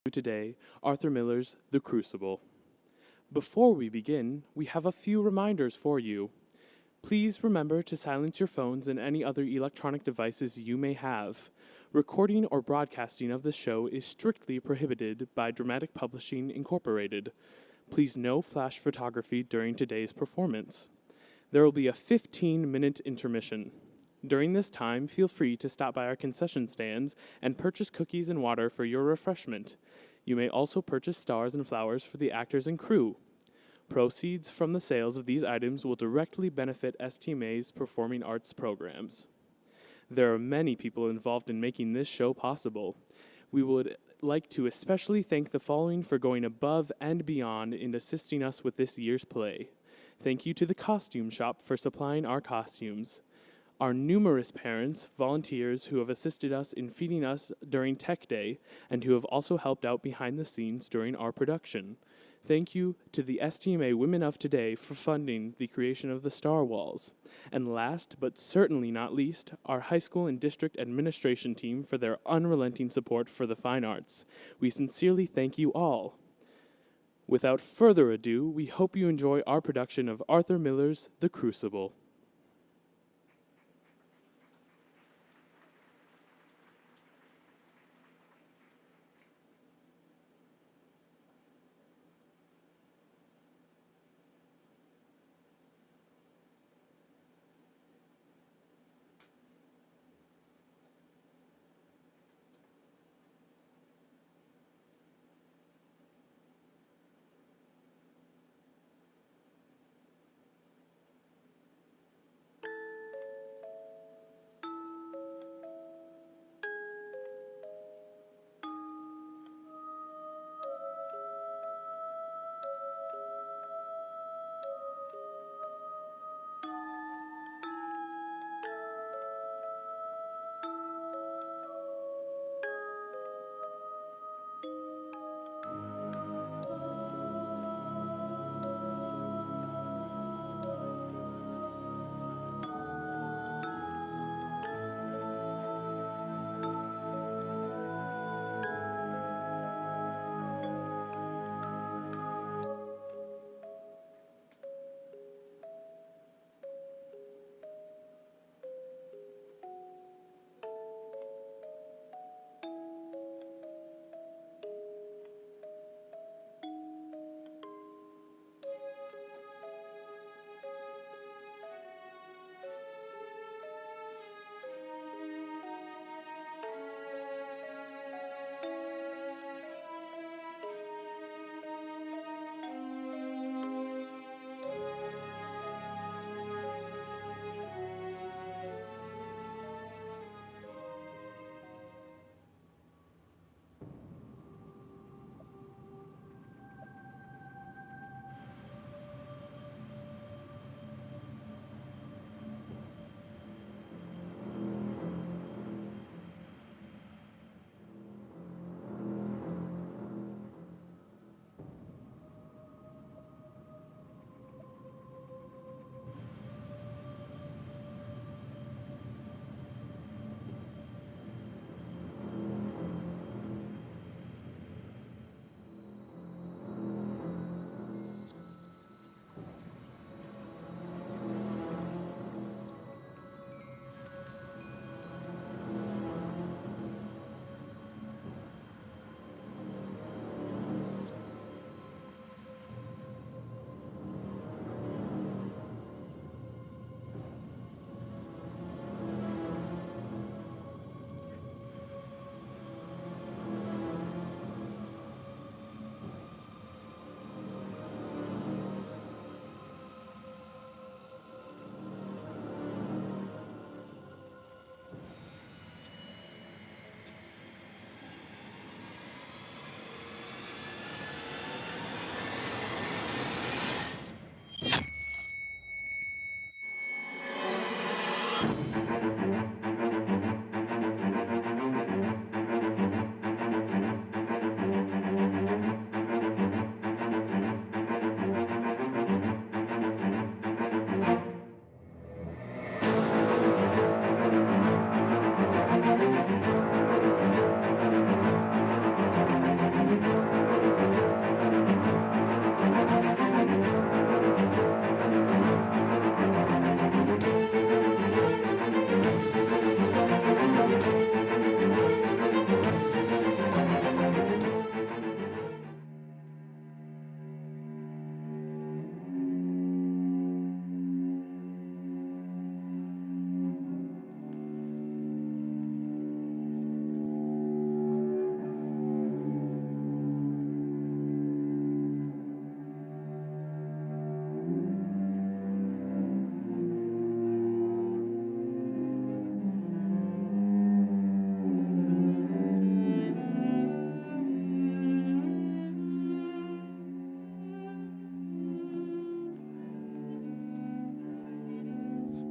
today Arthur Miller's The Crucible. Before we begin, we have a few reminders for you. Please remember to silence your phones and any other electronic devices you may have. Recording or broadcasting of the show is strictly prohibited by Dramatic Publishing Incorporated. Please no flash photography during today's performance. There will be a 15-minute intermission. During this time, feel free to stop by our concession stands and purchase cookies and water for your refreshment. You may also purchase stars and flowers for the actors and crew. Proceeds from the sales of these items will directly benefit STMA's performing arts programs. There are many people involved in making this show possible. We would like to especially thank the following for going above and beyond in assisting us with this year's play. Thank you to the costume shop for supplying our costumes. Our numerous parents, volunteers who have assisted us in feeding us during Tech Day and who have also helped out behind the scenes during our production. Thank you to the STMA Women of Today for funding the creation of the Star Walls. And last, but certainly not least, our high school and district administration team for their unrelenting support for the fine arts. We sincerely thank you all. Without further ado, we hope you enjoy our production of Arthur Miller's The Crucible.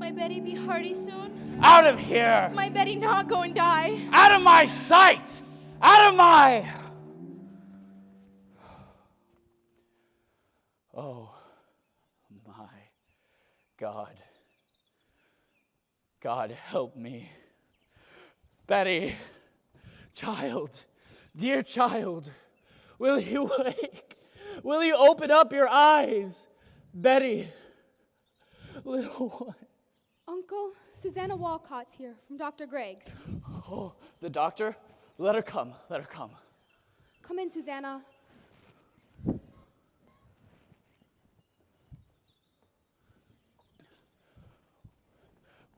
my Betty be hearty soon? Out of here! My Betty not go and die? Out of my sight! Out of my... Oh, my God. God help me. Betty, child, dear child, will you wake? Will you open up your eyes? Betty, little one. Uncle, Susanna Walcott's here from Dr. Gregg's. Oh, the doctor? Let her come, let her come. Come in, Susanna.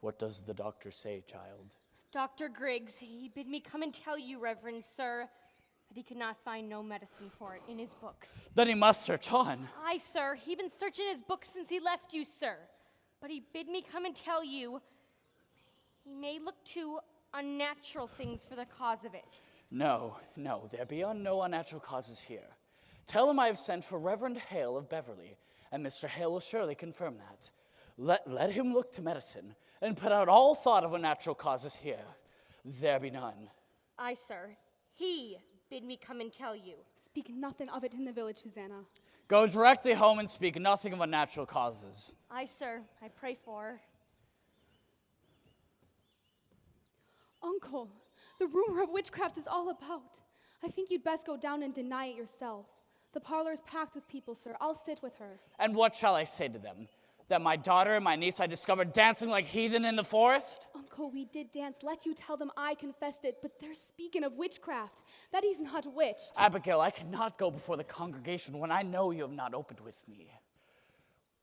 What does the doctor say, child? Dr. Griggs, he bid me come and tell you, Reverend Sir, that he could not find no medicine for it in his books. Then he must search on. Aye, sir, he been searching his books since he left you, sir. But he bid me come and tell you, he may look to unnatural things for the cause of it. No, there be no unnatural causes here. Tell him I have sent for Reverend Hale of Beverly, and Mr. Hale will surely confirm that. Let him look to medicine, and put out all thought of unnatural causes here. There be none. Aye, sir, he bid me come and tell you. Speak nothing of it in the village, Susanna. Go directly home and speak nothing of unnatural causes. Aye, sir, I pray for. Uncle, the rumor of witchcraft is all about. I think you'd best go down and deny it yourself. The parlor is packed with people, sir. I'll sit with her. And what shall I say to them? That my daughter and my niece I discovered dancing like heathen in the forest? Uncle, we did dance. Let you tell them I confessed it, but they're speaking of witchcraft. Betty's not witched. Abigail, I cannot go before the congregation when I know you have not opened with me.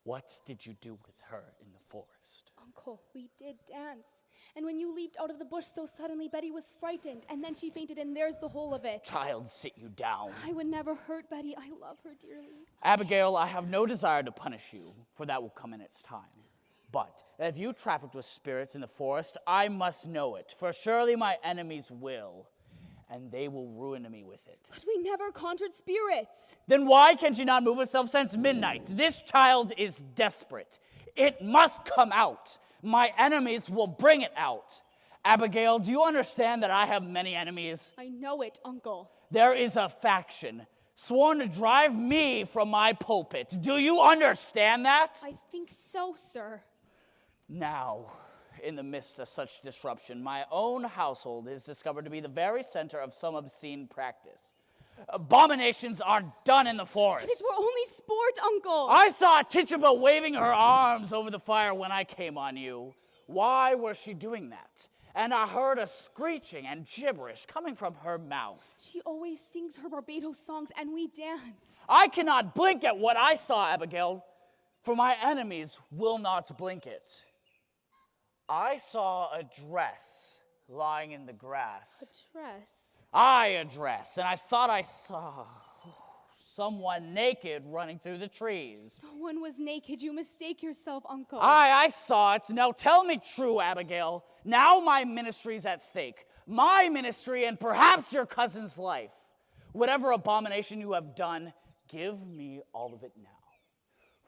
What did you do with her in the forest? Uncle, we did dance. And when you leaped out of the bush so suddenly, Betty was frightened, and then she fainted, and there's the whole of it. Child, sit you down. I would never hurt Betty. I love her dearly. Abigail, I have no desire to punish you, for that will come in its time. But if you trafficked with spirits in the forest, I must know it, for surely my enemies will, and they will ruin me with it. But we never conjured spirits. Then why can she not move herself since midnight? This child is desperate. It must come out. My enemies will bring it out. Abigail, do you understand that I have many enemies? I know it, Uncle. There is a faction sworn to drive me from my pulpit. Do you understand that? I think so, sir. Now, in the midst of such disruption, my own household is discovered to be the very center of some obscene practice. Abominations are done in the forest. But it were only sport, Uncle. I saw Tituba waving her arms over the fire when I came on you. Why was she doing that? And I heard a screeching and gibberish coming from her mouth. She always sings her Barbados songs, and we dance. I cannot blink at what I saw, Abigail, for my enemies will not blink it. I saw a dress lying in the grass. A dress? A dress, and I thought I saw someone naked running through the trees. No one was naked. You mistake yourself, Uncle. I saw it. Now tell me true, Abigail. Now my ministry's at stake. My ministry and perhaps your cousin's life. Whatever abomination you have done, give me all of it now.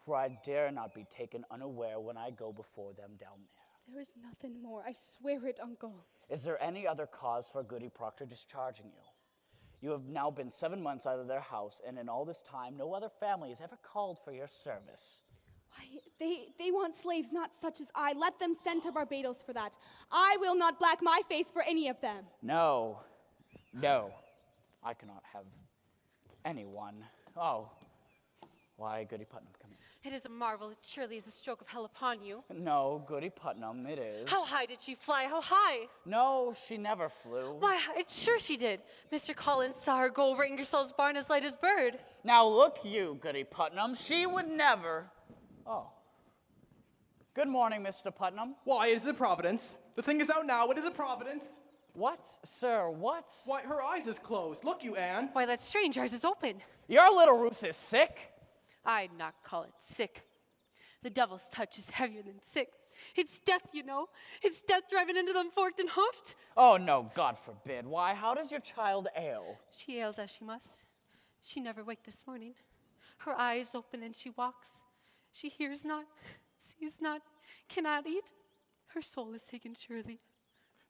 For I dare not be taken unaware when I go before them down there. There is nothing more. I swear it, Uncle. Is there any other cause for Goody Proctor discharging you? You have now been 7 months out of their house, and in all this time, no other family has ever called for your service. Why, they want slaves, not such as I. Let them send to Barbados for that. I will not black my face for any of them. No, I cannot have anyone. Oh, why, Goody Putnam, come in. It is a marvel. It surely is a stroke of hell upon you. No, Goody Putnam, it is. How high did she fly? How high? No, she never flew. Why, it's sure she did. Mr. Collins saw her go over Ingersoll's barn as light as bird. Now look you, Goody Putnam, she would never. Oh. Good morning, Mr. Putnam. Why, it is a providence. The thing is out now, it is a providence. What, sir, what? Why, her eyes is closed. Look you, Anne. Why, that's strange. Ours is open. Your little Ruth is sick. I'd not call it sick. The devil's touch is heavier than sick. It's death, you know. It's death driving into them forked and hoofed. Oh, no, God forbid. Why, how does your child ail? She ails as she must. She never waked this morning. Her eyes open and she walks. She hears not, sees not, cannot eat. Her soul is taken surely.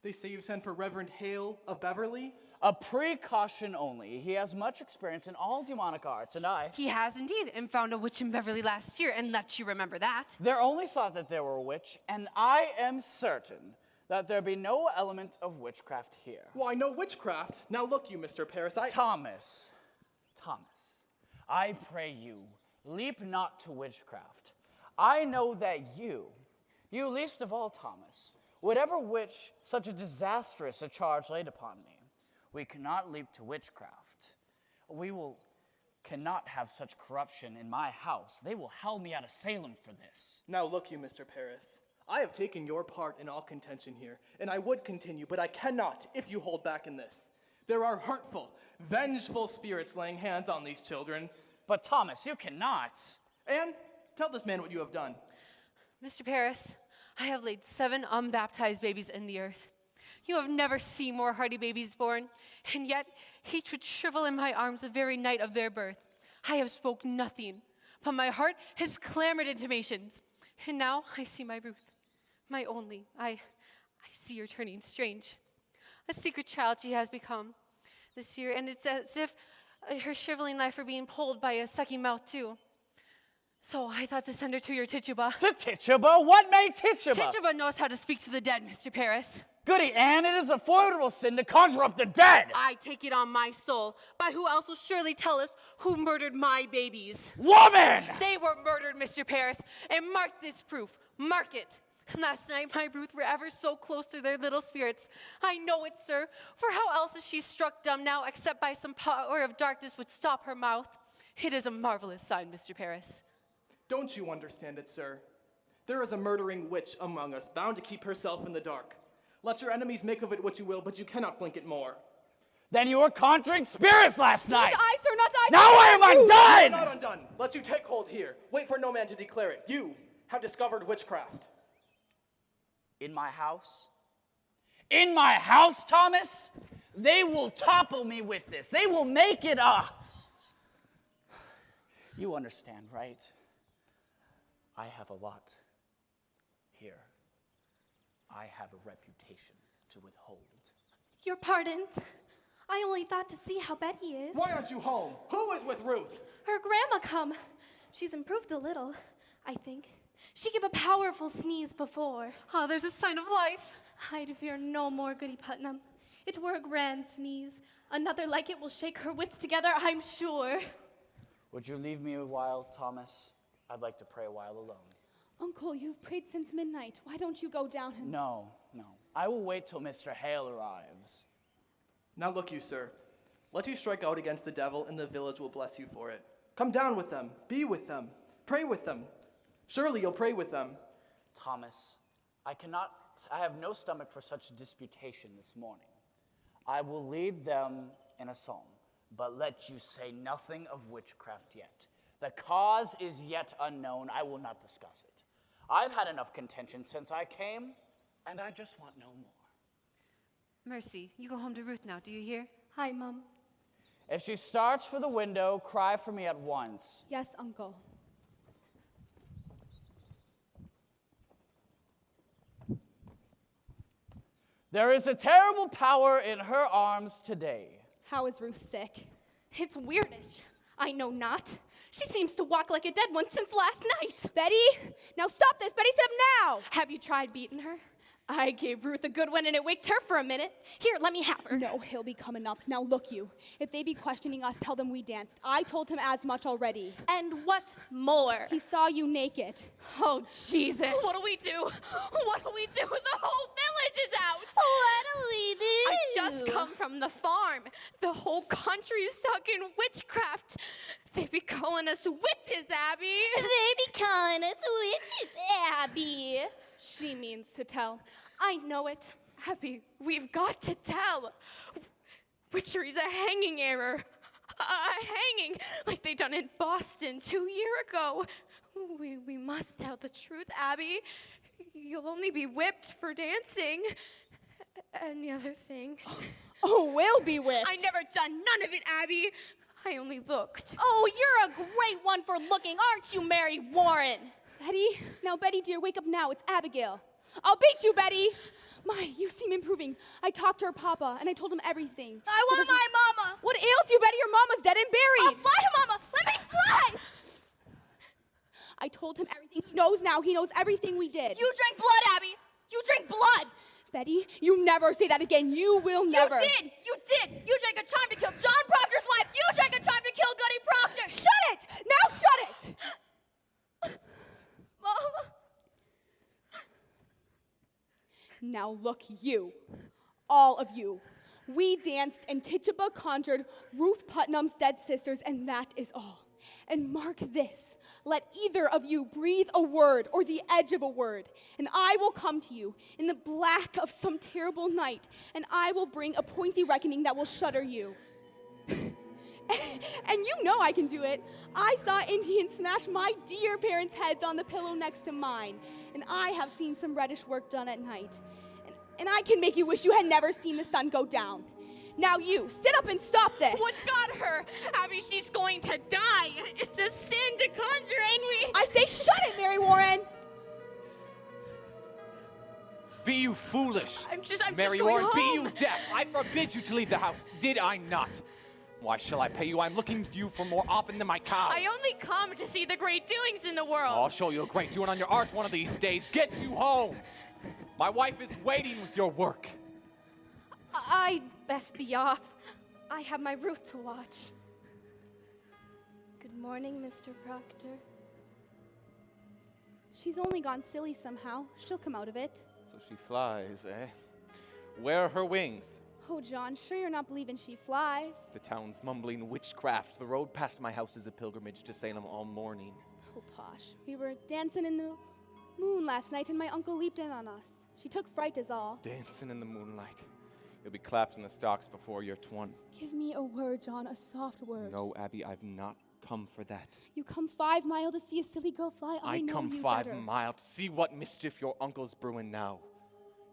They say you've sent for Reverend Hale of Beverly? A precaution only. He has much experience in all demonic arts, and He has indeed, and found a witch in Beverly last year, and let you remember that. there only thought that there were a witch, and I am certain that there be no element of witchcraft here. Why, no witchcraft. Now look you, Mr. Paris, Thomas, I pray you, leap not to witchcraft. I know that you least of all, Thomas, would ever wish such a disastrous a charge laid upon me. We cannot leap to witchcraft. Cannot have such corruption in my house. They will hell me out of Salem for this. Now look you, Mr. Paris. I have taken your part in all contention here, and I would continue, but I cannot if you hold back in this. There are hurtful, vengeful spirits laying hands on these children. But Thomas, you cannot. Anne, tell this man what you have done. Mr. Paris, I have laid 7 unbaptized babies in the earth. You have never seen more hardy babies born, and yet each would shrivel in my arms the very night of their birth. I have spoke nothing, but my heart has clamored intimations. And now I see my Ruth, my only. I see her turning strange. A secret child she has become this year, and it's as if her shriveling life were being pulled by a sucking mouth too. So I thought to send her to your Tituba. To Tituba? What made Tituba? Tituba knows how to speak to the dead, Mr. Paris. Goody Anne, it is a formidable sin to conjure up the dead. I take it on my soul. By who else will surely tell us who murdered my babies? Woman! They were murdered, Mr. Paris, and mark this proof. Mark it. Last night, my Ruth were ever so close to their little spirits. I know it, sir, for how else is she struck dumb now except by some power of darkness would stop her mouth? It is a marvelous sign, Mr. Paris. Don't you understand it, sir? There is a murdering witch among us, bound to keep herself in the dark. Let your enemies make of it what you will, but you cannot blink it more. Then you were conjuring spirits last night. Not I, sir, not I. Now I am You are undone! not undone. Let you take hold here. Wait for no man to declare it. You have discovered witchcraft. In my house? In my house, Thomas? They will topple me with this. They will make it up. You understand, right? I have a lot here. I have a reputation to withhold. You're pardoned. I only thought to see how Betty is. Why aren't you home? Who is with Ruth? Her grandma come. She's improved a little, I think. She gave a powerful sneeze before. Oh, there's a sign of life. I'd fear no more, Goody Putnam. It were a grand sneeze. Another like it will shake her wits together, I'm sure. Would you leave me a while, Thomas? I'd like to pray a while alone. Uncle, you've prayed since midnight. Why don't you go down and... No. I will wait till Mr. Hale arrives. Now look you, sir. Let you strike out against the devil, and the village will bless you for it. Come down with them. Be with them. Pray with them. Surely you'll pray with them. Thomas, I have no stomach for such disputation this morning. I will lead them in a psalm, but let you say nothing of witchcraft yet. The cause is yet unknown. I will not discuss it. I've had enough contention since I came, and I just want no more. Mercy, you go home to Ruth now, do you hear? Hi, Mum. If she starts for the window, cry for me at once. Yes, Uncle. There is a terrible power in her arms today. How is Ruth sick? It's weirdish. I know not. She seems to walk like a dead one since last night. Betty, now stop this. Betty, sit up now. Have you tried beating her? I gave Ruth a good one and it waked her for a minute. Here, let me have her. No, he'll be coming up. Now look you. If they be questioning us, tell them we danced. I told him as much already. And what more? He saw you naked. Oh, Jesus. What'll we do? What'll we do? The whole village is out. What'll we do? I just come from the farm. The whole country is stuck in witchcraft. They be calling us witches, Abby. They be calling us witches, Abby. She means to tell. I know it. Abby, we've got to tell. Witchery's a hanging error. A hanging, like they done in Boston 2 years ago. We must tell the truth, Abby. You'll only be whipped for dancing. And the other things. Oh, we'll be whipped. I never done none of it, Abby. I only looked. Oh, you're a great one for looking, aren't you, Mary Warren? Betty? Now, Betty, dear, wake up now. It's Abigail. I'll beat you, Betty. My, you seem improving. I talked to her papa, and I told him everything. I want my mama. What ails you, Betty? Your mama's dead and I'll buried. fly, Mama. Let me fly. I told him everything. He knows now. He knows everything we did. You drank blood, Abby. You drank blood. Betty, you never say that again. You will never. You did. You did. You drank a charm to kill John Proctor's wife. You drank a charm to kill Goody Proctor. Shut it! Now shut it! Mama. Now look, you. All of you. We danced and Tituba conjured Ruth Putnam's dead sisters, and that is all. And mark this. Let either of you breathe a word or the edge of a word, and I will come to you in the black of some terrible night, and I will bring a pointy reckoning that will shudder you. And you know I can do it. I saw Indians smash my dear parents' heads on the pillow next to mine, and I have seen some reddish work done at night. And I can make you wish you had never seen the sun go down. Now you, sit up and stop this. What's got her? Abby, she's going to die. It's a sin to conjure, and we... I say shut it, Mary Warren. Be you foolish? I'm just Mary going Warren, be home. you deaf? I forbid you to leave the house. Did I not? Why shall I pay you? I'm looking to you for more often than my cows. I only come to see the great doings in the world. I'll show you a great doing on your arse one of these days. Get you home. My wife is waiting with your work. I'd best be off. I have my Ruth to watch. Good morning, Mr. Proctor. She's only gone silly somehow. She'll come out of it. So she flies, eh? Where are her wings? Oh, John, sure you're not believing she flies. The town's mumbling witchcraft. The road past my house is a pilgrimage to Salem all morning. Oh, posh. We were dancing in the moon last night, and my uncle leaped in on us. She took fright is all. Dancing in the moonlight. You'll be clapped in the stocks before you're 20. Give me a word, John, a soft word. No, Abby, I've not come for that. You come 5 miles to see a silly girl fly. I know come you 5 better. miles to see what mischief your uncle's brewing now.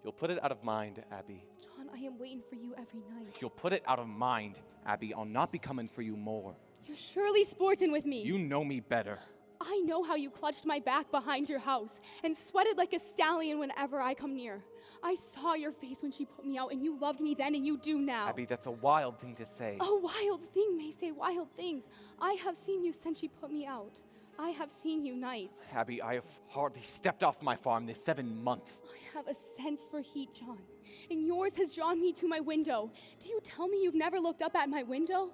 You'll put it out of mind, Abby. John, I am waiting for you every night. You'll put it out of mind, Abby. I'll not be coming for you more. You're surely sporting with me. You know me better. I know how you clutched my back behind your house and sweated like a stallion whenever I come near. I saw your face when she put me out, and you loved me then, and you do now. Abby, that's a wild thing to say. A wild thing may say wild things. I have seen you since she put me out. I have seen you nights. Abby, I have hardly stepped off my farm this 7 months. I have a sense for heat, John, and yours has drawn me to my window. Do you tell me you've never looked up at my window?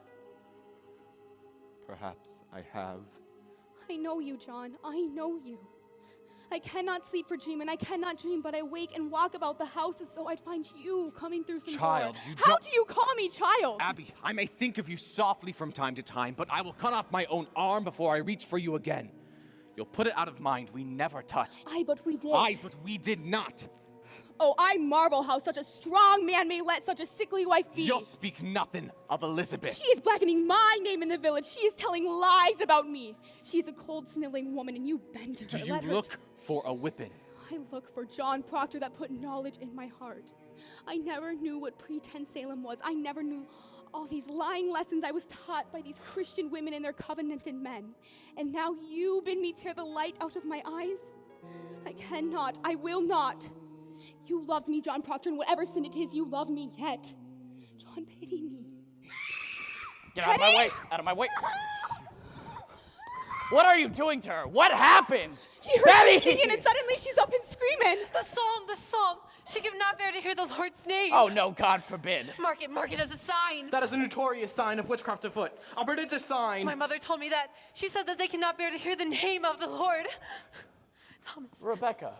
Perhaps I have. I know you, John. I know you. I cannot sleep for dream, and I cannot dream, but I wake and walk about the house as though I'd find you coming through some Child, door. you How don't- do you call me child? Abby, I may think of you softly from time to time, but I will cut off my own arm before I reach for you again. You'll put it out of mind. We never touched. Aye, but we did. Aye, but we did not. Oh, I marvel how such a strong man may let such a sickly wife be. You'll speak nothing of Elizabeth. She is blackening my name in the village. She is telling lies about me. She is a cold, sniveling woman, and you bend to Do her. you Let her look for a whipping? I look for John Proctor that put knowledge in my heart. I never knew what pretend Salem was. I never knew all these lying lessons I was taught by these Christian women and their covenanted men. And now you bid me tear the light out of my eyes? I cannot. I will not. You loved me, John Proctor, and whatever sin it is, you love me yet. John, pity me. Get out of my way! Out of my way! What are you doing to her? What happened? She heard Betty! me singing, and suddenly she's up and screaming. The psalm. She could not bear to hear the Lord's name. Oh no, God forbid. Mark it as a sign. That is a notorious sign of witchcraft afoot. A prodigious sign. My mother told me that. She said that they cannot bear to hear the name of the Lord. Thomas. Rebecca.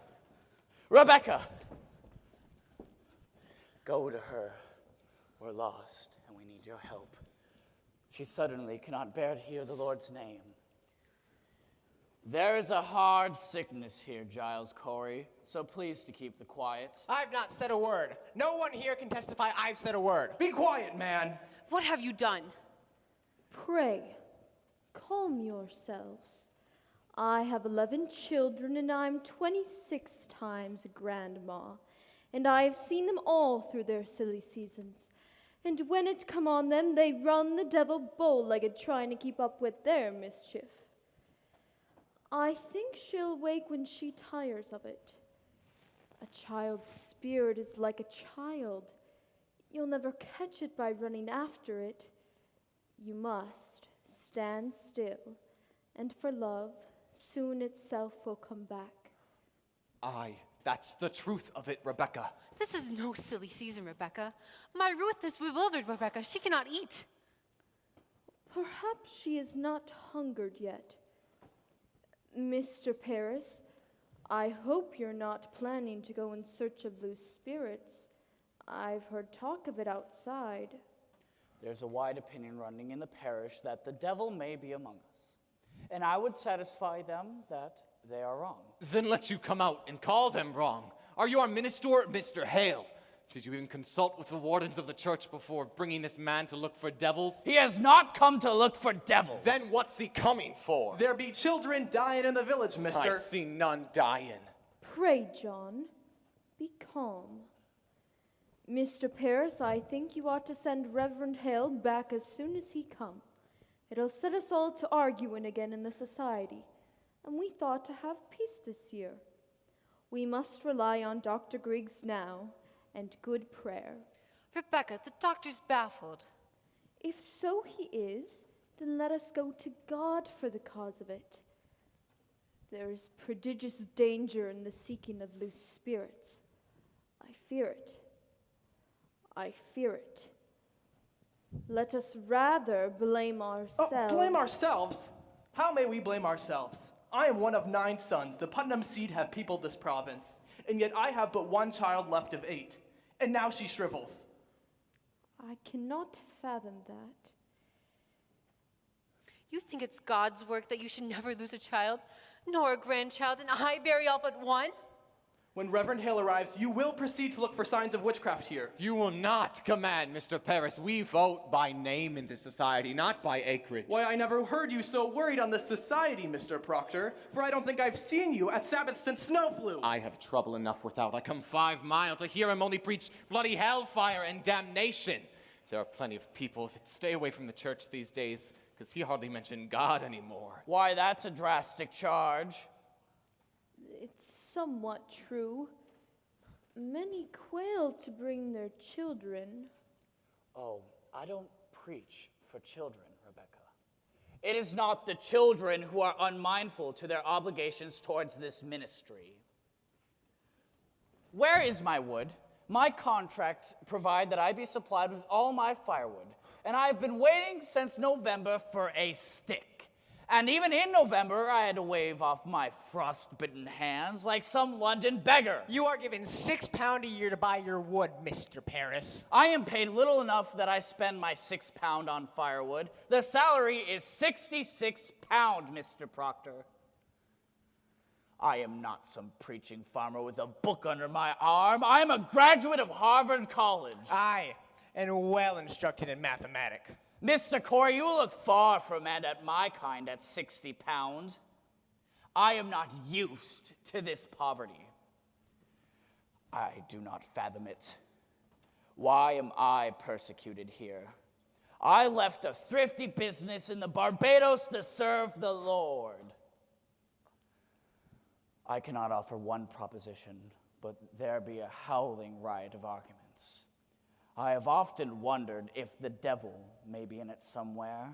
Go to her. We're lost, and we need your help. She suddenly cannot bear to hear the Lord's name. There is a hard sickness here, Giles Corey, so please to keep the quiet. I've not said a word. No one here can testify I've said a word. Be quiet, man. What have you done? Pray, calm yourselves. I have 11 children, and I'm 26 times a grandma, and I have seen them all through their silly seasons. And when it come on them, they run the devil bow-legged trying to keep up with their mischief. I think she'll wake when she tires of it. A child's spirit is like a child. You'll never catch it by running after it. You must stand still, and for love, soon itself will come back. Aye, that's the truth of it, Rebecca. This is no silly season, Rebecca. My Ruth is bewildered, Rebecca. She cannot eat. Perhaps she is not hungered yet. Mr. Paris, I hope you're not planning to go in search of loose spirits. I've heard talk of it outside. There's a wide opinion running in the parish that the devil may be among us, and I would satisfy them that they are wrong. Then let you come out and call them wrong. Are you our minister, Mr. Hale? Did you even consult with the wardens of the church before bringing this man to look for devils? He has not come to look for devils. Then what's he coming for? There be children dying in the village, mister. I see none dying. Pray, John, be calm. Mr. Paris, I think you ought to send Reverend Hale back as soon as he come. It'll set us all to arguing again in the society, and we thought to have peace this year. We must rely on Dr. Griggs now, and good prayer. Rebecca, the doctor's baffled. If so he is, then let us go to God for the cause of it. There is prodigious danger in the seeking of loose spirits. I fear it. I fear it. Let us rather blame ourselves. Oh, blame ourselves? How may we blame ourselves? I am one of 9 sons. The Putnam seed have peopled this province, and yet I have but 1 child left of 8, and now she shrivels. I cannot fathom that. You think it's God's work that you should never lose a child, nor a grandchild, and I bury all but 1? When Reverend Hale arrives, you will proceed to look for signs of witchcraft here. You will not command, Mr. Paris. We vote by name in this society, not by acreage. Why, I never heard you so worried on this society, Mr. Proctor, for I don't think I've seen you at Sabbath since snow flew. I have trouble enough without. I come 5 miles to hear him only preach bloody hellfire and damnation. There are plenty of people that stay away from the church these days, because he hardly mentioned God anymore. Why, that's a drastic charge. It's somewhat true. Many quail to bring their children. Oh, I don't preach for children, Rebecca. It is not the children who are unmindful to their obligations towards this ministry. Where is my wood? My contracts provide that I be supplied with all my firewood, and I have been waiting since November for a stick. And even in November, I had to wave off my frost-bitten hands like some London beggar. You are given £6 a year to buy your wood, Mr. Paris. I am paid little enough that I spend my £6 on firewood. The salary is £66, Mr. Proctor. I am not some preaching farmer with a book under my arm. I am a graduate of Harvard College. Aye, and well instructed in mathematics. Mr. Corey, you look far from and at my kind at £60. I am not used to this poverty. I do not fathom it. Why am I persecuted here? I left a thrifty business in the Barbados to serve the Lord. I cannot offer one proposition, but there be a howling riot of arguments. I have often wondered if the devil may be in it somewhere.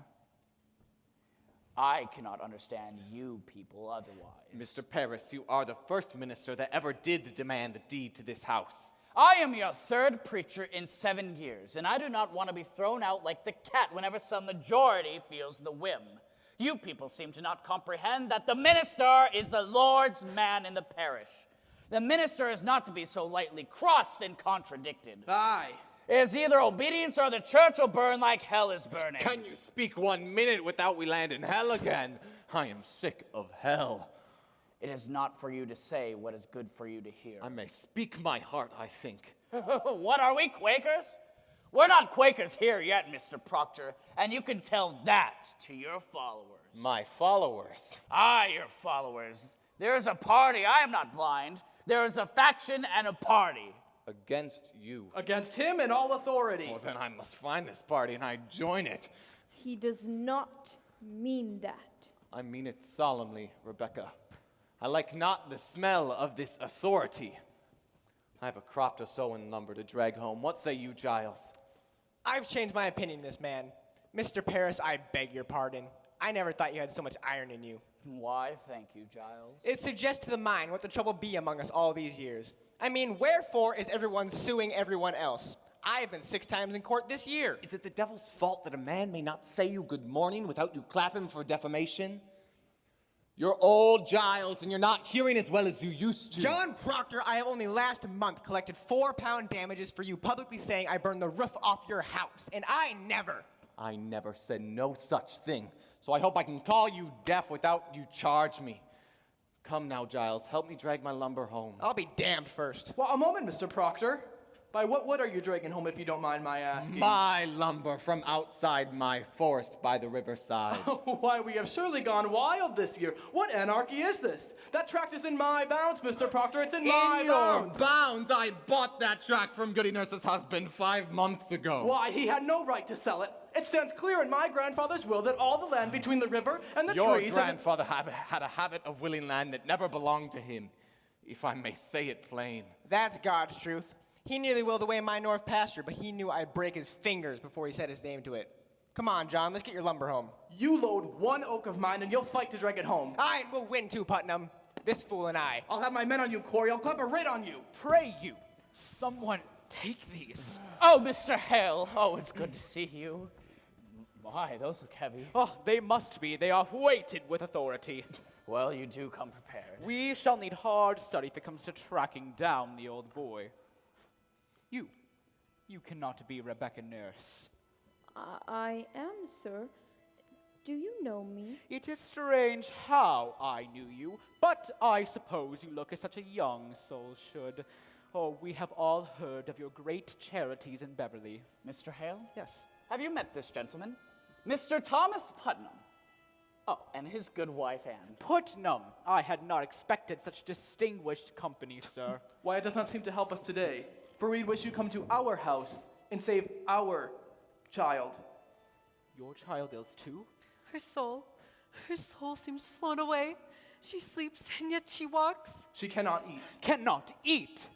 I cannot understand you people otherwise. Mr. Paris, you are the first minister that ever did demand a deed to this house. I am your 3rd preacher in 7 years, and I do not want to be thrown out like the cat whenever some majority feels the whim. You people seem to not comprehend that the minister is the Lord's man in the parish. The minister is not to be so lightly crossed and contradicted. Aye. It is either obedience or the church will burn like hell is burning. Can you speak 1 minute without we land in hell again? I am sick of hell. It is not for you to say what is good for you to hear. I may speak my heart, I think. What, are we Quakers? We're not Quakers here yet, Mr. Proctor, and you can tell that to your followers. My followers? Aye, your followers. There is a party. I am not blind. There is a faction and a party. Against you. Against him and all authority. Well, then I must find this party and I join it. He does not mean that. I mean it solemnly, Rebecca. I like not the smell of this authority. I have a crop to sow and lumber to drag home. What say you, Giles? I've changed my opinion of this man. Mr. Paris, I beg your pardon. I never thought you had so much iron in you. Why, thank you, Giles. It suggests to the mind what the trouble be among us all these years. I mean, wherefore is everyone suing everyone else? I have been 6 times in court this year. Is it the devil's fault that a man may not say you good morning without you clap him for defamation? You're old, Giles, and you're not hearing as well as you used to. John Proctor, I have only last month collected 4-pound damages for you publicly saying I burned the roof off your house, and I never said no such thing, so I hope I can call you deaf without you charge me. Come now, Giles, help me drag my lumber home. I'll be damned first. Well, a moment, Mr. Proctor. By what wood are you dragging home, if you don't mind my asking? My lumber from outside my forest by the riverside. Oh, why, we have surely gone wild this year. What anarchy is this? That tract is in my bounds, Mr. Proctor. It's in my bounds. Bounds? I bought that tract from Goody Nurse's husband 5 months ago. Why, he had no right to sell it. It stands clear in my grandfather's will that all the land between the river and the Your trees... Your grandfather had a habit of willing land that never belonged to him, if I may say it plain. That's God's truth. He nearly willed away my north pasture, but he knew I'd break his fingers before he set his name to it. Come on, John, let's get your lumber home. You load 1 oak of mine and you'll fight to drag it home. Aye, we'll win too, Putnam. This fool and I. I'll have my men on you, Corey. I'll clap a writ on you. Pray you, someone take these. Oh, Mr. Hale. Oh, it's good to see you. My, those look heavy. Oh, they must be. They are weighted with authority. Well, you do come prepared. We shall need hard study if it comes to tracking down the old boy. You cannot be Rebecca Nurse. I am, sir. Do you know me? It is strange how I knew you, but I suppose you look as such a young soul should. Oh, we have all heard of your great charities in Beverly. Mr. Hale? Yes. Have you met this gentleman? Mr. Thomas Putnam. Oh, and his good wife, Anne. Putnam! I had not expected such distinguished company, sir. Why, it does not seem to help us today. For we'd wish you come to our house and save our child. Your child is too? Her soul seems flown away. She sleeps and yet she walks. She cannot eat. Cannot eat?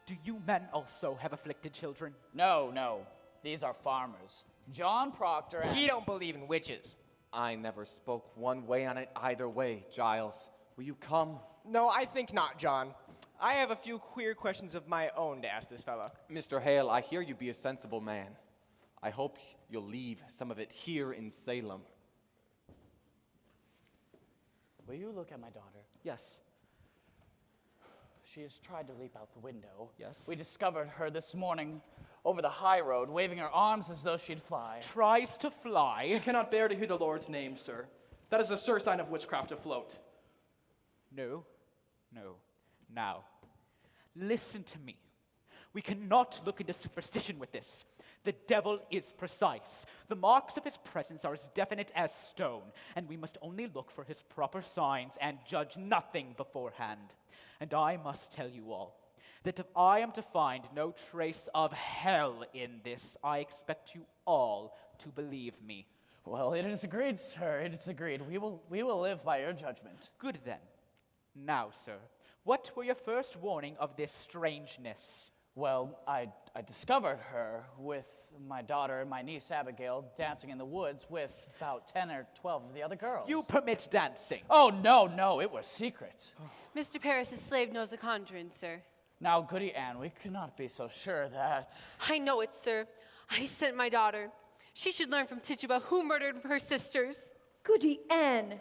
Do you men also have afflicted children? No. These are farmers. John Proctor and... He don't believe in witches. I never spoke one way on it either way, Giles. Will you come? No, I think not, John. I have a few queer questions of my own to ask this fellow. Mr. Hale, I hear you be a sensible man. I hope you'll leave some of it here in Salem. Will you look at my daughter? Yes. She has tried to leap out the window. Yes. We discovered her this morning over the high road, waving her arms as though she'd fly. Tries to fly? She cannot bear to hear the Lord's name, sir. That is a sure sign of witchcraft afloat. No. Now, listen to me. We cannot look into superstition with this. The devil is precise. The marks of his presence are as definite as stone, and we must only look for his proper signs and judge nothing beforehand. And I must tell you all that if I am to find no trace of hell in this, I expect you all to believe me. Well, it is agreed, sir. It is agreed. We will live by your judgment. Good then. Now, sir, what were your first warning of this strangeness? Well, I discovered her with my daughter and my niece Abigail dancing in the woods with about 10 or 12 of the other girls. You permit dancing? Oh, no, it was secret. Mr. Paris's slave knows a conjuring, sir. Now, Goody Ann, we could not be so sure that... I know it, sir. I sent my daughter. She should learn from Tituba who murdered her sisters. Goody Anne,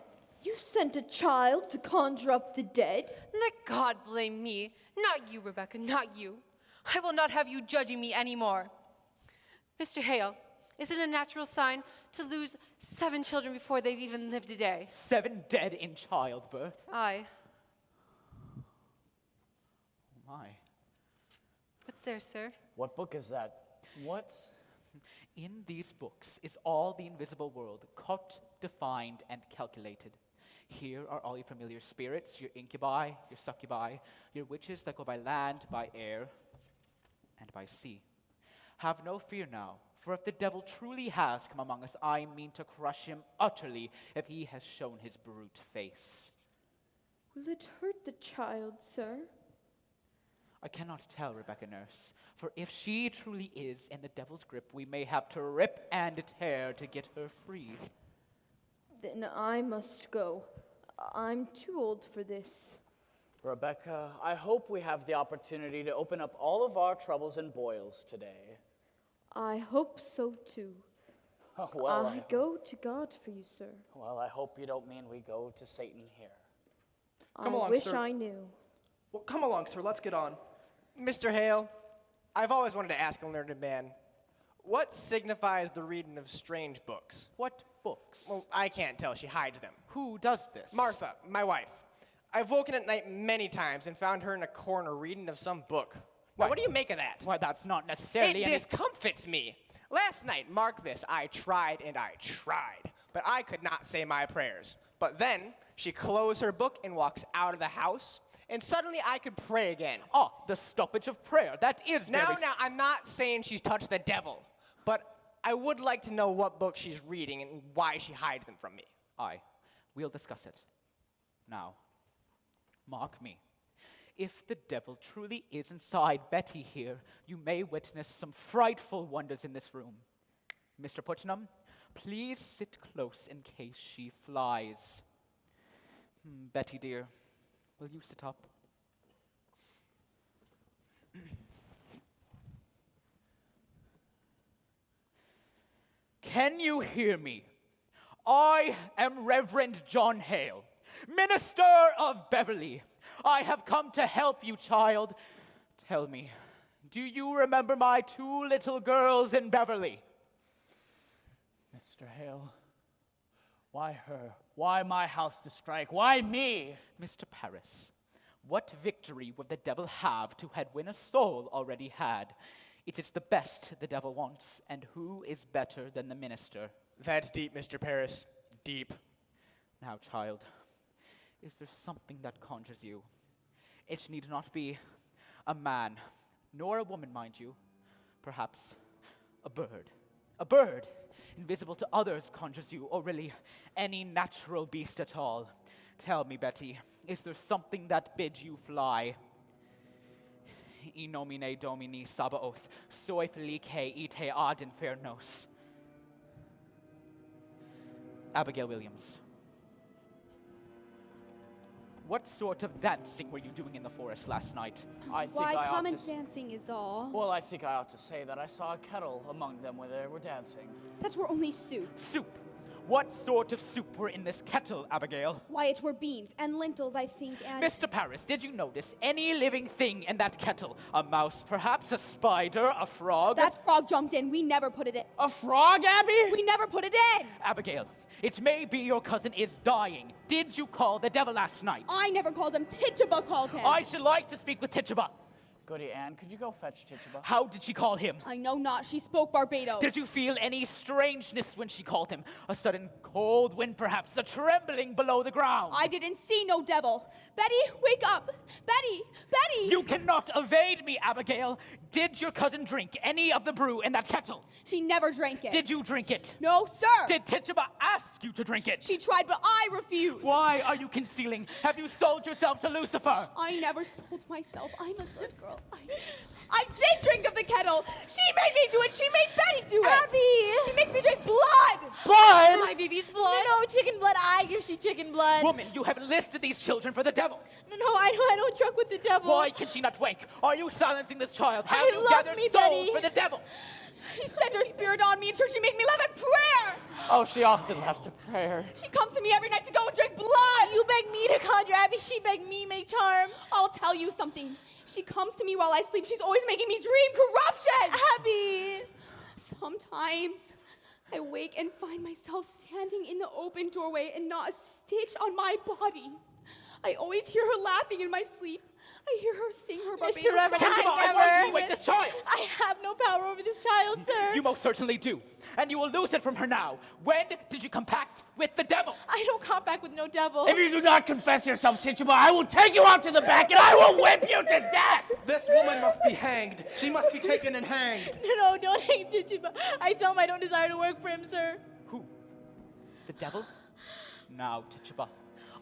you sent a child to conjure up the dead? Let God blame me, not you, Rebecca, not you. I will not have you judging me anymore. Mr. Hale, is it a natural sign to lose 7 children before they've even lived a day? 7 dead in childbirth? Aye. Oh, my. What's there, sir? What book is that? What's... In these books is all the invisible world, caught, defined, and calculated. Here are all your familiar spirits, your incubi, your succubi, your witches that go by land, by air, and by sea. Have no fear now, for if the devil truly has come among us, I mean to crush him utterly if he has shown his brute face. Will it hurt the child, sir? I cannot tell, Rebecca Nurse, for if she truly is in the devil's grip, we may have to rip and tear to get her free. Then I must go. I'm too old for this. Rebecca, I hope we have the opportunity to open up all of our troubles and boils today. I hope so too. Well, I go to God for you, sir. Well, I hope you don't mean we go to Satan here. Come I along, wish sir. I knew. Well, come along, sir. Let's get on. Mr. Hale, I've always wanted to ask a learned man, what signifies the reading of strange books? What books? Well, I can't tell. She hides them. Who does this? Martha, my wife. I've woken at night many times and found her in a corner reading of some book. Now, what do you make of that? Why, that's not necessarily It discomfits me. Last night, mark this, I tried and I tried, but I could not say my prayers. But then, she closed her book and walks out of the house, and suddenly I could pray again. Ah, the stoppage of prayer. That is Now, I'm not saying she's touched the devil, but I would like to know what book she's reading and why she hides them from me. Aye, we'll discuss it. Now, mark me. If the devil truly is inside Betty here, you may witness some frightful wonders in this room. Mr. Putnam, please sit close in case she flies. Betty, dear, will you sit up? Can you hear me? I am Reverend John Hale, minister of Beverly. I have come to help you, child. Tell me, do you remember my 2 little girls in Beverly? Mr. Hale, why her? Why my house to strike? Why me? Mr. Paris, what victory would the devil have to had win a soul already had? It is the best the devil wants, and who is better than the minister? That's deep, Mr. Paris. Deep. Now, child, is there something that conjures you? It need not be a man, nor a woman, mind you. Perhaps a bird. A bird, invisible to others, conjures you, or really any natural beast at all. Tell me, Betty, is there something that bids you fly? E nomine Domini Sabaoth, soi felice ite ad infernos. Abigail Williams. What sort of dancing were you doing in the forest last night? I think Why, I ought common to dancing is all. Well, I think I ought to say that I saw a kettle among them where they were dancing. That were only soup. Soup. What sort of soup were in this kettle, Abigail? Why, it were beans and lentils, I think, and... Mr. Paris, did you notice any living thing in that kettle? A mouse, perhaps? A spider? A frog? That frog jumped in. We never put it in. A frog, Abby? We never put it in. Abigail, it may be your cousin is dying. Did you call the devil last night? I never called him. Tituba called him. I should like to speak with Tituba. Goody Ann, could you go fetch Tituba? How did she call him? I know not. She spoke Barbados. Did you feel any strangeness when she called him? A sudden cold wind, perhaps? A trembling below the ground? I didn't see no devil. Betty, wake up. Betty, Betty. You cannot evade me, Abigail. Did your cousin drink any of the brew in that kettle? She never drank it. Did you drink it? No, sir. Did Tituba ask you to drink it? She tried, but I refused. Why are you concealing? Have you sold yourself to Lucifer? I never sold myself. I'm a good girl. I did drink of the kettle. She made me do it. She made Betty do it. Abby! She makes me drink blood. Blood? My baby's blood? No, chicken blood. I give she chicken blood. Woman, you have enlisted these children for the devil. No, I don't drunk with the devil. Why can she not wake? Are you silencing this child? Have I you love gathered me, souls Betty. for the devil? She sent her spirit on me in church. She made me live in prayer. Oh, she often left a prayer. She comes to me every night to go and drink blood. You beg me to conjure Abby. She begged me make charm. I'll tell you something. She comes to me while I sleep. She's always making me dream corruption. Abby! Sometimes I wake and find myself standing in the open doorway and not a stitch on my body. I always hear her laughing in my sleep. I hear her sing her Barbados Mr. Reverend, song. I want you to wake this child. I have no power over this child, sir. You most certainly do. And you will lose it from her now. When did you compact with the devil? I don't compact with no devil. If you do not confess yourself, Tituba, I will take you out to the back and I will whip you to death! This woman must be hanged. She must be taken and hanged. No, don't hang Tituba. I tell him I don't desire to work for him, sir. Who? The devil? Now, Tituba,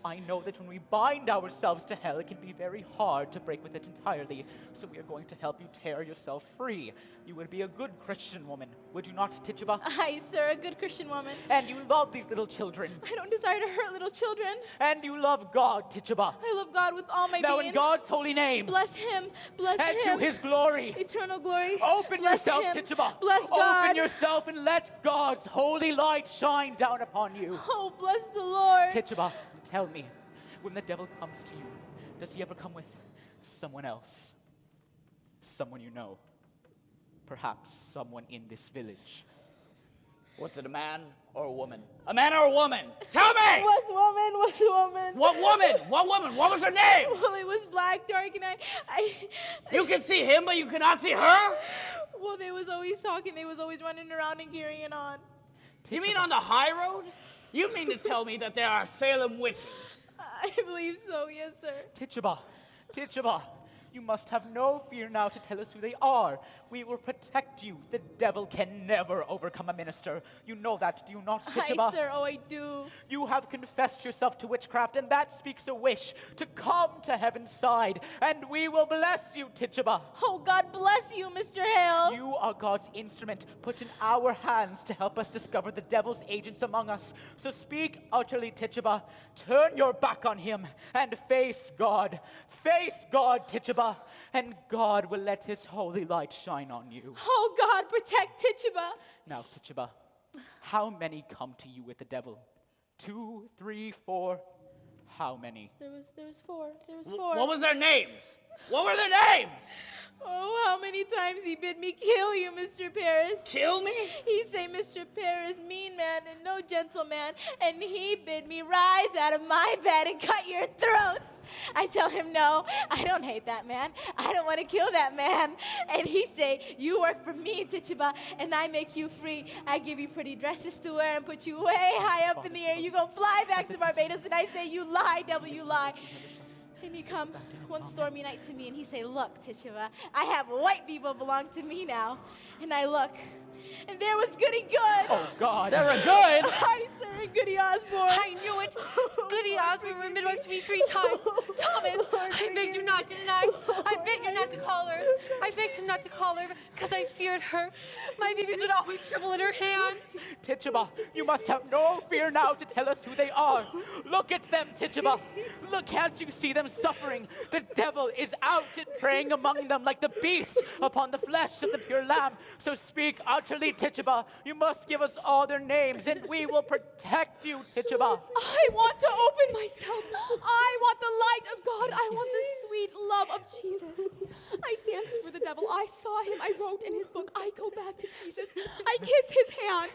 I know that when we bind ourselves to hell, it can be very hard to break with it entirely. So we are going to help you tear yourself free. You would be a good Christian woman, would you not, Tituba? Aye, sir, a good Christian woman. And you love these little children. I don't desire to hurt little children. And you love God, Tituba. I love God with all my Now being. in God's holy name. Bless him. Bless and him. to his glory. Eternal glory. Open Bless yourself, him. Tituba. Bless God. Open yourself and let God's holy light shine down upon you. Oh, bless the Lord. Tituba, tell me, when the devil comes to you, does he ever come with someone else? Someone you know? Perhaps someone in this village? Was it a man or a woman? A man or a woman? Tell me! Was woman. What woman? What woman? What was her name? Well, it was black, dark, and I You can see him, but you cannot see her? Well, they was always talking. They was always running around and carrying on. You mean on the high road? You mean to tell me that there are Salem witches? I believe so, yes, sir. Tituba, you must have no fear now to tell us who they are. We will protect you. The devil can never overcome a minister. You know that, do you not, Tituba? Aye, sir, oh, I do. You have confessed yourself to witchcraft, and that speaks a wish to come to heaven's side, and we will bless you, Tituba. Oh, God bless you, Mr. Hale. You are God's instrument put in our hands to help us discover the devil's agents among us. So speak utterly, Tituba. Turn your back on him and face God. Face God, Tituba, and God will let his holy light shine on you. Oh, God, protect Tituba. Now, Tituba, how many come to you with the devil? 2, 3, 4? How many? There was four. There was four. What was their names? What were their names? Oh, how many times he bid me kill you, Mr. Paris. Kill me? He say, Mr. Paris, mean man and no gentleman, and he bid me rise out of my bed and cut your throats. I tell him, no, I don't hate that man. I don't want to kill that man. And he say, you work for me, Tituba, and I make you free. I give you pretty dresses to wear and put you way high up in the air. You gonna fly back to Barbados, and I say, you lie, devil, you lie. And he come one stormy night to me and he say, look, Tituba, I have white people belong to me now. And I look, and there was Goody Good. Oh, God. Sarah Good? Hi, Sarah Goody Osborne. I knew it. Goody Osborne were midwife to me 3 times. Thomas, I begged you not, didn't I? I begged you not to call her. I begged him not to call her because I feared her. My babies would always shrivel in her hands. Tituba, you must have no fear now to tell us who they are. Look at them, Tituba. Look, can't you see them suffering? The devil is out and preying among them like the beast upon the flesh of the pure lamb. So speak utterly, Tituba. You must give us all their names, and we will protect you, Tituba. I want to open myself. I want the light of God. I want the sweet love of Jesus. I danced for the devil. I saw him. I wrote in his book. I go back to Jesus. I kiss his hand.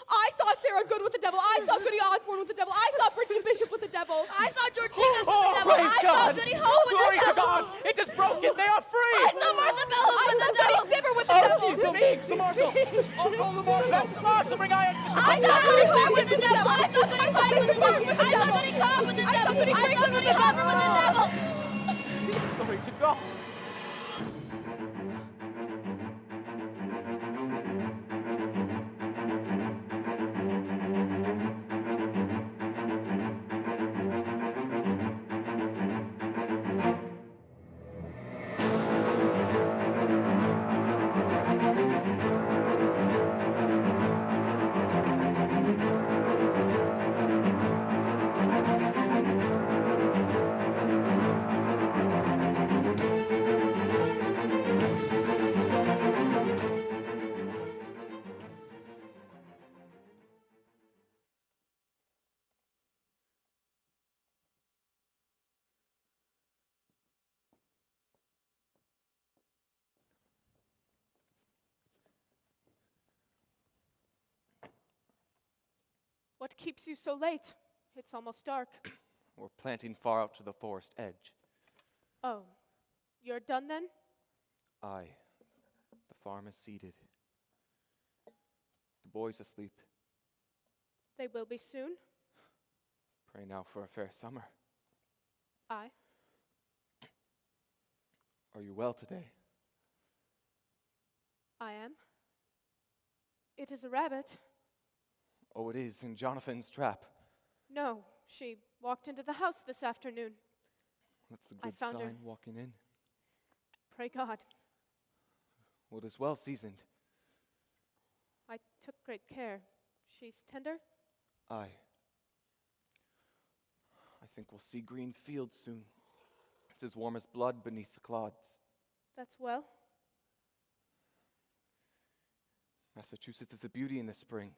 I saw Sarah Good with the devil. I saw Goody Osborne with the devil. I saw Bridget Bishop with the devil. I saw Georgina with the devil. Praise I God. saw Goody Hope with Glory the to devil. God. It is broken. They are free. I saw Martha Bella with the devil. Goody Sibber with the devil. The marshal. Oh, call the marshal. Let the marshal bring iron. I saw Goody Hope with the devil. I saw Goody Pike with the devil. I saw Goody Cobb with the devil. I saw Goody Hopper with the devil. Glory to God. What keeps you so late? It's almost dark. We're planting far out to the forest edge. Oh, you're done then? Aye. The farm is seeded. The boys asleep. They will be soon. Pray now for a fair summer. Aye. Are you well today? I am. It is a rabbit. Oh, it is in Jonathan's trap. No, she walked into the house this afternoon. That's a I good found her. sign walking in. Pray God. Wood is well seasoned. I took great care. She's tender? Aye. I think we'll see green fields soon. It's as warm as blood beneath the clods. That's well. Massachusetts is a beauty in the spring.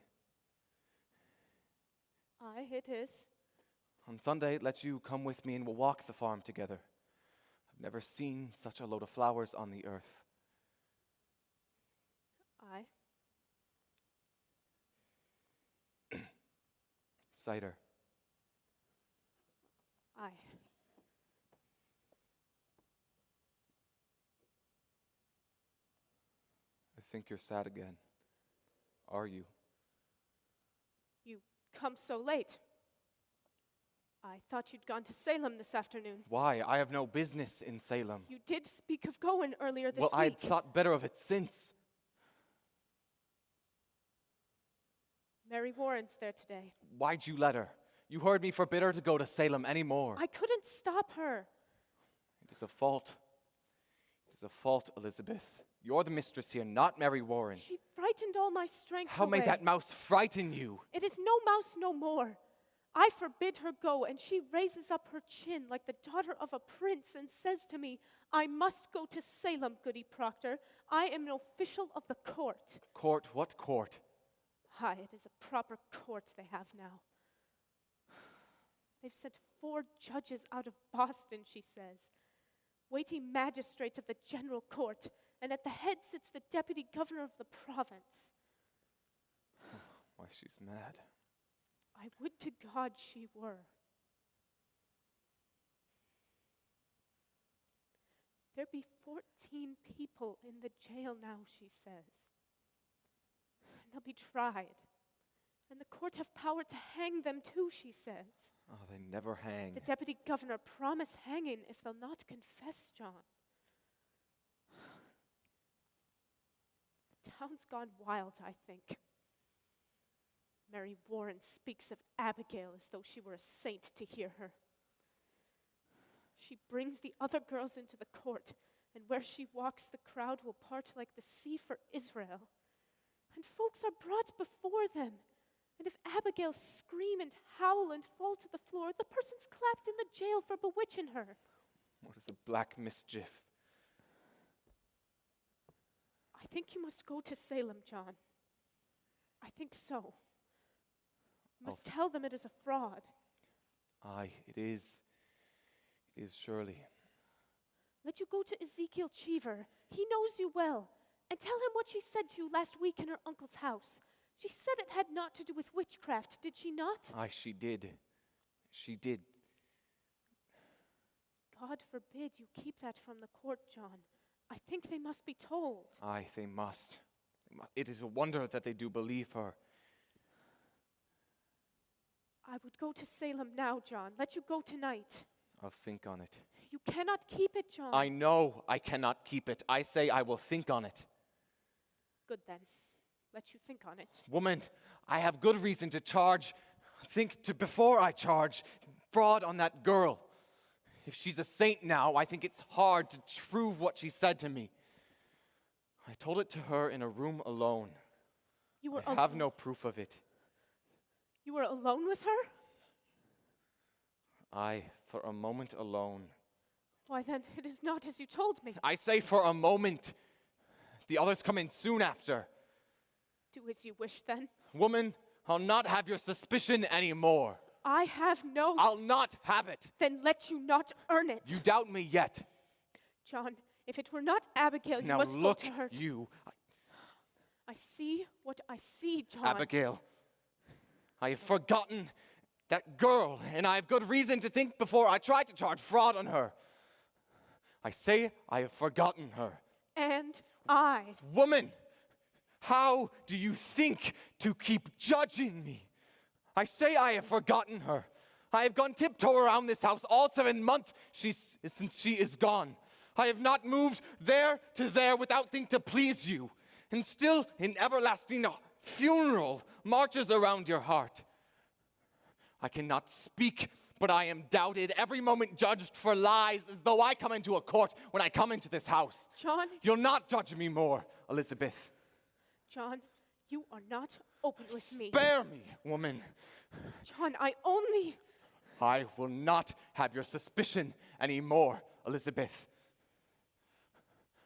Aye, it is. On Sunday, let you come with me and we'll walk the farm together. I've never seen such a load of flowers on the earth. Aye. Cider. Aye. I think you're sad again. Are you? You come so late. I thought you'd gone to Salem this afternoon. Why? I have no business in Salem. You did speak of going earlier this Well, week. I'd thought better of it since. Mary Warren's there today. Why'd you let her? You heard me forbid her to go to Salem anymore. I couldn't stop her. It is a fault. It is a fault, Elizabeth. You're the mistress here, not Mary Warren. She frightened all my strength How away. may that mouse frighten you? It is no mouse no more. I forbid her go, and she raises up her chin like the daughter of a prince and says to me, I must go to Salem, Goody Proctor. I am an official of the court. Court? What court? Aye, it is a proper court they have now. They've sent 4 judges out of Boston, she says. Weighty magistrates of the general court, and at the head sits the deputy governor of the province. Why, she's mad. I would to God she were. There be 14 people in the jail now, she says. And they'll be tried. And the court have power to hang them too, she says. Oh, they never hang. The deputy governor promised hanging if they'll not confess, John. The town's gone wild, I think. Mary Warren speaks of Abigail as though she were a saint to hear her. She brings the other girls into the court, and where she walks, the crowd will part like the sea for Israel. And folks are brought before them. And if Abigail scream and howl and fall to the floor, the person's clapped in the jail for bewitching her. What is a black mischief? I think you must go to Salem, John. I think so. You must tell them it is a fraud. Aye, it is. It is surely. Let you go to Ezekiel Cheever. He knows you well. And tell him what she said to you last week in her uncle's house. She said it had naught to do with witchcraft, did she not? Aye, she did. She did. God forbid you keep that from the court, John. I think they must be told. Aye, they must. It is a wonder that they do believe her. I would go to Salem now, John. Let you go tonight. I'll think on it. You cannot keep it, John. I know I cannot keep it. I say I will think on it. Good then. Let you think on it. Woman, I have good reason to charge. Before I charge fraud on that girl. If she's a saint now, I think it's hard to prove what she said to me. I told it to her in a room alone. You were I have no proof of it. You were alone with her? Aye, for a moment alone. Why then, it is not as you told me. I say for a moment. The others come in soon after. Do as you wish then. Woman, I'll not have your suspicion anymore. I have no... I'll not have it. Then let you not earn it. You doubt me yet. John, if it were not Abigail, you Now must look, go to her. you. I see what I see, John. Abigail, I have forgotten that girl, and I have good reason to think before I try to charge fraud on her. I say I have forgotten her. And I. Woman, how do you think to keep judging me? I say I have forgotten her. I have gone tiptoe around this house all 7 months since she is gone. I have not moved there to there without think to please you. And still an everlasting funeral marches around your heart. I cannot speak, but I am doubted, every moment judged for lies, as though I come into a court when I come into this house. John? You'll not judge me more, Elizabeth. John, you are not open with me. Spare me, woman. John, I will not have your suspicion anymore, Elizabeth.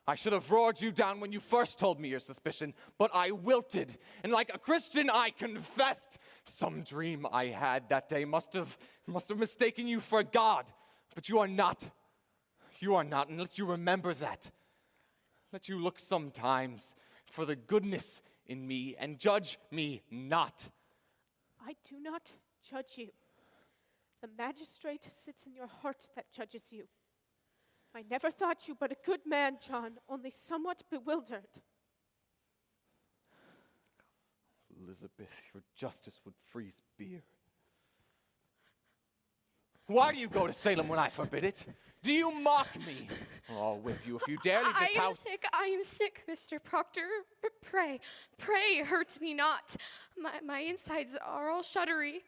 I should have roared you down when you first told me your suspicion, but I wilted, and like a Christian I confessed. Some dream I had that day must have mistaken you for God, but you are not. You are not, and let you remember that. Let you look sometimes for the goodness in me, and judge me not. I do not judge you. The magistrate sits in your heart that judges you. I never thought you but a good man, John, only somewhat bewildered. Elizabeth, your justice would freeze beer. Why do you go to Salem when I forbid it? Do you mock me? I'll whip you if you dare leave this house. I am sick, Mr. Proctor. Pray hurt me not. My insides are all shuddery.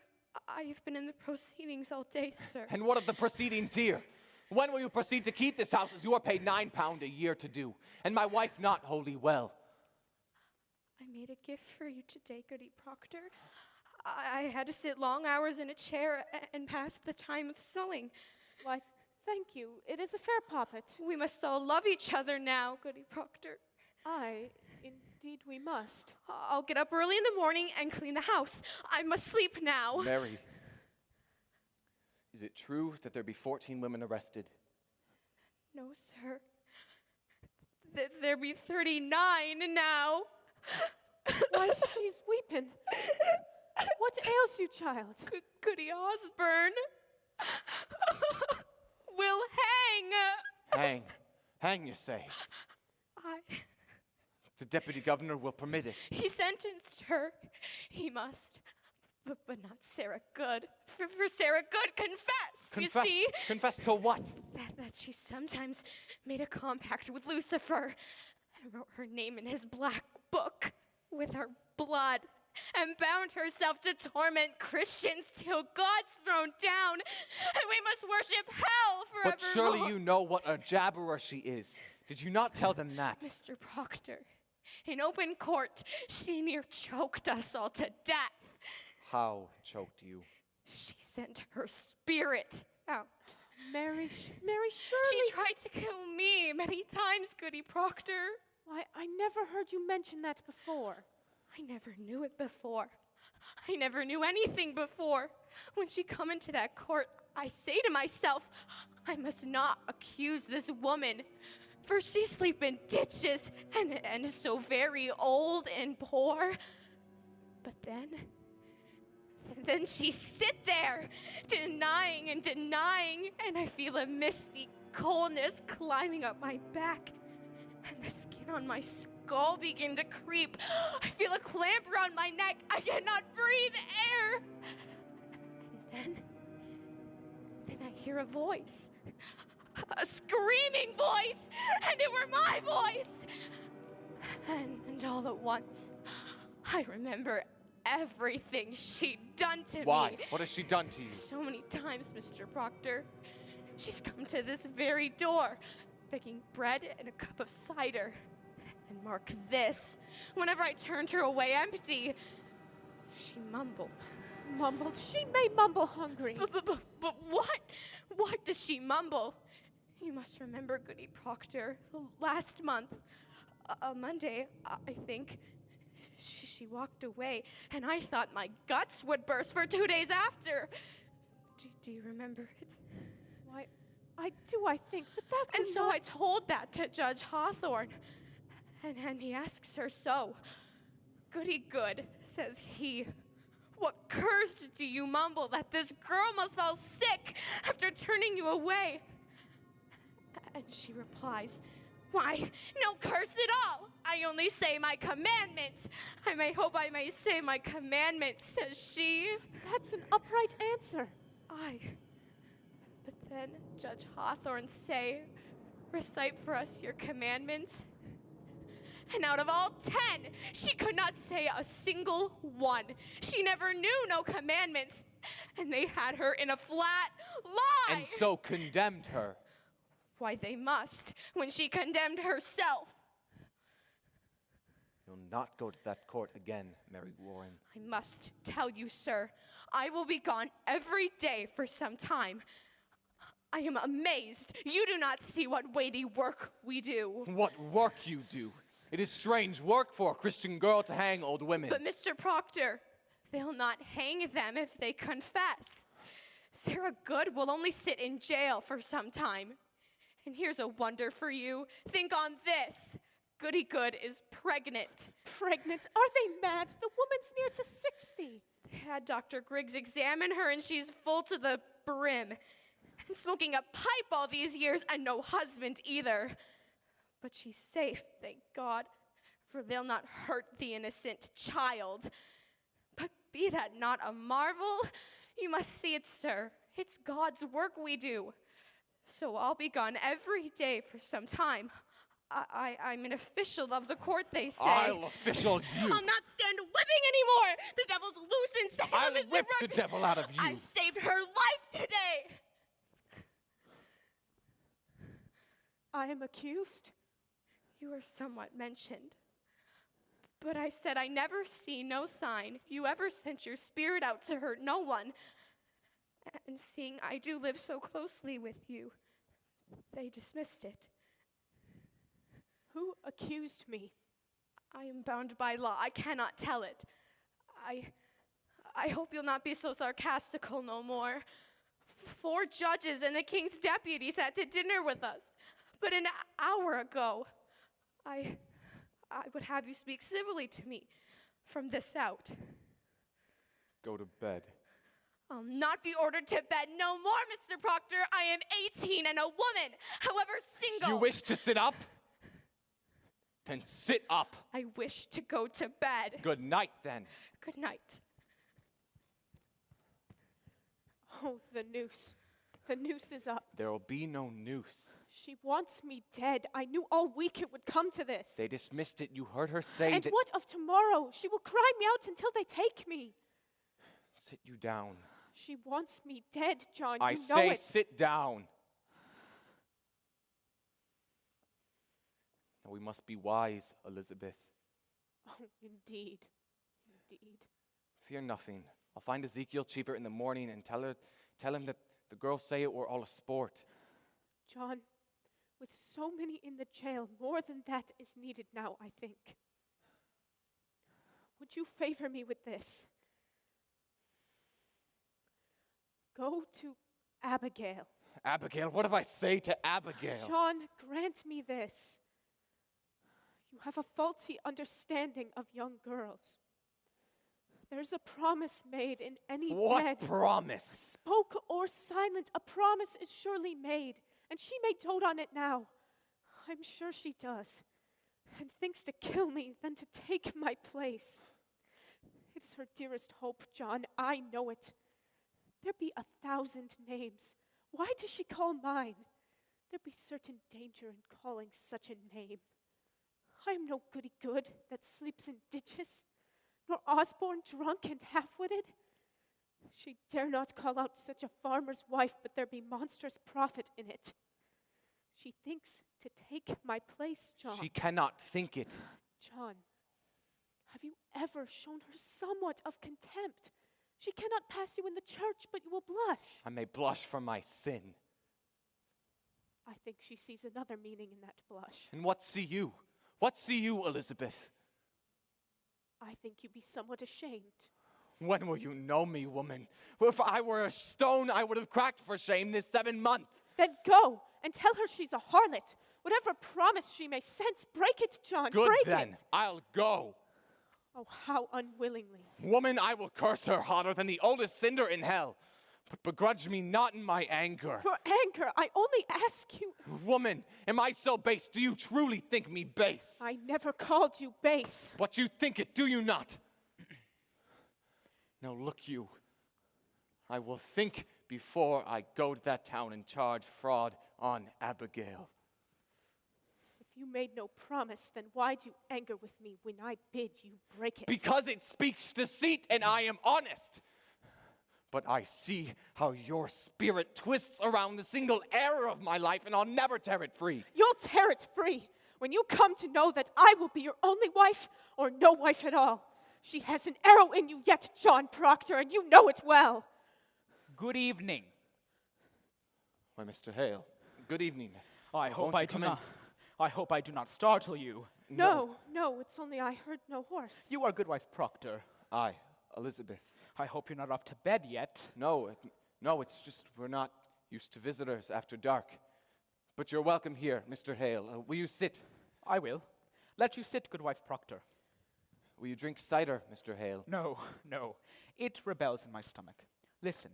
I have been in the proceedings all day, sir. And what of the proceedings here? When will you proceed to keep this house as you are paid £9 a year to do, and my wife not wholly well? I made a gift for you today, Goody Proctor. I had to sit long hours in a chair and pass the time of sewing. Why, thank you. It is a fair poppet. We must all love each other now, Goody Proctor. Indeed we must. I'll get up early in the morning and clean the house. I must sleep now. Mary, is it true that there be 14 women arrested? No, sir. There be 39 now. Why, she's weeping. What ails you, child? Goody Osborne will hang. Hang, you say? The deputy governor will permit it. He sentenced her. He must. But not Sarah Good. For Sarah Good confessed, you see? Confessed to what? That she sometimes made a compact with Lucifer and wrote her name in his black book with her blood and bound herself to torment Christians till God's thrown down and we must worship hell forevermore. But surely you know what a jabberer she is. Did you not tell them that? Mr. Proctor, in open court, she near choked us all to death. How choked you? She sent her spirit out. Mary, surely. She tried to kill me many times, Goody Proctor. Why, I never heard you mention that before. I never knew it before. I never knew anything before. When she come into that court, I say to myself, I must not accuse this woman, for she sleep in ditches and is so very old and poor. But then she sit there, denying, and I feel a misty coldness climbing up my back, and the skin on my skull begin to creep. I feel a clamp around my neck. I cannot breathe air. And then I hear a voice, a screaming voice, and it were my voice. And all at once, I remember everything she'd done to me. Why? What has she done to you? So many times, Mr. Proctor. She's come to this very door, begging bread and a cup of cider. And mark this, whenever I turned her away empty, she mumbled. Mumbled? She may mumble hungry. But what? What does she mumble? You must remember, Goody Proctor, last month, a Monday, I think, she walked away, and I thought my guts would burst for 2 days after. Do you remember it? Why, I do, I think, but that And was so not... I told that to Judge Hawthorne, and he asks her so. Goody Good, says he. What curse do you mumble that this girl must fall sick after turning you away? And she replies, why, no curse at all. I only say my commandments. I may hope I may say my commandments, says she. That's an upright answer. But then Judge Hawthorne say, recite for us your commandments. And out of all 10, she could not say a single one. She never knew no commandments. and they had her in a flat lie. And so condemned her. Why, they must, when she condemned herself. You'll not go to that court again, Mary Warren. I must tell you, sir, I will be gone every day for some time. I am amazed. You do not see what weighty work we do. What work you do? It is strange work for a Christian girl to hang old women. But Mr. Proctor, they'll not hang them if they confess. Sarah Good will only sit in jail for some time. And here's a wonder for you. Think on this. Goody Good is pregnant. Pregnant? Are they mad? The woman's near to 60. They had Dr. Griggs examine her, and she's full to the brim. And smoking a pipe all these years, and no husband either. But she's safe, thank God, for they'll not hurt the innocent child. But be that not a marvel, you must see it, sir. It's God's work we do. So I'll be gone every day for some time. I'm an official of the court, they say. I'll official you. I'll not stand whipping anymore. The devil's loose in Salem. I'll whip the devil out of you. I saved her life today. I am accused? You are somewhat mentioned. But I said I never see no sign you ever sent your spirit out to hurt no one. And seeing I do live so closely with you, they dismissed it. Who accused me? I am bound by law. I cannot tell it. I hope you'll not be so sarcastical no more. 4 judges and the king's deputy sat to dinner with us. But an hour ago, I would have you speak civilly to me from this out. Go to bed. I'll not be ordered to bed no more, Mr. Proctor. I am 18 and a woman, however single. You wish to sit up? Then sit up. I wish to go to bed. Good night, then. Good night. Oh, the noose. The noose is up. There will be no noose. She wants me dead. I knew all week it would come to this. They dismissed it. You heard her say and that... what of tomorrow? She will cry me out until they take me. Sit you down. She wants me dead, John. I You know say it. sit down. Now we must be wise, Elizabeth. Oh, indeed. Indeed. Fear nothing. I'll find Ezekiel Cheever in the morning and tell him that the girls say it were all a sport. John, with so many in the jail, more than that is needed now, I think. Would you favor me with this? Go to Abigail. Abigail, what if I say to Abigail? John, grant me this. You have a faulty understanding of young girls. There's a promise made in any bed. What promise? Spoke or silent, a promise is surely made, and she may dote on it now. I'm sure she does, and thinks to kill me than to take my place. It is her dearest hope, John, I know it. There be 1,000 names. Why does she call mine? There be certain danger in calling such a name. I am no goody good that sleeps in ditches, nor Osborne drunk and half-witted. She dare not call out such a farmer's wife, but there be monstrous profit in it. She thinks to take my place, John. She cannot think it. John, have you ever shown her somewhat of contempt? She cannot pass you in the church, but you will blush. I may blush for my sin. I think she sees another meaning in that blush. And what see you? What see you, Elizabeth? I think you be somewhat ashamed. When will you know me, woman? If I were a stone, I would have cracked for shame this 7 months. Then go and tell her she's a harlot. Whatever promise she may sense, break it, John. Good break then, it. I'll go. Oh, how unwillingly. Woman, I will curse her hotter than the oldest cinder in hell. But begrudge me not in my anger. Your anger, I only ask you. Woman, am I so base? Do you truly think me base? I never called you base. But you think it, do you not? Now look you, I will think before I go to that town and charge fraud on Abigail. If you made no promise, then why do you anger with me when I bid you break it? Because it speaks deceit and I am honest. But I see how your spirit twists around the single error of my life, and I'll never tear it free. You'll tear it free when you come to know that I will be your only wife or no wife at all. She has an arrow in you yet, John Proctor, and you know it well. Good evening. Why, Mr. Hale, good evening. I hope I do not startle you. No, it's only I heard no horse. You are Goodwife Proctor. Aye, Elizabeth. I hope you're not off to bed yet. No, it's just we're not used to visitors after dark. But you're welcome here, Mr. Hale. Will you sit? I will. Let you sit, Goodwife Proctor. Will you drink cider, Mr. Hale? No. It rebels in my stomach. Listen,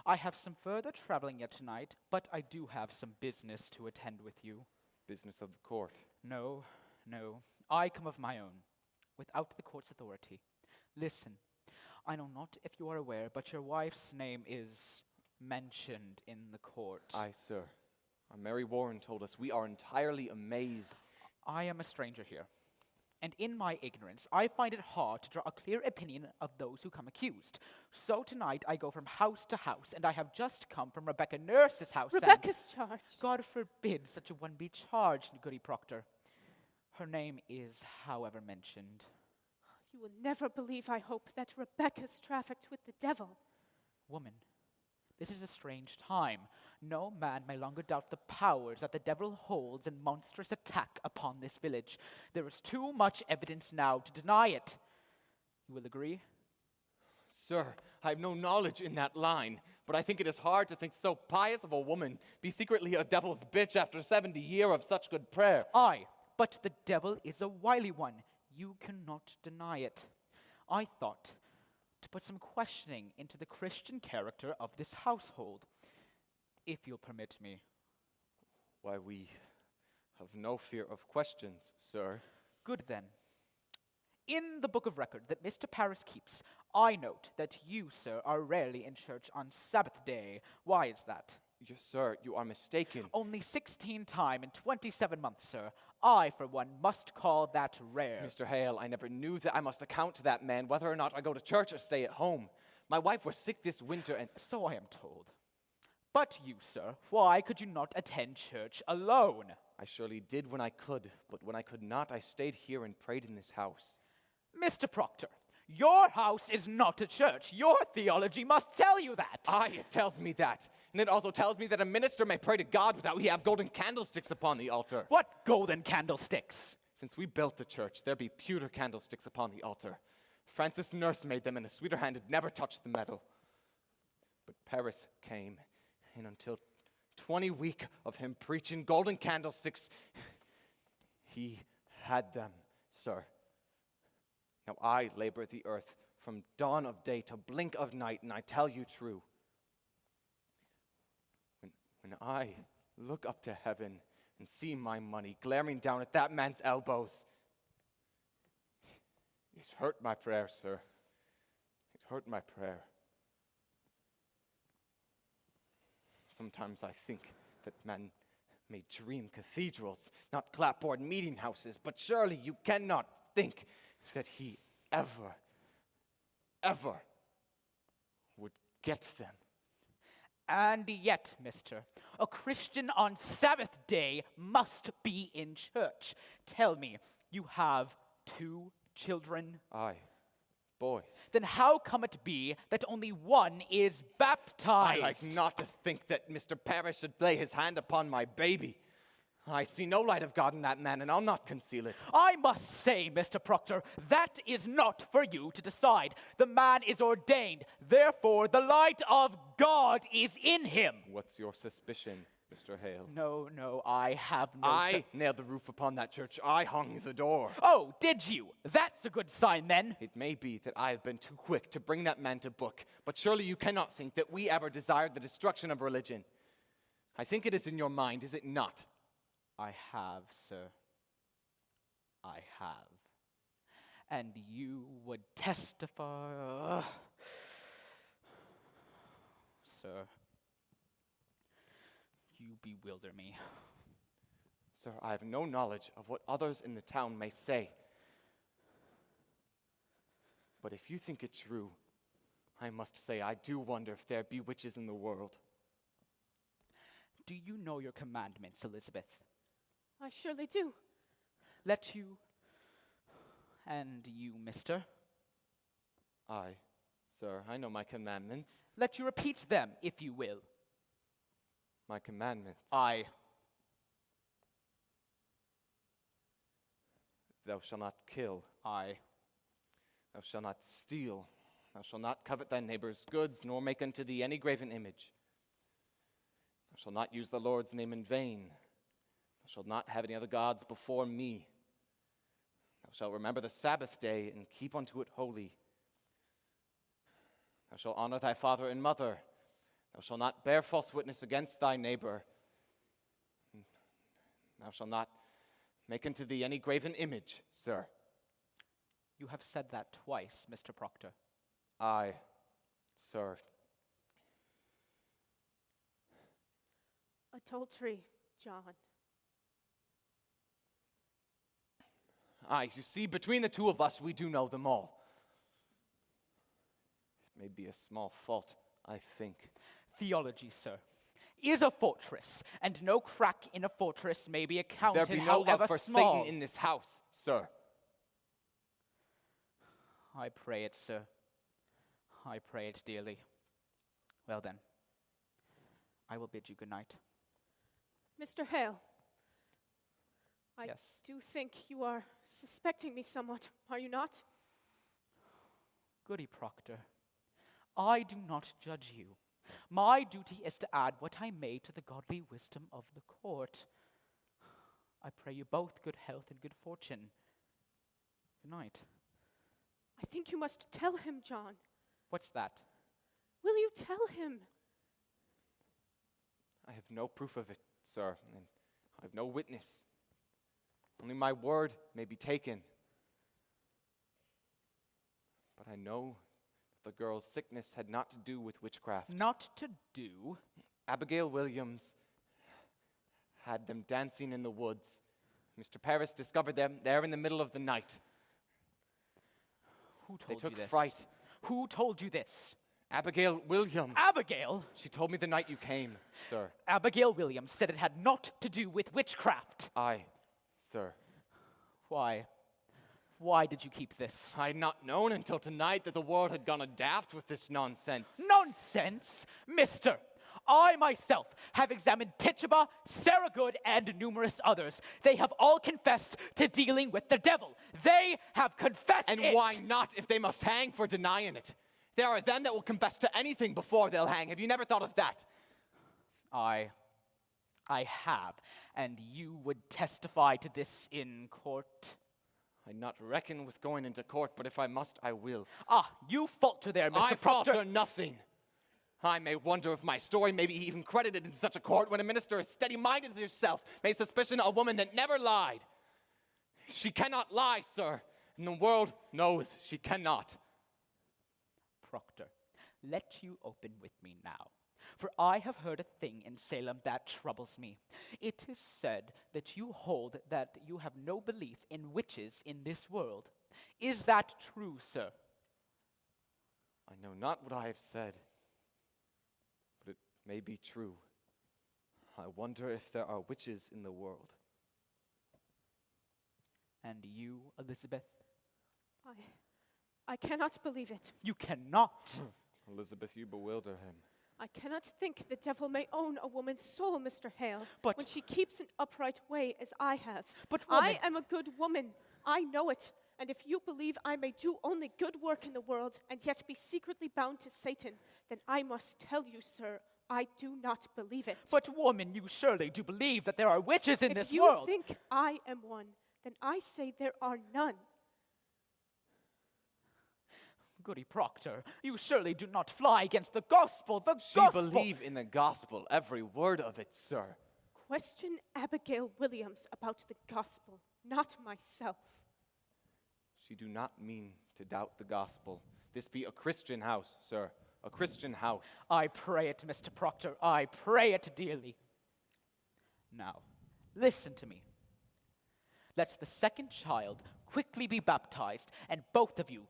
I have some further traveling yet tonight, but I do have some business to attend with you. Business of the court? No. I come of my own, without the court's authority. Listen, I know not if you are aware, but your wife's name is mentioned in the court. Aye, sir. Mary Warren told us. We are entirely amazed. I am a stranger here, and in my ignorance, I find it hard to draw a clear opinion of those who come accused. So tonight I go from house to house, and I have just come from Rebecca Nurse's house. Rebecca's charged. God forbid such a one be charged, Goody Proctor. Her name is, however, mentioned. You will never believe, I hope, that Rebecca's trafficked with the devil. Woman, this is a strange time. No man may longer doubt the powers that the devil holds in monstrous attack upon this village. There is too much evidence now to deny it. You will agree? Sir, I have no knowledge in that line, but I think it is hard to think so pious of a woman be secretly a devil's bitch after 70 years of such good prayer. Aye, but the devil is a wily one. You cannot deny it. I thought to put some questioning into the Christian character of this household, if you'll permit me. Why, we have no fear of questions, sir. Good then. In the book of record that Mr. Parris keeps, I note that you, sir, are rarely in church on Sabbath day. Why is that? Yes, sir, you are mistaken. Only 16 times in 27 months, sir. I, for one, must call that rare. Mr. Hale, I never knew that I must account to that man whether or not I go to church or stay at home. My wife was sick this winter and... So I am told. But you, sir, why could you not attend church alone? I surely did when I could, but when I could not, I stayed here and prayed in this house. Mr. Proctor, your house is not a church. Your theology must tell you that. Aye, it tells me that. And it also tells me that a minister may pray to God without he have golden candlesticks upon the altar. What golden candlesticks? Since we built the church, there be pewter candlesticks upon the altar. Francis Nurse made them, and a sweeter hand had never touched the metal. But Paris came, and until 20 week of him preaching golden candlesticks, he had them, sir. Now I labor the earth from dawn of day to blink of night, and I tell you true. When I look up to heaven and see my money glaring down at that man's elbows, it hurt my prayer, sir. It hurt my prayer. Sometimes I think that men may dream cathedrals, not clapboard meeting houses, but surely you cannot think that he ever would get them. And yet, mister, a Christian on Sabbath day must be in church. Tell me, you have 2 children? Aye, boys. Then how come it be that only one is baptized? I like not to think that Mr. Parrish should lay his hand upon my baby. I see no light of God in that man, and I'll not conceal it. I must say, Mr. Proctor, that is not for you to decide. The man is ordained. Therefore, the light of God is in him. What's your suspicion, Mr. Hale? No, I have no... I nailed the roof upon that church. I hung the door. Oh, did you? That's a good sign, then. It may be that I have been too quick to bring that man to book, but surely you cannot think that we ever desired the destruction of religion. I think it is in your mind, is it not? I have, sir. I have. And you would testify... Sir, you bewilder me. Sir, I have no knowledge of what others in the town may say. But if you think it true, I must say, I do wonder if there be witches in the world. Do you know your commandments, Elizabeth? I surely do. Let you, and you, mister, Aye, sir, I know my commandments. let you repeat them, if you will. My commandments. Aye. Thou shalt not kill. Aye. Thou shalt not steal. Thou shalt not covet thy neighbor's goods, nor make unto thee any graven image. Thou shalt not use the Lord's name in vain. Thou shalt not have any other gods before me. Thou shalt remember the Sabbath day and keep unto it holy. Thou shalt honor thy father and mother. Thou shalt not bear false witness against thy neighbor. Thou shalt not make unto thee any graven image, sir. You have said that twice, Mr. Proctor. Aye, sir. Adultery, John. Aye, you see, between the two of us, we do know them all. It may be a small fault, I think. Theology, sir, is a fortress, and no crack in a fortress may be accounted, There be no however love for small. Satan in this house, sir. I pray it, sir. I pray it dearly. Well then, I will bid you good night. Mr. Hale, I Yes. do think you are suspecting me somewhat, are you not? Goody Proctor, I do not judge you. My duty is to add what I may to the godly wisdom of the court. I pray you both good health and good fortune. Good night. I think you must tell him, John. What's that? Will you tell him? I have no proof of it, sir, and I have no witness. Only my word may be taken. But I know the girl's sickness had not to do with witchcraft. Not to do? Abigail Williams had them dancing in the woods. Mr. Paris discovered them there in the middle of the night. Who told They took you this? fright. Who told you this? Abigail Williams. Abigail? She told me the night you came, sir. Abigail Williams said it had naught to do with witchcraft. Aye, sir. Why? Why did you keep this? I had not known until tonight that the world had gone adaft with this nonsense. Nonsense, mister! I myself have examined Tituba, Sarah Good, and numerous others. They have all confessed to dealing with the devil. They have confessed And it. why not if they must hang for denying it? There are them that will confess to anything before they'll hang. Have you never thought of that? I have, and you would testify to this in court? I not reckon with going into court, but if I must, I will. Ah, you falter there, Mr. I Proctor. falter nothing. I may wonder if my story may be even credited in such a court when a minister as steady-minded as yourself may suspicion a woman that never lied. She cannot lie, sir, and the world knows she cannot. Proctor, let you open with me now, for I have heard a thing in Salem that troubles me. It is said that you hold that you have no belief in witches in this world. Is that true, sir? I know not what I have said, but it may be true. I wonder if there are witches in the world. And you, Elizabeth? I cannot believe it. You cannot. Elizabeth, you bewilder him. I cannot think the devil may own a woman's soul, Mr. Hale, But- when she keeps an upright way as I have. But woman- I am a good woman. I know it. And if you believe I may do only good work in the world and yet be secretly bound to Satan, then I must tell you, sir, I do not believe it. But woman, you surely do believe that there are witches in this if you world. think I am one, then I say there are none. Goody Proctor, you surely do not fly against the gospel, the She gospel! believe in the gospel, every word of it, sir. Question Abigail Williams about the gospel, not myself. She do not mean to doubt the gospel. This be a Christian house, sir, a Christian house. I pray it, Mr. Proctor, I pray it dearly. Now, listen to me. Let the second child quickly be baptized, and both of you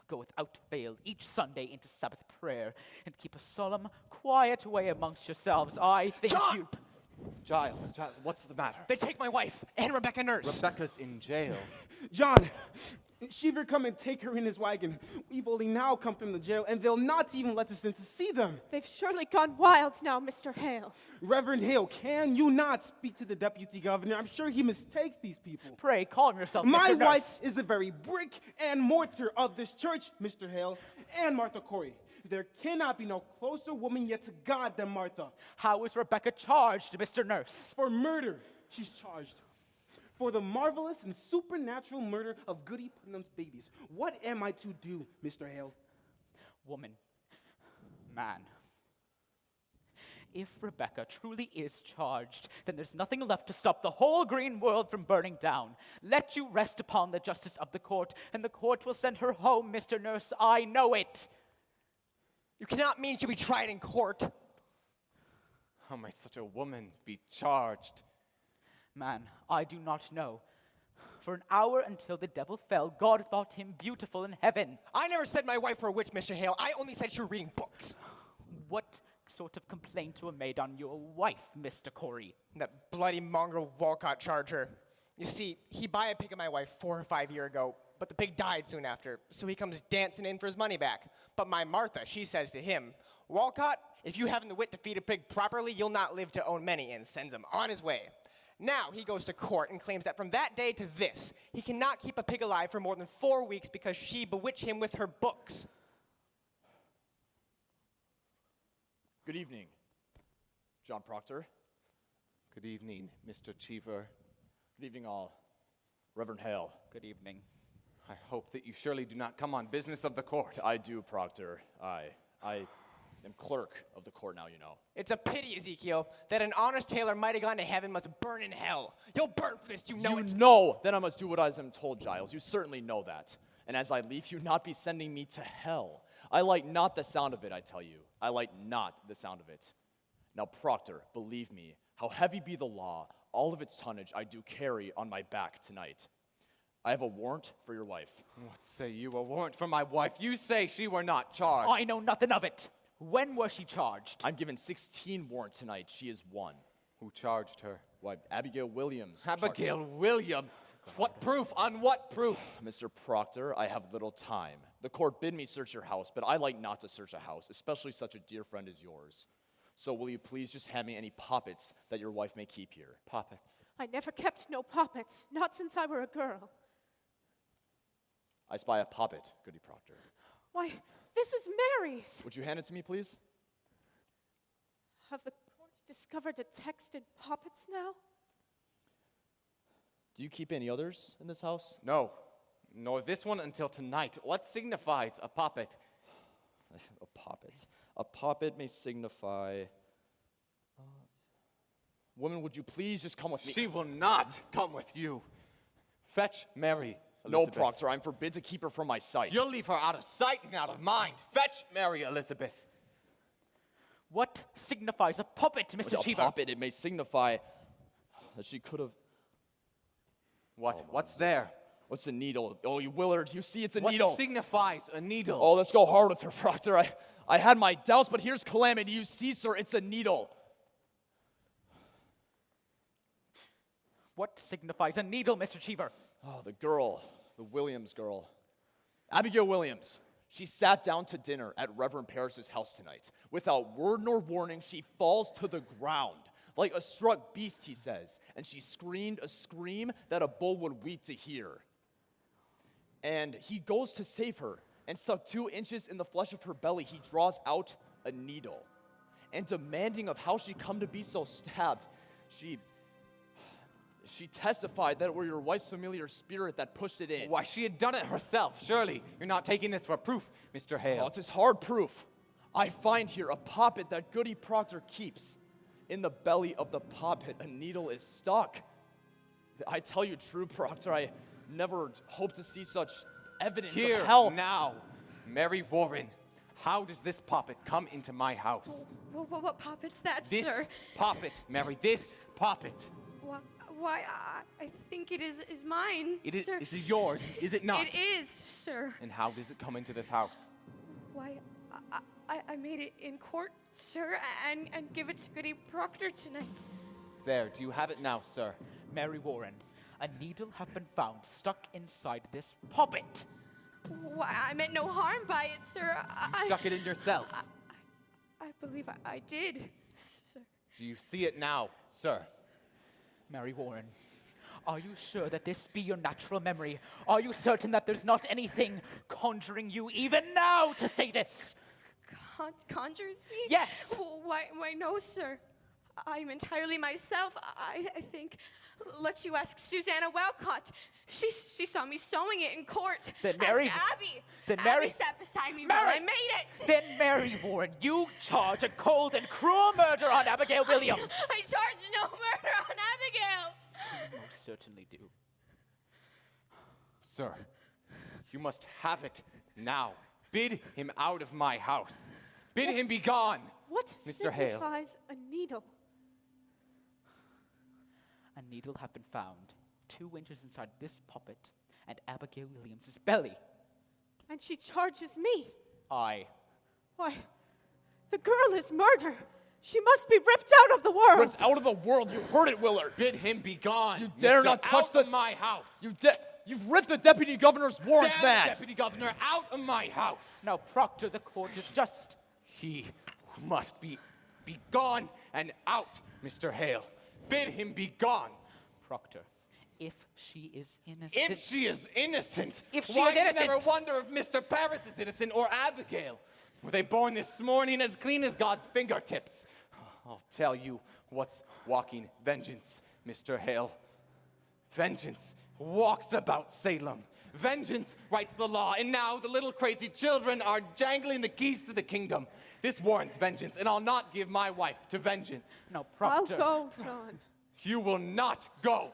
go without fail each Sunday into Sabbath prayer and keep a solemn, quiet way amongst yourselves, I think John! you... Giles, what's the matter? They take my wife and Rebecca Nurse. Rebecca's in jail. John, Shiver come and take her in his wagon. We've only now come from the jail, and they'll not even let us in to see them. They've surely gone wild now, Mr. Hale. Reverend Hale, can you not speak to the deputy governor? I'm sure he mistakes these people. Pray, calm yourself, My Mr. Nurse. wife is the very brick and mortar of this church, Mr. Hale, and Martha Corey. There cannot be no closer woman yet to God than Martha. How is Rebecca charged, Mr. Nurse? For murder, she's charged. For the marvelous and supernatural murder of Goody Putnam's babies. What am I to do, Mr. Hale? Woman, man, if Rebecca truly is charged, then there's nothing left to stop the whole green world from burning down. Let you rest upon the justice of the court, and the court will send her home, Mr. Nurse. I know it. You cannot mean she'll be tried in court. How might such a woman be charged? Man, I do not know. For an hour until the devil fell, God thought him beautiful in heaven. I never said my wife were a witch, Mr. Hale. I only said she was reading books. What sort of complaints were made on your wife, Mr. Corey? That bloody mongrel Walcott charged her. You see, he bought a pig of my wife 4 or 5 years ago, but the pig died soon after, so he comes dancing in for his money back. But my Martha, she says to him, Walcott, if you haven't the wit to feed a pig properly, you'll not live to own many, and sends him on his way. Now he goes to court and claims that from that day to this, he cannot keep a pig alive for more than 4 weeks because she bewitched him with her books. Good evening, John Proctor. Good evening, Mr. Cheever. Good evening, all. Reverend Hale. Good evening. I hope that you surely do not come on business of the court. I do, Proctor. I am clerk of the court now, you know. It's a pity, Ezekiel, that an honest tailor might have gone to heaven must burn in hell. You'll burn for this, you know it. You know, then I must do what I am told, Giles. You certainly know that. And as I leave, you not be sending me to hell. I like not the sound of it, I tell you. I like not the sound of it. Now, Proctor, believe me, how heavy be the law, all of its tonnage I do carry on my back tonight. I have a warrant for your wife. What say you, a warrant for my wife? You say she were not charged. I know nothing of it. When was she charged? I'm given 16 warrants tonight. She is one. Who charged her? Why, Abigail Williams. Abigail Williams? What proof? On what proof? Mr. Proctor, I have little time. The court bid me search your house, but I like not to search a house, especially such a dear friend as yours. So will you please just hand me any poppets that your wife may keep here? Poppets? I never kept no poppets, not since I were a girl. I spy a poppet, Goody Proctor. Why, this is Mary's. Would you hand it to me, please? Have the court discovered a text in poppets now? Do you keep any others in this house? No, nor this one until tonight. What signifies a poppet? A poppet. A poppet may signify... Woman, would you please just come with me? She will not come with you. Fetch Mary, No, Elizabeth. Proctor, I'm forbid to keep her from my sight. You'll leave her out of sight and out of mind. Fetch Mary, Elizabeth. What signifies a puppet, Mr. A Cheever? poppet, it may signify that she could have... What? Oh, What's Moses. there? What's a needle? Oh, you Willard, you see it's a What needle. signifies a needle? Oh, let's go hard with her, Proctor. I had my doubts, but here's calamity. You see, sir, it's a needle. What signifies a needle, Mr. Cheever? Oh, the girl, the Williams girl. Abigail Williams. She sat down to dinner at Reverend Parris's house tonight. Without word nor warning, she falls to the ground. Like a struck beast, he says. And she screamed a scream that a bull would weep to hear. And he goes to save her. And stuck 2 inches in the flesh of her belly, he draws out a needle. And demanding of how she come to be so stabbed, she testified that it were your wife's familiar spirit that pushed it in. Why, she had done it herself. Surely you're not taking this for proof, Mr. Hale. Oh, it is hard proof. I find here a poppet that Goody Proctor keeps. In the belly of the poppet, a needle is stuck. I tell you true, Proctor, I never hoped to see such evidence Here, of hell. now, Mary Warren, how does this poppet come into my house? What poppet's that, This sir? poppet, Mary, this poppet. Why, I think it is mine, It is, sir. is it yours? Is it not? It is, sir. And how does it come into this house? Why, I made it in court, sir, and give it to Goody Proctor tonight. There, do you have it now, sir? Mary Warren, a needle have been found stuck inside this puppet. Why, I meant no harm by it, sir. You stuck it in yourself. I believe I did, sir. Do you see it now, sir? Mary Warren, are you sure that this be your natural memory? Are you certain that there's not anything conjuring you even now to say this? Conjures me? Yes. Why, no, sir. I'm entirely myself, I think. Let you ask Susanna Walcott. She saw me sewing it in court. Then Mary... Ask Abby. Then Abby Mary... sat beside me Mary, while I made it. Then Mary Warren, you charge a cold and cruel murder on Abigail Williams. I charge no murder on Abigail. You most certainly do. Sir, you must have it now. Bid him out of my house. Bid him be gone. What Mr. Hale. signifies a needle? A needle have been found 2 inches inside this puppet and Abigail Williams's belly. And she charges me. Aye. Why, the girl is murder. She must be ripped out of the world. Ripped out of the world. You heard it, Willard. Bid him be gone. You dare Mr. not touch out the... of my house. You've ripped the deputy governor's warrants, Damn man. the deputy governor out of my house. Now, Proctor, the court is just... He must be gone and out, Mr. Hale. Bid him be gone. Proctor, if she is innocent... If she is innocent? If she why is do you innocent? never wonder if Mr. Paris is innocent or Abigail? Were they born this morning as clean as God's fingertips? I'll tell you what's walking vengeance, Mr. Hale. Vengeance walks about Salem. Vengeance writes the law, and now the little crazy children are jangling the keys to the kingdom. This warrants vengeance, and I'll not give my wife to vengeance. No, Proctor. I'll go, John. You will not go.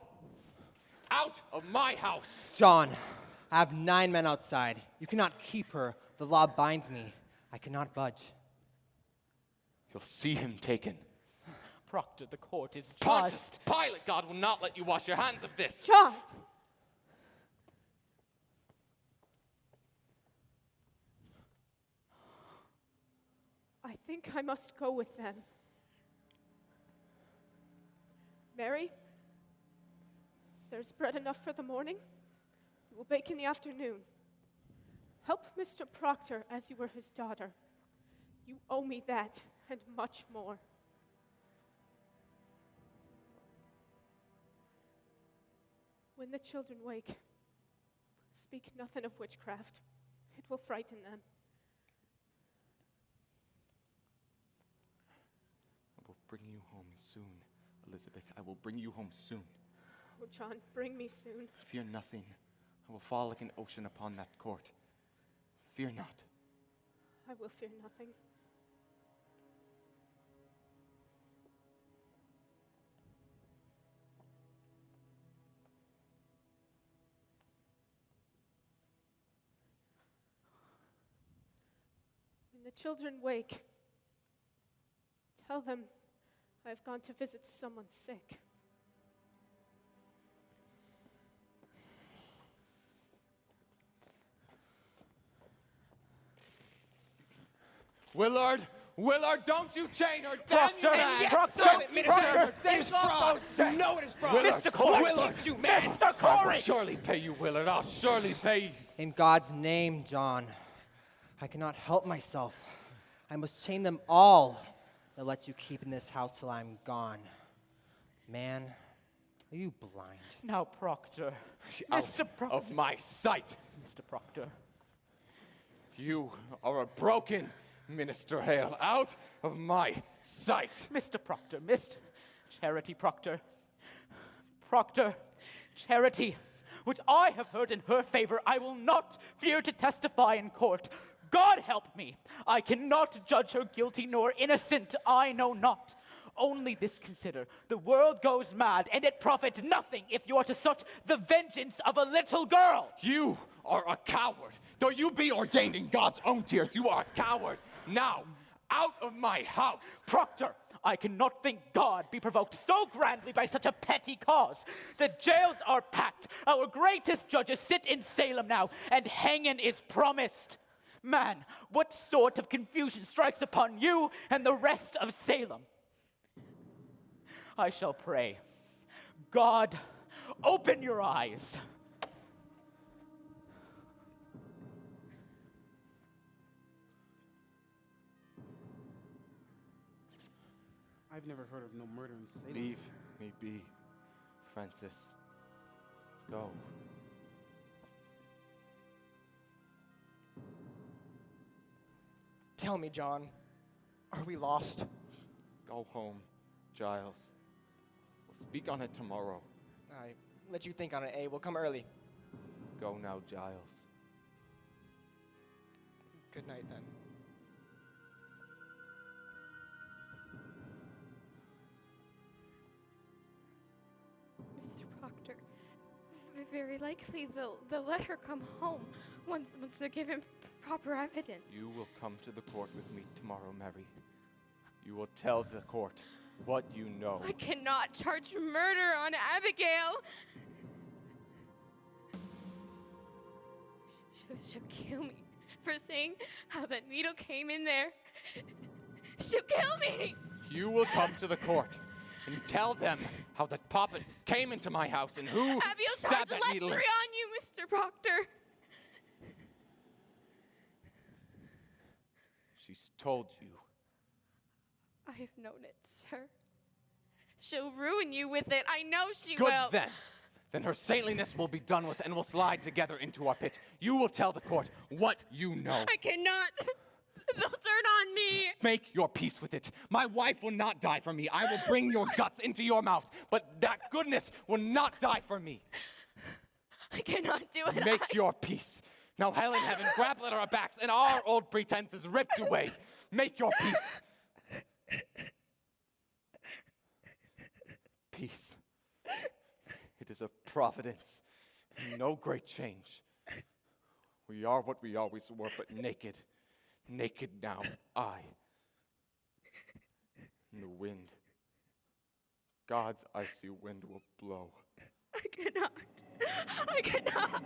Out of my house. John, I have 9 men outside. You cannot keep her. The law binds me. I cannot budge. You'll see him taken. Proctor, the court is Pontius just... Pilate, God will not let you wash your hands of this. John! I think I must go with them. Mary, there's bread enough for the morning. We will bake in the afternoon. Help Mr. Proctor as you were his daughter. You owe me that and much more. When the children wake, speak nothing of witchcraft. It will frighten them. I will bring you home soon, Elizabeth. I will bring you home soon. Oh, John, bring me soon. Fear nothing. I will fall like an ocean upon that court. Fear not. I will fear nothing. When the children wake, tell them I've gone to visit someone sick. Willard, don't you chain her. Damn you, man. Proctor, Minister, it is fraud. You know it is fraud. Mr. Corey, Willard, you man. Mr. I will Corey! surely pay you, Willard. I'll surely pay you. In God's name, John, I cannot help myself. I must chain them all and let you keep in this house till I'm gone. Man, are you blind? Now, Proctor. Out Mr. Proctor. of my sight. Mr. Proctor. You are a broken Minister Hale. Out of my sight. Mr. Proctor, Mr. Charity Proctor. Proctor, Charity, which I have heard in her favor, I will not fear to testify in court. God help me. I cannot judge her guilty nor innocent. I know not. Only this consider. The world goes mad, and it profits nothing if you are to such the vengeance of a little girl. You are a coward. Though you be ordained in God's own tears, you are a coward. Now, out of my house! Proctor, I cannot think God be provoked so grandly by such a petty cause. The jails are packed. Our greatest judges sit in Salem now, and hanging is promised. Man, what sort of confusion strikes upon you and the rest of Salem? I shall pray. God, open your eyes. I've never heard of no murder in Salem. Leave me be, Francis. Go. Tell me, John, are we lost? Go home, Giles. We'll speak on it tomorrow. I let you think on it, eh? We'll come early. Go now, Giles. Good night, then. Mr. Proctor, very likely they'll let her come home once they're given proper evidence. You will come to the court with me tomorrow, Mary. You will tell the court what you know. I cannot charge murder on Abigail. She'll kill me for saying how that needle came in there. She'll kill me. You will come to the court and tell them how the poppet came into my house and who Abby'll stabbed charge that needle. lechery on you, Mr. Proctor. She's told you. I have known it, sir. She'll ruin you with it. I know she Good will. then. Then her saintliness will be done with and we'll slide together into our pit. You will tell the court what you know. I cannot. They'll turn on me. Make your peace with it. My wife will not die for me. I will bring your guts into your mouth, but that goodness will not die for me. I cannot do it. Make your peace. Now hell and heaven grapple at our backs and our old pretenses ripped away. Make your peace. Peace. It is a providence. No great change. We are what we always were, but naked. Naked now, I. And the wind. God's icy wind will blow. I cannot. I cannot.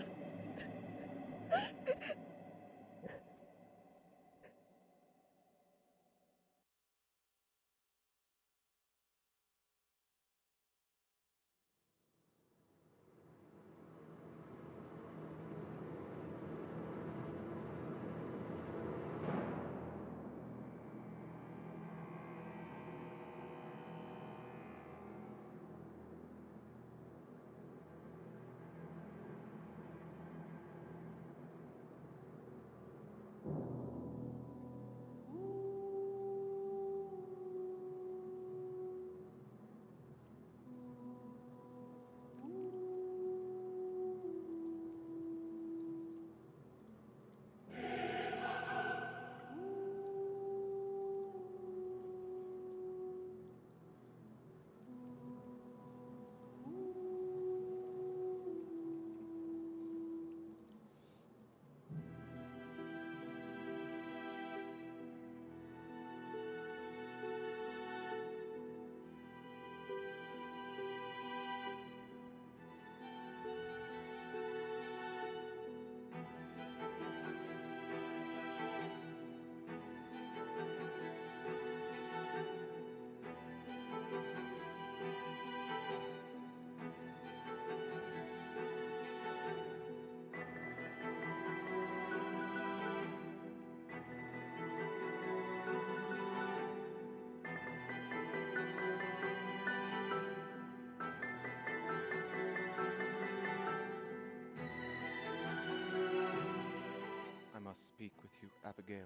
Speak with you, Abigail.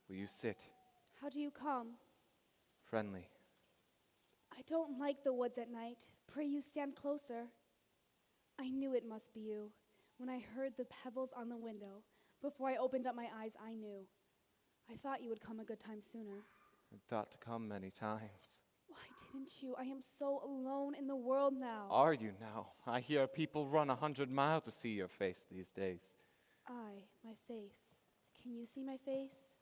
Will you sit? How do you come? Friendly. I don't like the woods at night. Pray you stand closer. I knew it must be you. When I heard the pebbles on the window, before I opened up my eyes, I knew. I thought you would come a good time sooner. I thought to come many times. Why didn't you? I am so alone in the world now. Are you now? I hear people run 100 miles to see your face these days. My face. Can you see my face?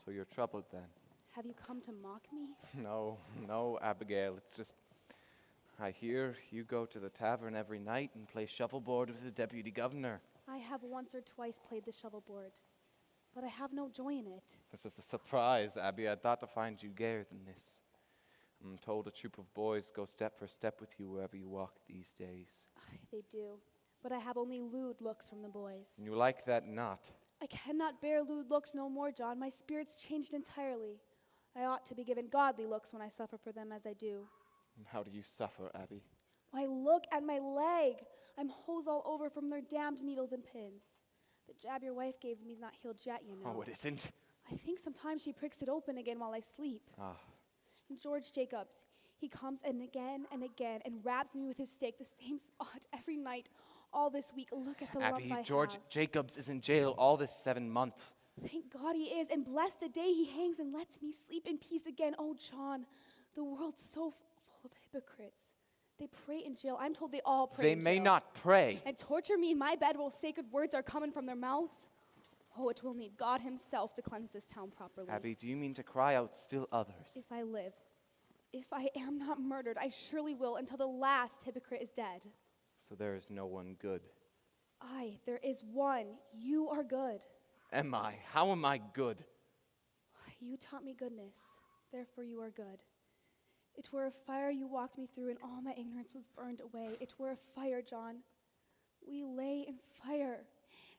So you're troubled then? Have you come to mock me? No, no, Abigail. It's just, I hear you go to the tavern every night and play shuffleboard with the deputy governor. I have once or twice played the shovelboard, but I have no joy in it. This is a surprise, Abby. I thought to find you gayer than this. I'm told a troop of boys go step for step with you wherever you walk these days. They do, but I have only lewd looks from the boys. And you like that not? I cannot bear lewd looks no more, John. My spirit's changed entirely. I ought to be given godly looks when I suffer for them as I do. And how do you suffer, Abby? Why, look at my leg. I'm holes all over from their damned needles and pins. The jab your wife gave me's not healed yet, you know. Oh, it isn't? I think sometimes she pricks it open again while I sleep. Ah. And George Jacobs, he comes and again and raps me with his stick, the same spot every night, all this week. Look at the lump Abby, I George have. Jacobs is in jail all this 7 months. Thank God he is, and bless the day he hangs and lets me sleep in peace again. Oh, John, the world's so full of hypocrites. They pray in jail. I'm told they all pray They in jail. may not pray. And torture me in my bed while sacred words are coming from their mouths. Oh, it will need God himself to cleanse this town properly. Abby, do you mean to cry out still others? If I live, if I am not murdered, I surely will until the last hypocrite is dead. So there is no one good. Aye, there is one. You are good. Am I? How am I good? You taught me goodness, therefore you are good. It were a fire you walked me through, and all my ignorance was burned away. It were a fire, John. We lay in fire.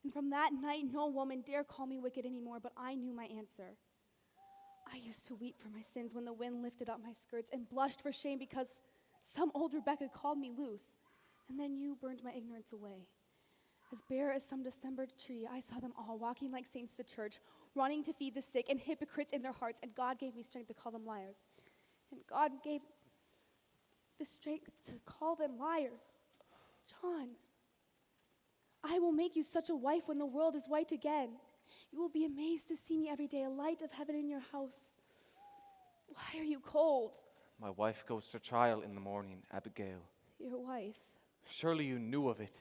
And from that night, no woman dare call me wicked anymore, but I knew my answer. I used to weep for my sins when the wind lifted up my skirts, and blushed for shame because some old Rebecca called me loose. And then you burned my ignorance away. As bare as some December tree, I saw them all walking like saints to church, running to feed the sick, and hypocrites in their hearts, and God gave me strength to call them liars. And God gave the strength to call them liars. John, I will make you such a wife when the world is white again. You will be amazed to see me every day, a light of heaven in your house. Why are you cold? My wife goes to trial in the morning, Abigail. Your wife? Surely you knew of it.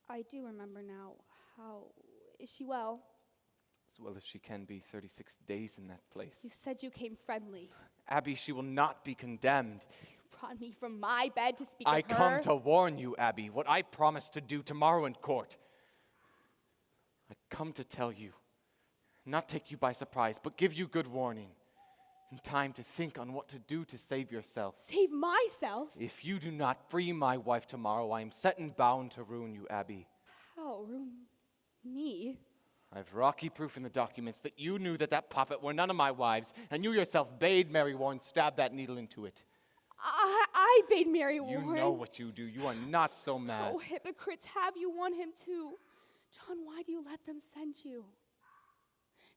I do remember now. How is she well? As well as she can be 36 days in that place. You said you came friendly. Abby, she will not be condemned. You brought me from my bed to speak I of her. come to warn you, Abby, what I promised to do tomorrow in court. I come to tell you, not take you by surprise, but give you good warning. And time to think on what to do to save yourself. Save myself? If you do not free my wife tomorrow, I am set and bound to ruin you, Abby. How? Ruin me? I've rocky proof in the documents that you knew that puppet were none of my wives, and you yourself bade Mary Warren stab that needle into it. I bade Mary Warren. You know what you do. You are not so mad. Oh, hypocrites, have you won him too? John, why do you let them send you?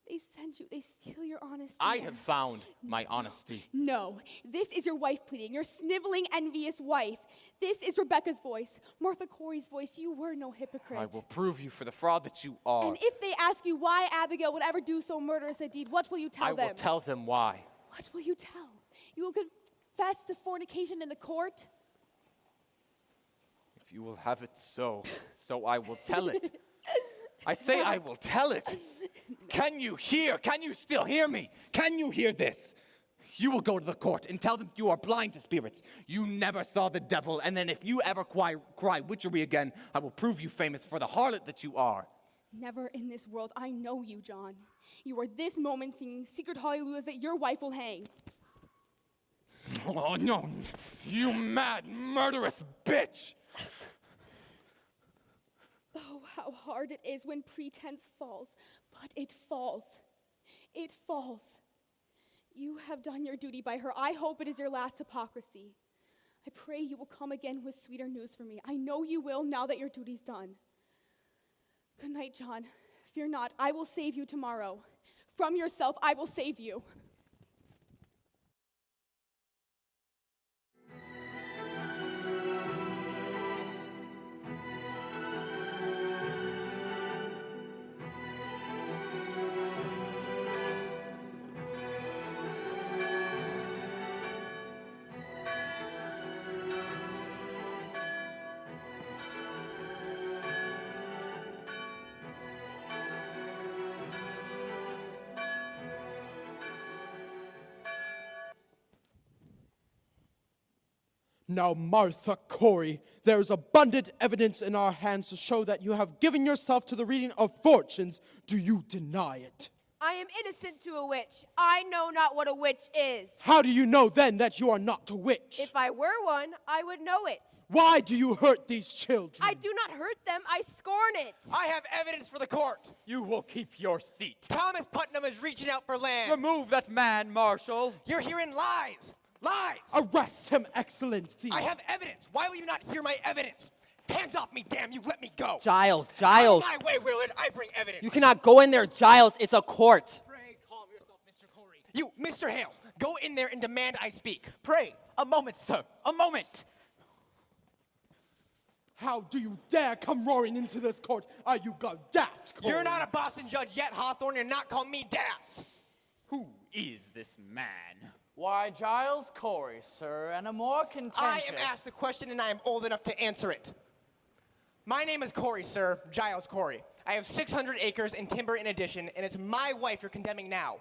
They send you, they steal your honesty. I have found my honesty. No, this is your wife pleading, your sniveling, envious wife. This is Rebecca's voice, Martha Corey's voice. You were no hypocrite. I will prove you for the fraud that you are. And if they ask you why Abigail would ever do so murderous a deed, what will you tell them? I will tell them why. What will you tell? You will confess to fornication in the court? If you will have it so I will tell it. I say I will tell it. Can you hear? Can you still hear me? Can you hear this? You will go to the court and tell them you are blind to spirits. You never saw the devil, and then if you ever cry witchery again, I will prove you famous for the harlot that you are. Never in this world. I know you, John. You are this moment singing secret hallelujahs that your wife will hang. Oh, no, you mad, murderous bitch! Oh, how hard it is when pretense falls. But it falls. It falls. You have done your duty by her. I hope it is your last hypocrisy. I pray you will come again with sweeter news for me. I know you will now that your duty's done. Good night, John. Fear not, I will save you tomorrow. From yourself, I will save you. Now, Martha Corey, there is abundant evidence in our hands to show that you have given yourself to the reading of fortunes. Do you deny it? I am innocent to a witch. I know not what a witch is. How do you know then that you are not a witch? If I were one, I would know it. Why do you hurt these children? I do not hurt them, I scorn it. I have evidence for the court. You will keep your seat. Thomas Putnam is reaching out for land. Remove that man, Marshal. You're hearing lies. Lies. Arrest him, Excellency. I have evidence. Why will you not hear my evidence? Hands off me, damn you. Let me go. Giles. Out of my way, Willard. I bring evidence. You cannot go in there, Giles. It's a court. Pray, calm yourself, Mr. Corey. You, Mr. Hale, go in there and demand I speak. Pray, a moment, sir. A moment. How do you dare come roaring into this court? Are you daft, Corey? You're not a Boston judge yet, Hawthorne. You're not calling me daft. Who is this man? Why, Giles Corey, sir, and a more contentious... I am asked the question and I am old enough to answer it. My name is Corey, sir, Giles Corey. I have 600 acres and timber in addition, and it's my wife you're condemning now.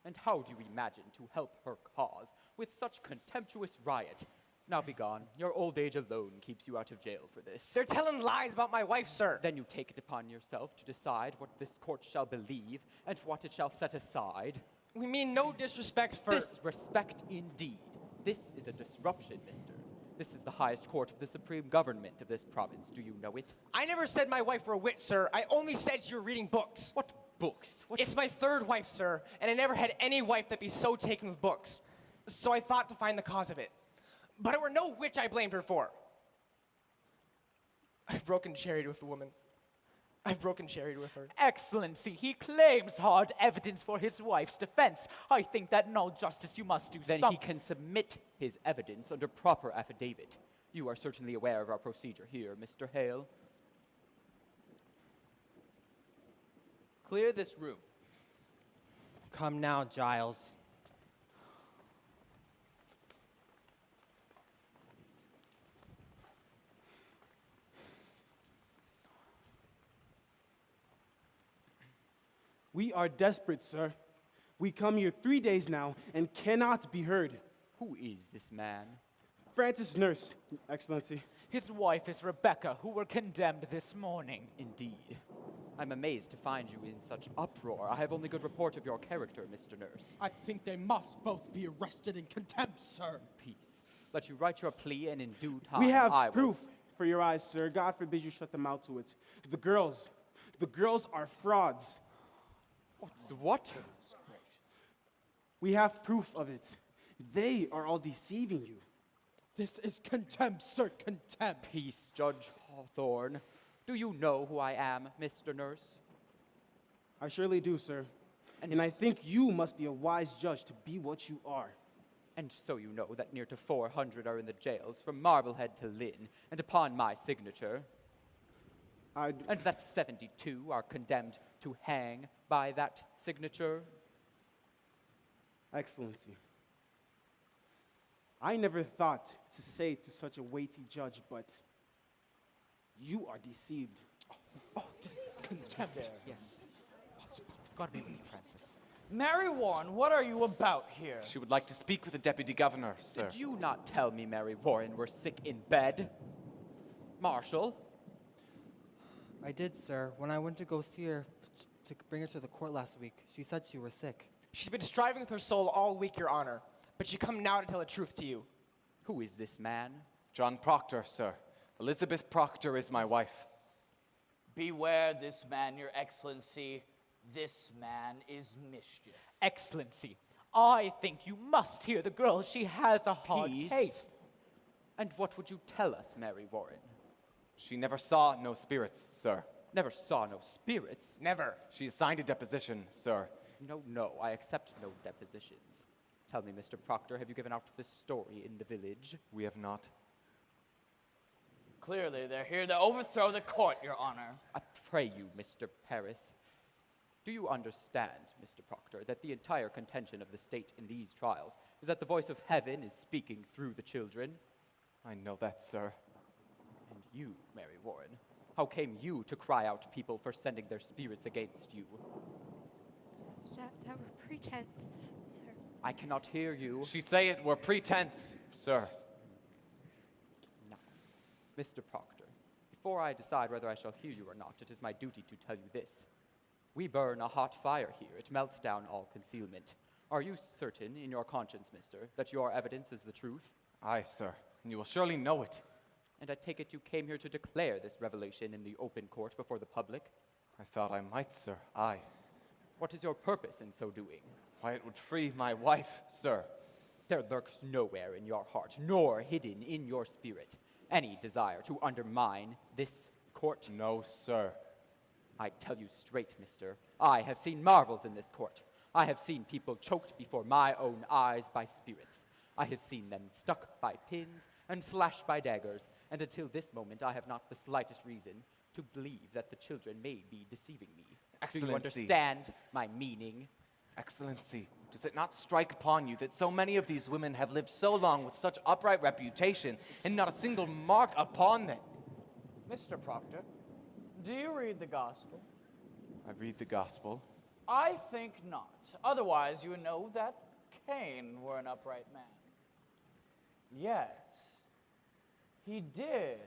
And how do you imagine to help her cause with such contemptuous riot? Now be gone. Your old age alone keeps you out of jail for this. They're telling lies about my wife, sir. Then you take it upon yourself to decide what this court shall believe and what it shall set aside. We mean no disrespect for... Disrespect indeed. This is a disruption, mister. This is the highest court of the supreme government of this province. Do you know it? I never said my wife were a witch, sir. I only said you were reading books. What books? It's my third wife, sir, and I never had any wife that be so taken with books. So I thought to find the cause of it. But it were no witch I blamed her for. I've broken charity with the woman. I've broken charity with her. Excellency, he claims hard evidence for his wife's defense. I think that in all justice you must do Then he can submit his evidence under proper affidavit. You are certainly aware of our procedure here, Mr. Hale. Clear this room. Come now, Giles. We are desperate, sir. We come here 3 days now and cannot be heard. Who is this man? Francis Nurse, Excellency. His wife is Rebecca, who were condemned this morning. Indeed. I'm amazed to find you in such uproar. I have only good report of your character, Mr. Nurse. I think they must both be arrested in contempt, sir. Peace. Let you write your plea, and in due time We have I proof for your eyes, sir. God forbid you shut them out to it. The girls are frauds. What? We have proof of it. They are all deceiving you. This is contempt, sir, contempt. Peace, Judge Hawthorne. Do you know who I am, Mr. Nurse? I surely do, sir. And I think you must be a wise judge to be what you are. And so you know that near to 400 are in the jails, from Marblehead to Lynn, and upon my signature. And that 72 are condemned to hang by that signature. Excellency, I never thought to say to such a weighty judge, but you are deceived. Contempt. Yes. God be with you, Francis. Mary Warren, what are you about here? She would like to speak with the deputy governor, sir. Did you not tell me Mary Warren were sick in bed? Marshal? I did, sir. When I went to go see her to bring her to the court last week, she said she was sick. She's been striving with her soul all week, Your Honor, but she come now to tell the truth to you. Who is this man? John Proctor, sir. Elizabeth Proctor is my wife. Beware this man, Your Excellency. This man is mischief. Excellency, I think you must hear the girl. She has a hard Peace. case. And what would you tell us, Mary Warren? She never saw no spirits, sir. Never saw no spirits? Never. She signed a deposition, sir. No, I accept no depositions. Tell me, Mr. Proctor, have you given out this story in the village? We have not. Clearly, they're here to overthrow the court, Your Honor. I pray you, Mr. Paris. Do you understand, Mr. Proctor, that the entire contention of the state in these trials is that the voice of heaven is speaking through the children? I know that, sir. And you, Mary Warren, how came you to cry out people for sending their spirits against you? That were pretense, sir. I cannot hear you. She say it were pretense, sir. Mr. Proctor, before I decide whether I shall hear you or not, it is my duty to tell you this. We burn a hot fire here. It melts down all concealment. Are you certain in your conscience, mister, that your evidence is the truth? Aye, sir, and you will surely know it. And I take it you came here to declare this revelation in the open court before the public? I thought I might, sir, aye. What is your purpose in so doing? Why, it would free my wife, sir. There lurks nowhere in your heart, nor hidden in your spirit, any desire to undermine this court. No, sir. I tell you straight, mister, I have seen marvels in this court. I have seen people choked before my own eyes by spirits. I have seen them stuck by pins and slashed by daggers, and until this moment I have not the slightest reason to believe that the children may be deceiving me. Excellency. Do you understand my meaning? Excellency, does it not strike upon you that so many of these women have lived so long with such upright reputation, and not a single mark upon them? Mr. Proctor, do you read the gospel? I read the gospel. I think not. Otherwise, you would know that Cain were an upright man. Yet, he did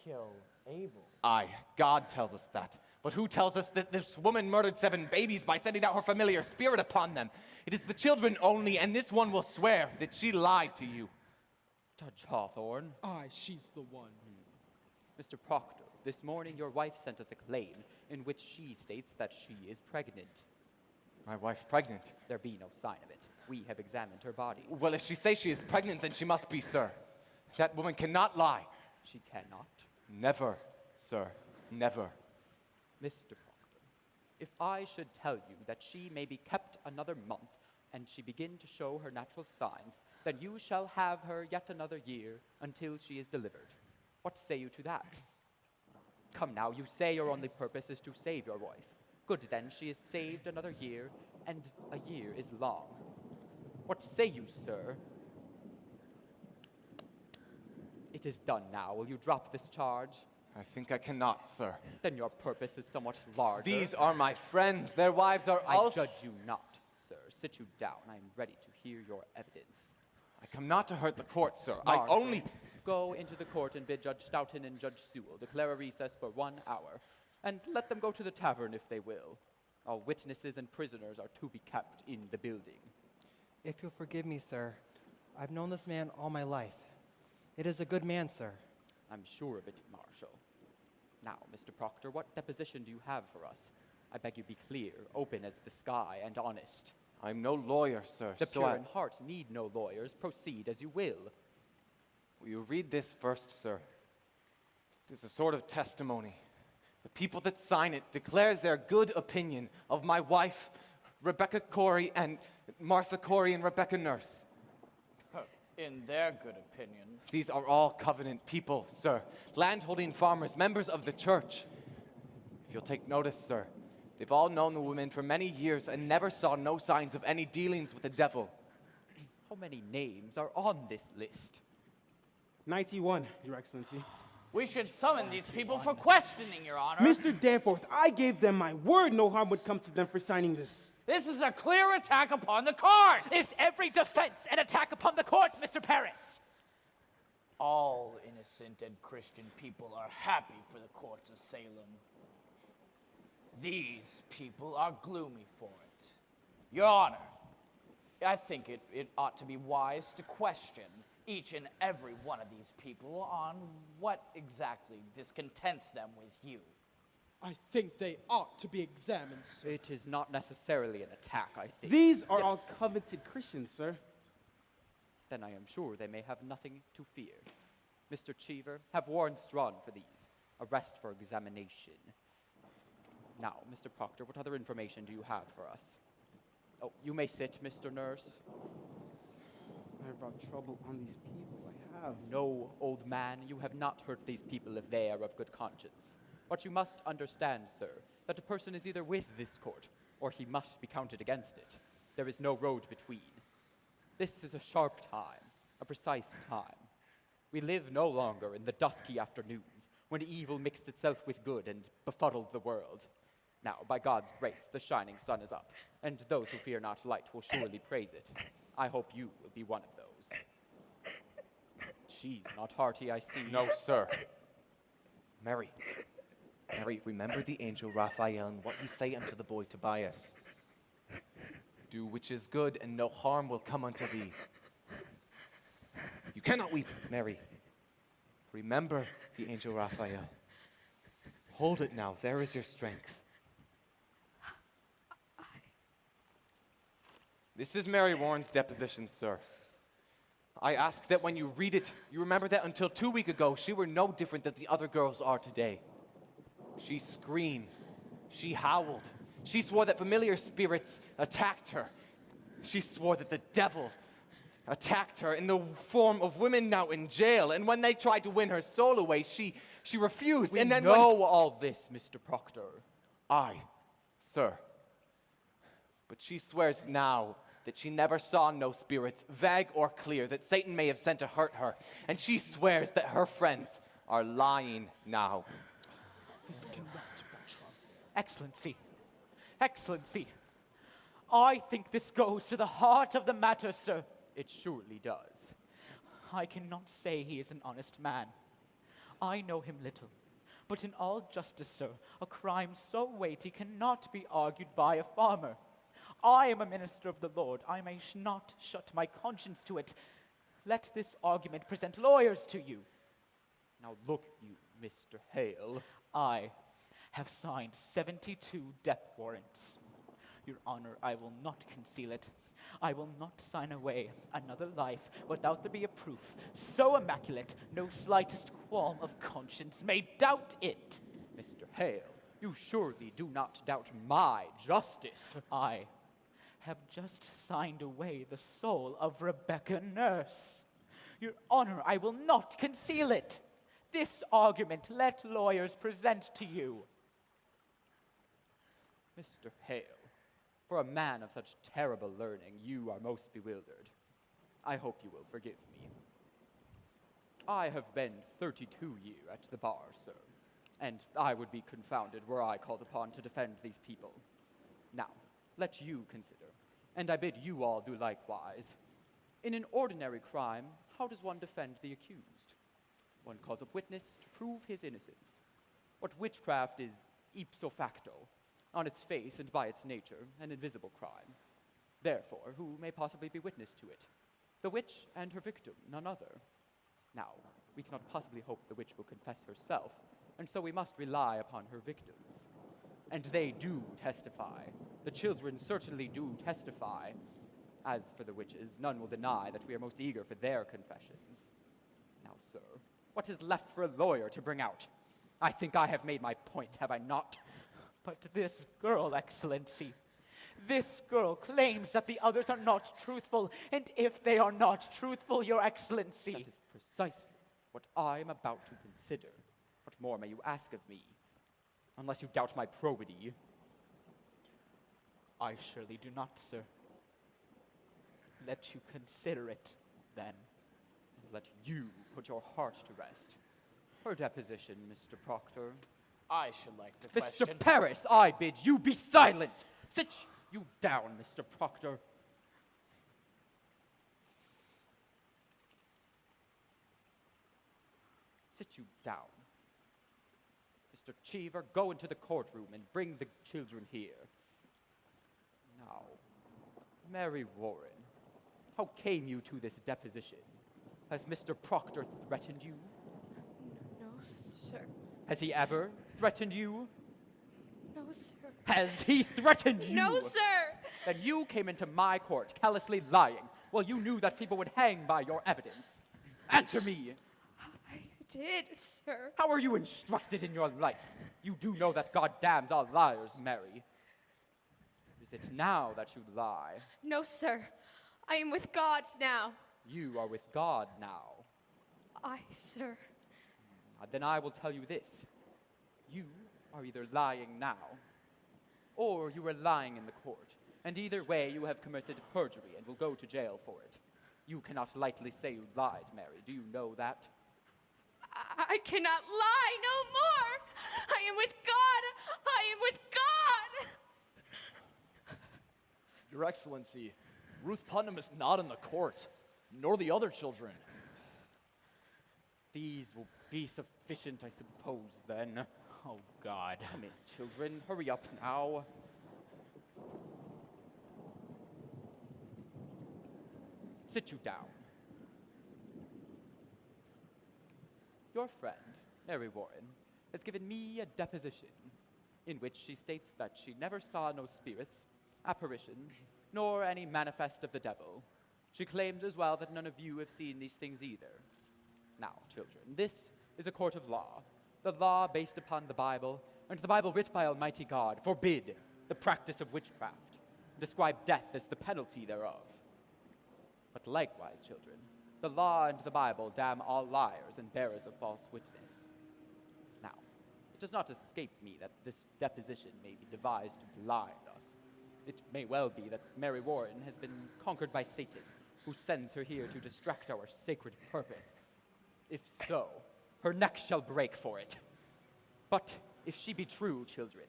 kill Abel. Aye, God tells us that. But who tells us that this woman murdered 7 babies by sending out her familiar spirit upon them? It is the children only, and this one will swear that she lied to you. Judge Hawthorne. Aye, she's the one. Mr. Proctor, this morning your wife sent us a claim in which she states that she is pregnant. My wife pregnant? There be no sign of it. We have examined her body. Well, if she says she is pregnant, then she must be, sir. That woman cannot lie. She cannot. Never, sir. Never. Mr. Proctor, if I should tell you that she may be kept another month and she begin to show her natural signs, then you shall have her yet another year until she is delivered. What say you to that? Come now, you say your only purpose is to save your wife. Good then, she is saved another year, and a year is long. What say you, sir? It is done now. Will you drop this charge? I think I cannot, sir. Then your purpose is somewhat larger. These are my friends. Their wives are also... I judge you not, sir. Sit you down. I am ready to hear your evidence. I come not to hurt the court, sir. Marshal, I only... Go into the court and bid Judge Stoughton and Judge Sewell declare a recess for 1 hour, and let them go to the tavern if they will. All witnesses and prisoners are to be kept in the building. If you'll forgive me, sir, I've known this man all my life. It is a good man, sir. I'm sure of it, Marshal. Now, Mr. Proctor, what deposition do you have for us? I beg you be clear, open as the sky, and honest. I'm no lawyer, sir. The pure in heart need no lawyers. Proceed as you will. Will you read this first, sir? It is a sort of testimony. The people that sign it declares their good opinion of my wife, Rebecca Corey, and Martha Corey and Rebecca Nurse. In their good opinion. These are all covenant people, sir. Landholding farmers, members of the church. If you'll take notice, sir, they've all known the women for many years and never saw no signs of any dealings with the devil. How many names are on this list? 91, Your Excellency. We should summon these people for questioning, Your Honor. Mr. Danforth, I gave them my word no harm would come to them for signing this. This is a clear attack upon the court! Is every defense an attack upon the court, Mr. Paris? All innocent and Christian people are happy for the courts of Salem. These people are gloomy for it. Your Honor, I think it ought to be wise to question each and every one of these people on what exactly discontents them with you. I think they ought to be examined, sir. It is not necessarily an attack, I think. These are all covenanted Christians, sir. Then I am sure they may have nothing to fear. Mr. Cheever, have warrants drawn for these. Arrest for examination. Now, Mr. Proctor, what other information do you have for us? Oh, you may sit, Mr. Nurse. I brought trouble on these people, I have. No, old man, you have not hurt these people if they are of good conscience. But you must understand, sir, that a person is either with this court, or he must be counted against it. There is no road between. This is a sharp time, a precise time. We live no longer in the dusky afternoons, when evil mixed itself with good and befuddled the world. Now, by God's grace, the shining sun is up, and those who fear not light will surely praise it. I hope you will be one of those. She's not hearty, I see. No, sir. Mary, remember the angel Raphael and what he say unto the boy Tobias. Do which is good, and no harm will come unto thee. You cannot weep, Mary. Remember the angel Raphael. Hold it now, there is your strength. This is Mary Warren's deposition, sir. I ask that when you read it, you remember that until 2 weeks ago, she were no different than the other girls are today. She screamed. She howled. She swore that familiar spirits attacked her. She swore that the devil attacked her in the form of women now in jail. And when they tried to win her soul away, she refused. We and then know all this, Mr. Proctor. Aye, sir. But she swears now that she never saw no spirits, vague or clear, that Satan may have sent to hurt her. And she swears that her friends are lying now. This cannot be true. Excellency, Excellency, I think this goes to the heart of the matter, sir. It surely does. I cannot say he is an honest man. I know him little. But in all justice, sir, a crime so weighty cannot be argued by a farmer. I am a minister of the Lord. I may not shut my conscience to it. Let this argument present lawyers to you. Now look, you, Mr. Hale. I have signed 72 death warrants. Your Honor, I will not conceal it. I will not sign away another life without there be a proof so immaculate no slightest qualm of conscience may doubt it. Mr. Hale, you surely do not doubt my justice. I have just signed away the soul of Rebecca Nurse. Your Honor, I will not conceal it. This argument let lawyers present to you. Mr. Hale, for a man of such terrible learning, you are most bewildered. I hope you will forgive me. I have been 32 years at the bar, sir, and I would be confounded were I called upon to defend these people. Now, let you consider, and I bid you all do likewise. In an ordinary crime, how does one defend the accused? One calls up witness to prove his innocence. What witchcraft is ipso facto, on its face and by its nature, an invisible crime. Therefore, who may possibly be witness to it? The witch and her victim, none other. Now, we cannot possibly hope the witch will confess herself, and so we must rely upon her victims. And they do testify. The children certainly do testify. As for the witches, none will deny that we are most eager for their confessions. Now, sir, what is left for a lawyer to bring out? I think I have made my point, have I not? But this girl, Excellency, this girl claims that the others are not truthful, and if they are not truthful, Your Excellency... That is precisely what I am about to consider. What more may you ask of me? Unless you doubt my probity. I surely do not, sir. Let you consider it, then. And let you put your heart to rest. Her deposition, Mr. Proctor. I should like to question... Mr. Paris, I bid you be silent. Sit you down, Mr. Proctor. Sit you down. Mr. Cheever, go into the courtroom and bring the children here. Now, Mary Warren, how came you to this deposition? Has Mr. Proctor threatened you? No, sir. Has he ever threatened you? No, sir. Has he threatened you? No, sir. Then you came into my court callously lying while you knew that people would hang by your evidence. Answer me. I did, sir. How are you instructed in your life? You do know that God damns all liars, Mary. Is it now that you lie? No, sir. I am with God now. You are with God now. I, sir. Then I will tell you this. You are either lying now, or you are lying in the court. And either way, you have committed perjury and will go to jail for it. You cannot lightly say you lied, Mary. Do you know that? I cannot lie no more. I am with God. I am with God. Your Excellency, Ruth Putnam is not in the court, nor the other children. These will be sufficient, I suppose, then. Oh, God. Come in, children. Hurry up now. Sit you down. Your friend, Mary Warren, has given me a deposition in which she states that she never saw no spirits, apparitions, nor any manifest of the devil. She claims as well that none of you have seen these things either. Now, children, this is a court of law, the law based upon the Bible, and the Bible writ by Almighty God forbid the practice of witchcraft, describe death as the penalty thereof. But likewise, children, the law and the Bible damn all liars and bearers of false witness. Now, it does not escape me that this deposition may be devised to blind us. It may well be that Mary Warren has been conquered by Satan, who sends her here to distract our sacred purpose. If so, her neck shall break for it. But if she be true, children,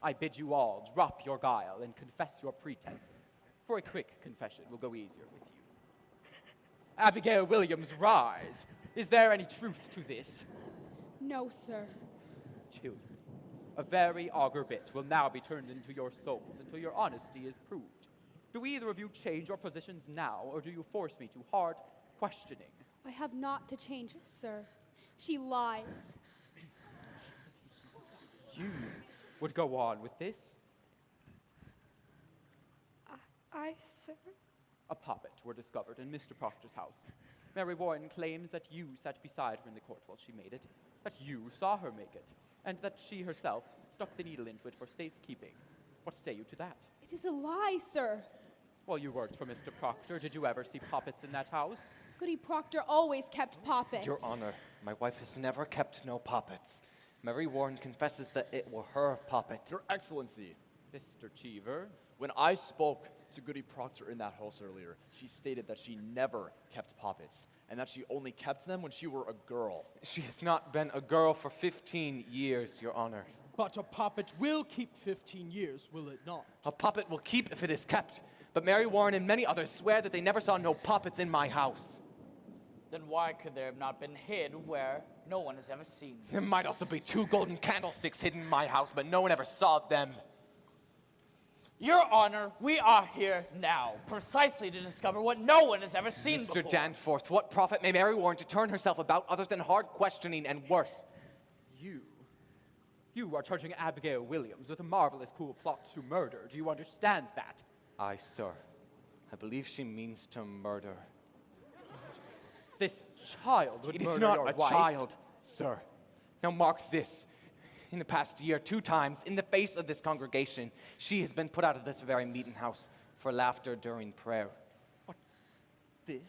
I bid you all drop your guile and confess your pretense, for a quick confession will go easier with you. Abigail Williams, rise. Is there any truth to this? No, sir. Children, a very augur bit will now be turned into your souls until your honesty is proved. Do either of you change your positions now, or do you force me to hard questioning? I have not to change, sir. She lies. You would go on with this? I, sir? A puppet were discovered in Mr. Proctor's house. Mary Warren claims that you sat beside her in the court while she made it, that you saw her make it, and that she herself stuck the needle into it for safekeeping. What say you to that? It is a lie, sir. While you worked for Mr. Proctor, did you ever see puppets in that house? Goody Proctor always kept poppets. Your Honor, my wife has never kept no puppets. Mary Warren confesses that it were her puppet. Your Excellency. Mr. Cheever. When I spoke to Goody Proctor in that house earlier, she stated that she never kept puppets, and that she only kept them when she were a girl. She has not been a girl for 15 years, Your Honor. But a puppet will keep 15 years, will it not? A puppet will keep if it is kept, but Mary Warren and many others swear that they never saw no puppets in my house. Then why could there have not been hid where no one has ever seen them? There might also be 2 golden candlesticks hidden in my house, but no one ever saw them. Your Honor, we are here now, precisely to discover what no one has ever seen before. Mr. Danforth, what profit may Mary Warren to turn herself about other than hard questioning and worse? You are charging Abigail Williams with a marvelous cool plot to murder. Do you understand that? Aye, sir. I believe she means to murder. This child would It murder is not your a wife. child, sir. Now mark this. In the past year, 2 times, in the face of this congregation, she has been put out of this very meeting house for laughter during prayer. What's this?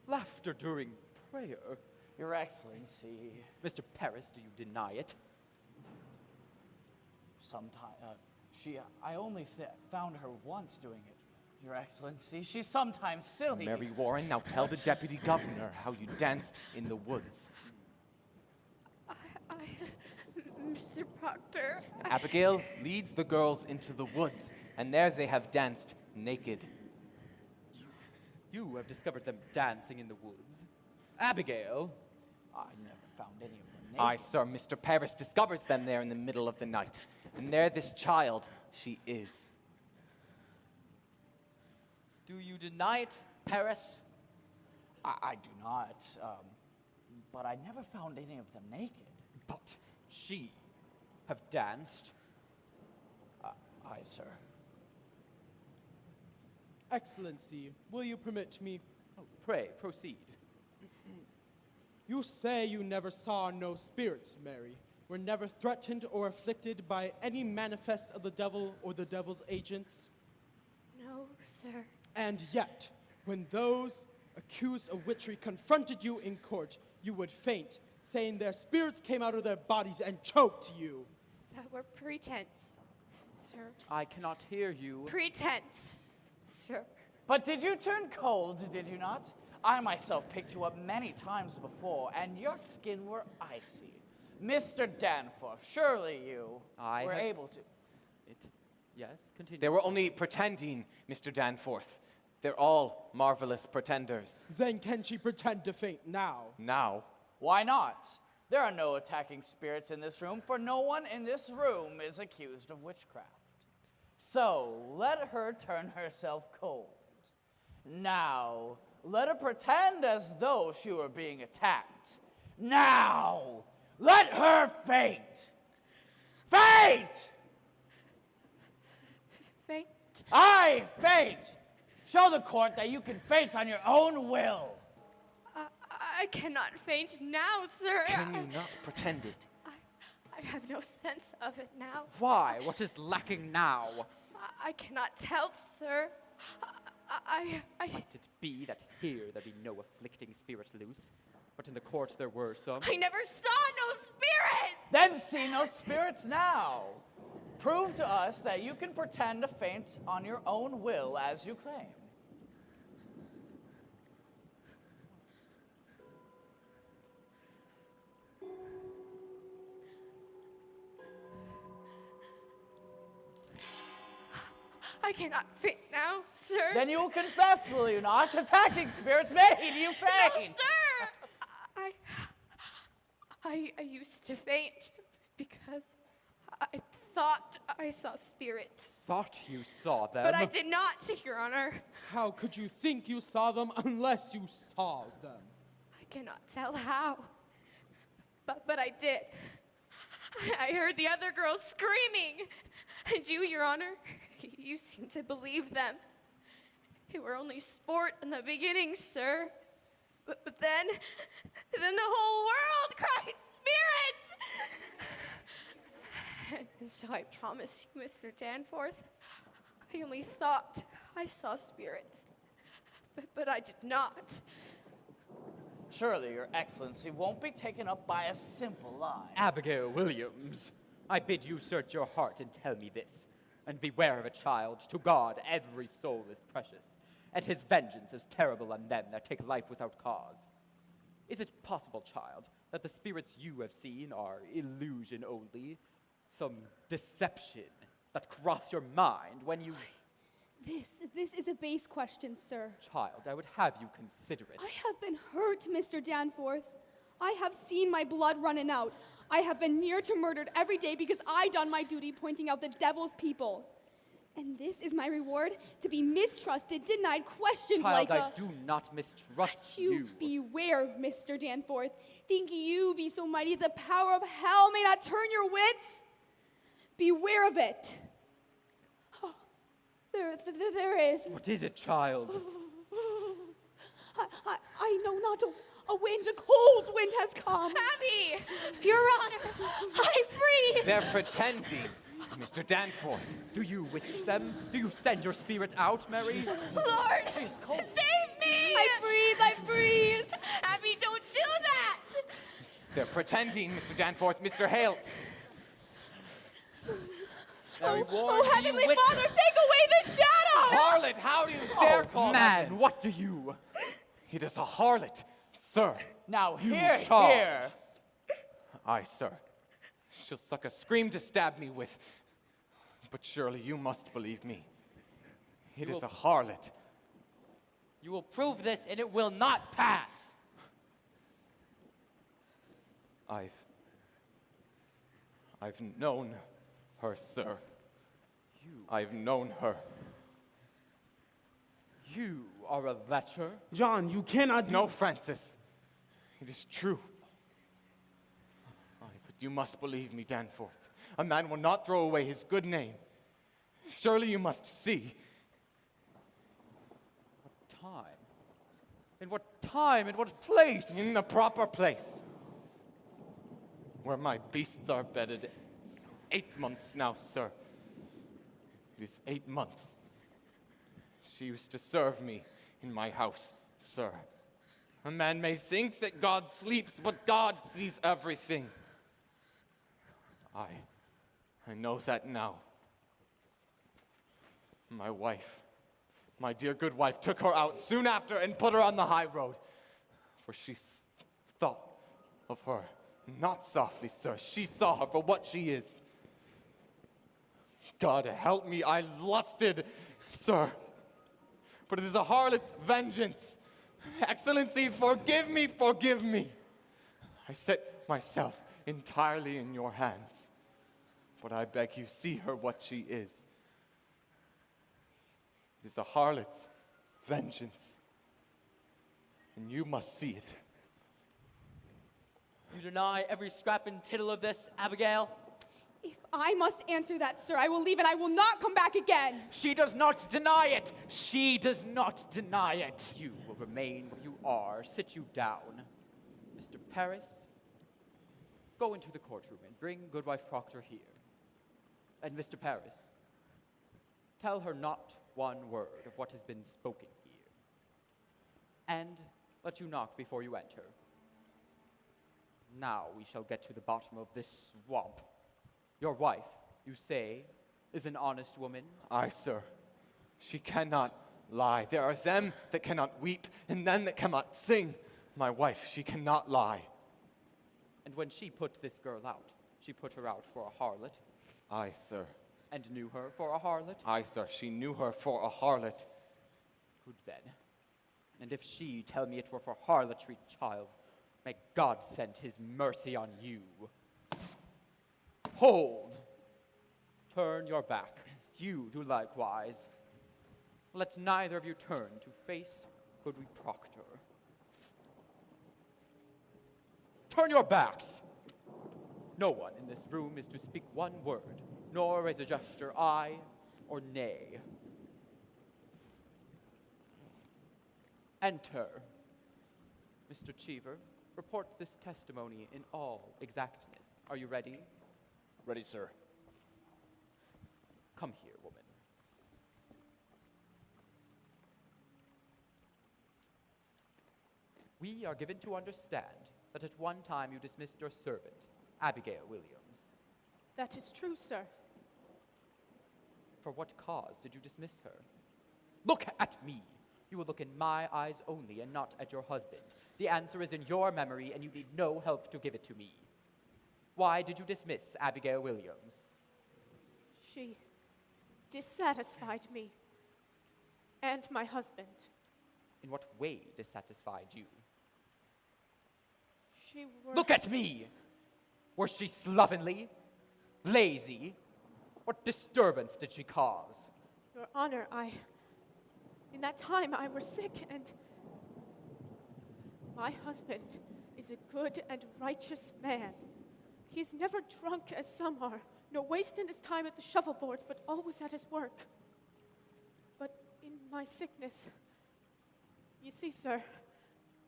Laughter during prayer? Your Excellency. Mr. Paris, do you deny it? I only found her once doing it, Your Excellency. She's sometimes silly. Mary Warren, now tell the deputy governor how you danced in the woods. Mr. Proctor. Abigail leads the girls into the woods, and there they have danced naked. You have discovered them dancing in the woods. Abigail? I never found any of them naked. Aye, sir, Mr. Paris discovers them there in the middle of the night. And there this child she is. Do you deny it, Paris? I do not, but I never found any of them naked. But she have danced? Aye, sir. Excellency, will you permit me? Oh, pray, proceed. You say you never saw no spirits, Mary. Were never threatened or afflicted by any manifest of the devil or the devil's agents? No, sir. And yet, when those accused of witchery confronted you in court, you would faint, saying their spirits came out of their bodies and choked you. That were pretense, sir. I cannot hear you. Pretense, sir. But did you turn cold, did you not? I myself picked you up many times before, and your skin were icy. Mr. Danforth, surely you were able to... Yes, continue. They were only pretending, Mr. Danforth. They're all marvelous pretenders. Then can she pretend to faint now? Now? Why not? There are no attacking spirits in this room, for no one in this room is accused of witchcraft. So let her turn herself cold. Now, let her pretend as though she were being attacked. Now, let her faint. Faint! Faint? I faint! Show the court that you can faint on your own will. I cannot faint now, sir. Can you not pretend it? I have no sense of it now. Why? What is lacking now? I cannot tell, sir. Might it be that here there be no afflicting spirit loose, but in the court there were some? I never saw no spirits! Then see no spirits now. Prove to us that you can pretend to faint on your own will as you claim. I cannot faint now, sir. Then you will confess, will you not? Attacking spirits made you faint. No, sir! I used to faint because I thought I saw spirits. Thought you saw them? But I did not, Your Honor. How could you think you saw them unless you saw them? I cannot tell how. But I did. I heard the other girls screaming. And you, Your Honor, you seem to believe them. They were only sport in the beginning, sir. But then the whole world cried spirits! And so I promise you, Mr. Danforth, I only thought I saw spirits. But I did not. Surely your excellency won't be taken up by a simple lie. Abigail Williams, I bid you search your heart and tell me this. And beware of a child. To God, every soul is precious, and his vengeance is terrible on them that take life without cause. Is it possible, child, that the spirits you have seen are illusion only? Some deception that crossed your mind when you... This is a base question, sir. Child, I would have you consider it. I have been hurt, Mr. Danforth. I have seen my blood running out. I have been near to murdered every day because I done my duty pointing out the devil's people. And this is my reward, to be mistrusted, denied, questioned Child, like a... I do not mistrust you. Beware, Mr. Danforth. Think you be so mighty the power of hell may not turn your wits? Beware of it. Oh, there is. What is it, child? I know not a wind, a cold wind has come. Abby! Your Honor, I freeze! They're pretending, Mr. Danforth. Do you witch them? Do you send your spirit out, Mary? Lord, save me! I freeze! Abby, don't do that! They're pretending, Mr. Danforth. Mr. Hale. Oh, Heavenly Father, take away the shadow! Harlot, how do you dare call man, that? what do you? It is a harlot, sir. Now You here. Aye, sir. She'll suck a scream to stab me with. But surely you must believe me. It is a harlot. You will prove this, and it will not pass. I've known her, sir. I've known her. You are a lecher? John, you cannot... No, Francis. It is true. Aye, but you must believe me, Danforth. A man will not throw away his good name. Surely you must see. What time? In what time? In what place? In the proper place. Where my beasts are bedded. 8 months now, sir. It is 8 months. She used to serve me in my house, sir. A man may think that God sleeps, but God sees everything. I know that now. My wife, my dear good wife, took her out soon after and put her on the high road. For she thought of her, not softly, sir. She saw her for what she is. God help me, I lusted, sir. But it is a harlot's vengeance. Excellency, forgive me, forgive me. I set myself entirely in your hands. But I beg you, see her what she is. It is a harlot's vengeance. And you must see it. You deny every scrap and tittle of this, Abigail? If I must answer that, sir, I will leave and I will not come back again. She does not deny it. She does not deny it. You will remain where you are. Sit you down. Mr. Paris, go into the courtroom and bring Goodwife Proctor here. And Mr. Paris, tell her not one word of what has been spoken here. And let you knock before you enter. Now we shall get to the bottom of this swamp. Your wife, you say, is an honest woman? Aye, sir. She cannot lie. There are them that cannot weep, and them that cannot sing. My wife, she cannot lie. And when she put this girl out, she put her out for a harlot? Aye, sir. And knew her for a harlot? Aye, sir. She knew her for a harlot. Good then. And if she tell me it were for harlotry, child, may God send his mercy on you. Hold! Turn your back. You do likewise. Let neither of you turn to face Goodwife Proctor. Turn your backs! No one in this room is to speak one word, nor raise a gesture aye or nay. Enter. Mr. Cheever, report this testimony in all exactness. Are you ready? Ready, sir. Come here, woman. We are given to understand that at one time you dismissed your servant, Abigail Williams. That is true, sir. For what cause did you dismiss her? Look at me. You will look in my eyes only and not at your husband. The answer is in your memory, and you need no help to give it to me. Why did you dismiss Abigail Williams? She dissatisfied me and my husband. In what way dissatisfied you? She worked... Look at me! Was she slovenly, lazy? What disturbance did she cause? Your Honor, in that time I was sick, and my husband is a good and righteous man. He is never drunk as some are, nor wasting his time at the shovel boards, but always at his work. But in my sickness, you see, sir,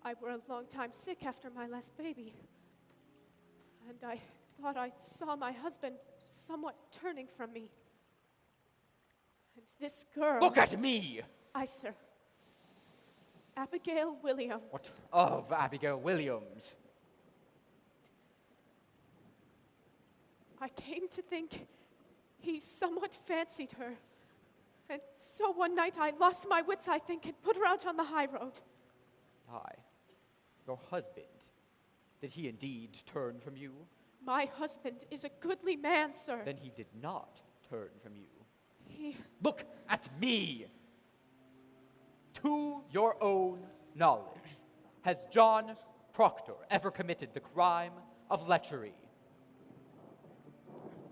I were a long time sick after my last baby. And I thought I saw my husband somewhat turning from me. And this girl... Look at me! Aye, sir. Abigail Williams. What of Abigail Williams? I came to think he somewhat fancied her. And so one night I lost my wits, I think, and put her out on the high road. Aye. Your husband, did he indeed turn from you? My husband is a goodly man, sir. Then he did not turn from you. He... Look at me! To your own knowledge, has John Proctor ever committed the crime of lechery?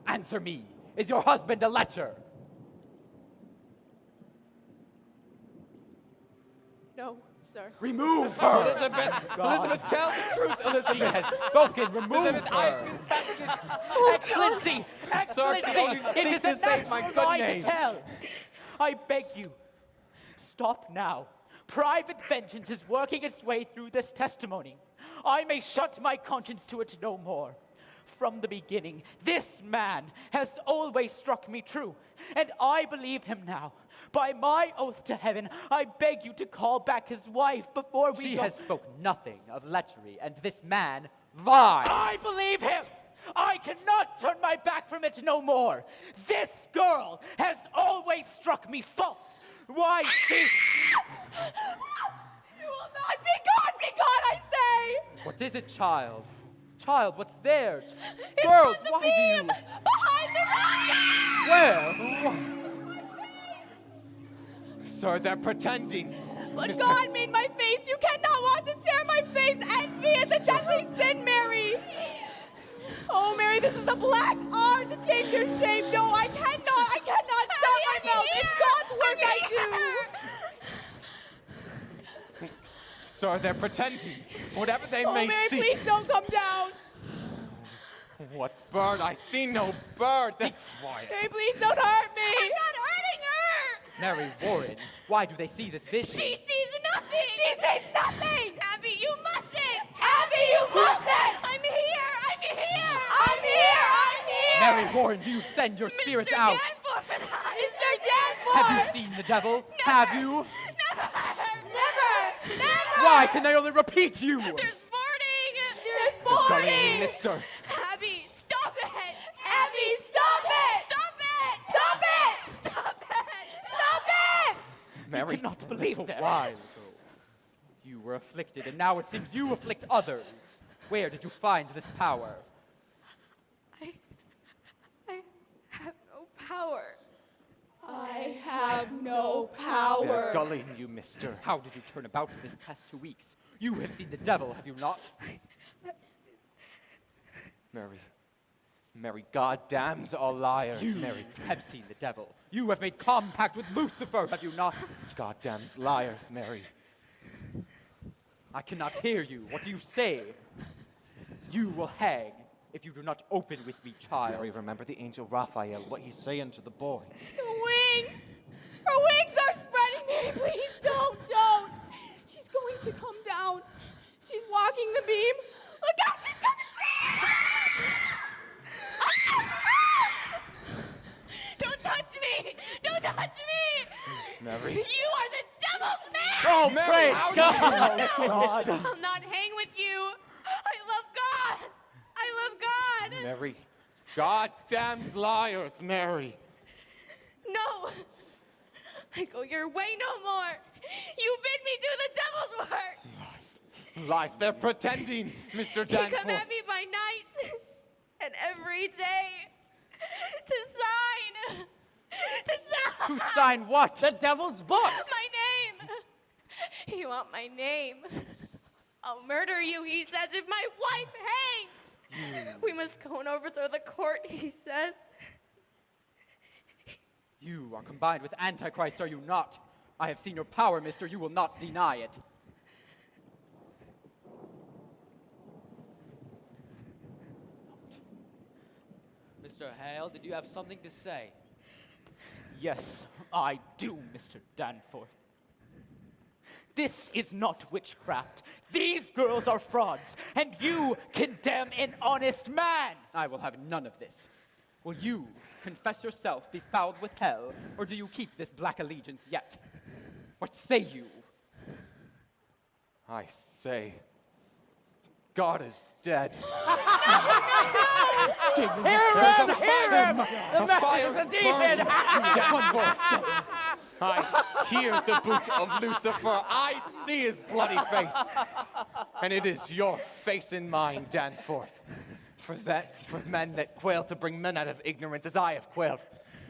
Answer me. Is your husband a lecher? No, sir. Remove her! Elizabeth, tell the truth, Elizabeth! She has spoken. Remove Elizabeth, her! I've been fasted. Excellency! Excellency! It is a national lie to tell! I beg you, stop now. Private vengeance is working its way through this testimony. I may shut my conscience to it no more. From the beginning, this man has always struck me true, and I believe him now. By my oath to heaven, I beg you to call back his wife before we She go. has spoken nothing of lechery, and this man lies. I believe him! I cannot turn my back from it no more. This girl has always struck me false. Why, she... You will not be God, I say! What is it, child? Child, what's there? It's Girls, on the why beam! do you... Behind the rock! Where? Sir, they're pretending. But Mr. God made my face. You cannot want to tear my my face envy. It's a deadly sin, Mary. Oh, Mary, this is a black art to change your shape. No, I cannot shut my mouth. It's God's work I do. Sir, they're pretending. Whatever they Oh, may Mary, see. please don't come down. What bird? I see no bird. Quiet. Mary, please don't hurt me. I'm not hurting her! Mary Warren, why do they see this vision? She sees nothing! She sees nothing! Abby, you mustn't! Abby, you mustn't! I'm here! I'm here! I'm here! I'm here! Mary Warren, do you send your spirits out? Mr. Danforth! Have you seen the devil? Have you? Never! Why can they only repeat you? There's boarding! There's boarding! Mister. Abby, stop it! Abby, stop it! Stop it! Stop it! Stop it! Stop it! Mary, cannot believe that. While ago, you were afflicted, and now it seems you afflict others. Where did you find this power? I have no power. I have no power. They're gulling you, mister. How did you turn about this past 2 weeks? You have seen the devil, have you not? Mary, God damns all liars, You Mary. have seen the devil. You have made compact with Lucifer, have you not? God damns liars, Mary. I cannot hear you. What do you say? You will hang if you do not open with me, child. Mary, remember the angel Raphael, what he's saying to the boy. The wings! Her wings are spreading, Mary, please don't. She's going to come down. She's walking the beam. Look out, she's coming! Don't touch me! Don't touch me! Mary? You are the devil's man! Oh, praise God! I'll not hang with you. I love God. I love God. Mary, God damns liars, Mary. No. I go your way no more. You bid me do the devil's work. Lies, they're pretending, Mr. He come Danforth. at me by night and every day to sign. To sign what? The devil's book. My name. You want my name? I'll murder you, he says, if my wife hangs. We must go and overthrow the court, he says. You are combined with Antichrist, are you not? I have seen your power, mister. You will not deny it. Mr. Hale, did you have something to say? Yes, I do, Mr. Danforth. This is not witchcraft. These girls are frauds, and you condemn an honest man. I will have none of this. Will you confess yourself befouled with hell, or do you keep this black allegiance yet? What say you? I say, God is dead. Hear him! Hear him! The man is a demon! I hear the boot of Lucifer. I see his bloody face. And it is your face in mine, Danforth. For men that quail to bring men out of ignorance as I have quailed.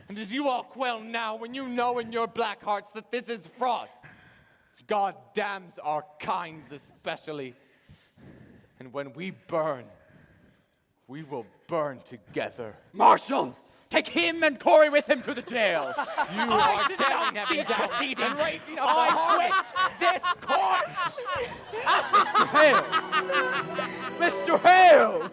And as you all quail now when you know in your black hearts that this is fraud. God damns our kinds especially. And when we burn, we will burn together. Marshal, take him and Corey with him to the jail. You are telling him these down proceedings. and raising up the I quit this court. Mr. Hale!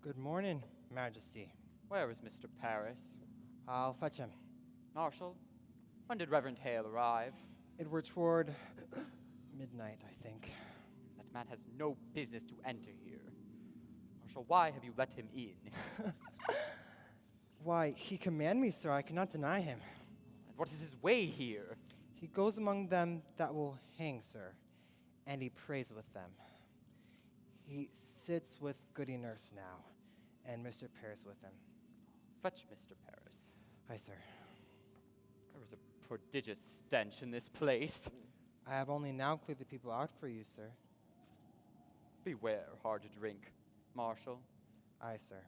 Good morning, Majesty. Where is Mr. Paris? I'll fetch him. Marshal, when did Reverend Hale arrive? It were toward midnight, I think. That man has no business to enter here. Marshal, why have you let him in? Why, he command me, sir. I cannot deny him. And what is his way here? He goes among them that will hang, sir, and he prays with them. He sits with Goody Nurse now, and Mr. Paris with him. Fetch Mr. Paris. Aye, sir. There is a prodigious stench in this place. I have only now cleared the people out for you, sir. Beware hard drink, Marshal. Aye, sir.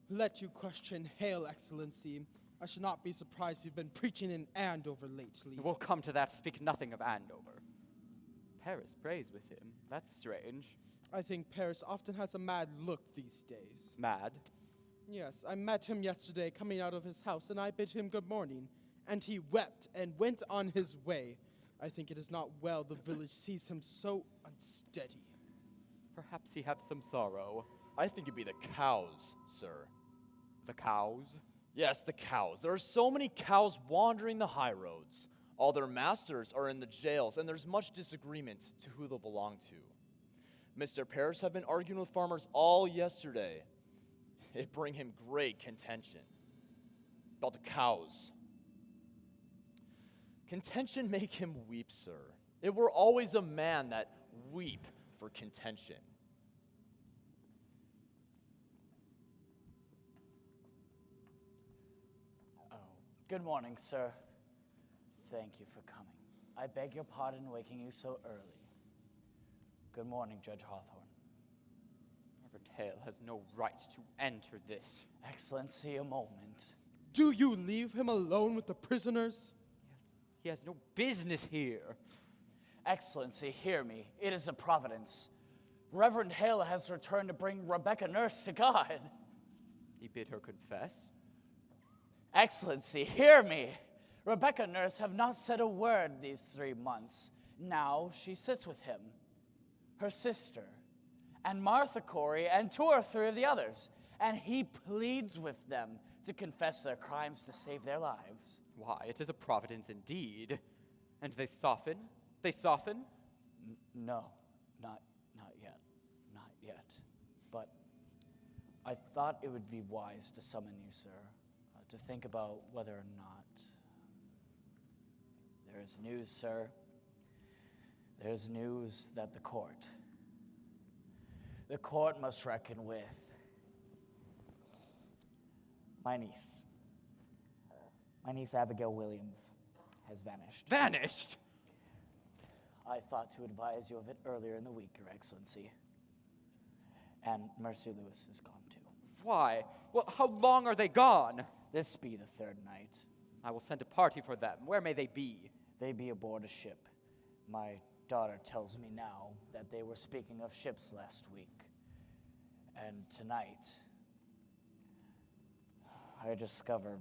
Let you question Hail, Excellency. I should not be surprised you've been preaching in Andover lately. We'll come to that. Speak nothing of Andover. Paris prays with him. That's strange. I think Paris often has a mad look these days. Mad? Yes, I met him yesterday coming out of his house, and I bid him good morning. And he wept and went on his way. I think it is not well the village sees him so unsteady. Perhaps he have some sorrow. I think it'd be the cows, sir. The cows? Yes, the cows. There are so many cows wandering the high roads. All their masters are in the jails, and there's much disagreement to who they'll belong to. Mr. Paris have been arguing with farmers all yesterday. It bring him great contention. About the cows. Contention make him weep, sir. It were always a man that weep for contention. Good morning, sir. Thank you for coming. I beg your pardon waking you so early. Good morning, Judge Hawthorne. Reverend Hale has no right to enter this. Excellency, a moment. Do you leave him alone with the prisoners? He has no business here. Excellency, hear me. It is a providence. Reverend Hale has returned to bring Rebecca Nurse to God. He bid her confess? Excellency, hear me. Rebecca Nurse have not said a word these 3 months. Now she sits with him, her sister, and Martha Corey, and 2 or 3 of the others. And he pleads with them to confess their crimes to save their lives. Why, it is a providence indeed. And they soften? They soften? No, not yet. Not yet. But I thought it would be wise to summon you, sir, to think about whether or not. There is news, sir. There's news that the court must reckon with my niece. My niece Abigail Williams has vanished. Vanished? I thought to advise you of it earlier in the week, Your Excellency. And Mercy Lewis is gone too. Why? Well, how long are they gone? This be the 3rd night. I will send a party for them. Where may they be? They be aboard a ship. My daughter tells me now that they were speaking of ships last week. And tonight, I discovered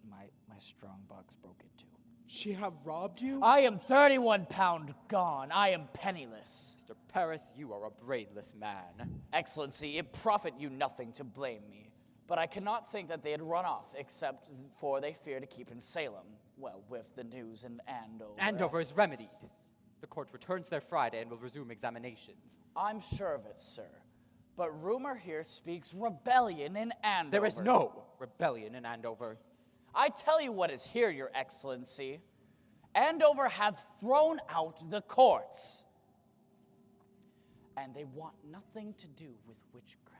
my strong box broke into. She have robbed you? I am 31 pound gone. I am penniless. Mr. Paris, you are a brainless man. Excellency, it profit you nothing to blame me. But I cannot think that they had run off, except for they fear to keep in Salem. Well, with the news in Andover. Andover is remedied. The court returns there Friday and will resume examinations. I'm sure of it, sir. But rumor here speaks rebellion in Andover. There is no rebellion in Andover. I tell you what is here, Your Excellency. Andover hath thrown out the courts. And they want nothing to do with witchcraft.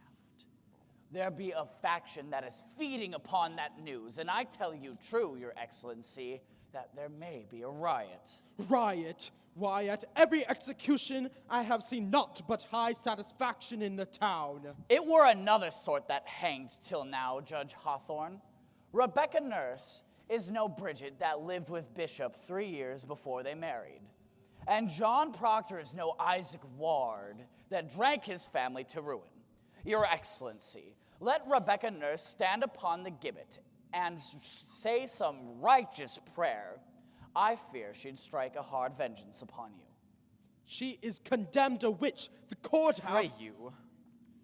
There be a faction that is feeding upon that news, and I tell you true, Your Excellency, that there may be a riot. Riot? Why, at every execution I have seen naught but high satisfaction in the town. It were another sort that hanged till now, Judge Hawthorne. Rebecca Nurse is no Bridget that lived with Bishop 3 years before they married. And John Proctor is no Isaac Ward that drank his family to ruin. Your Excellency, let Rebecca Nurse stand upon the gibbet and say some righteous prayer. I fear she'd strike a hard vengeance upon you. She is condemned a witch. The court have... Pray you.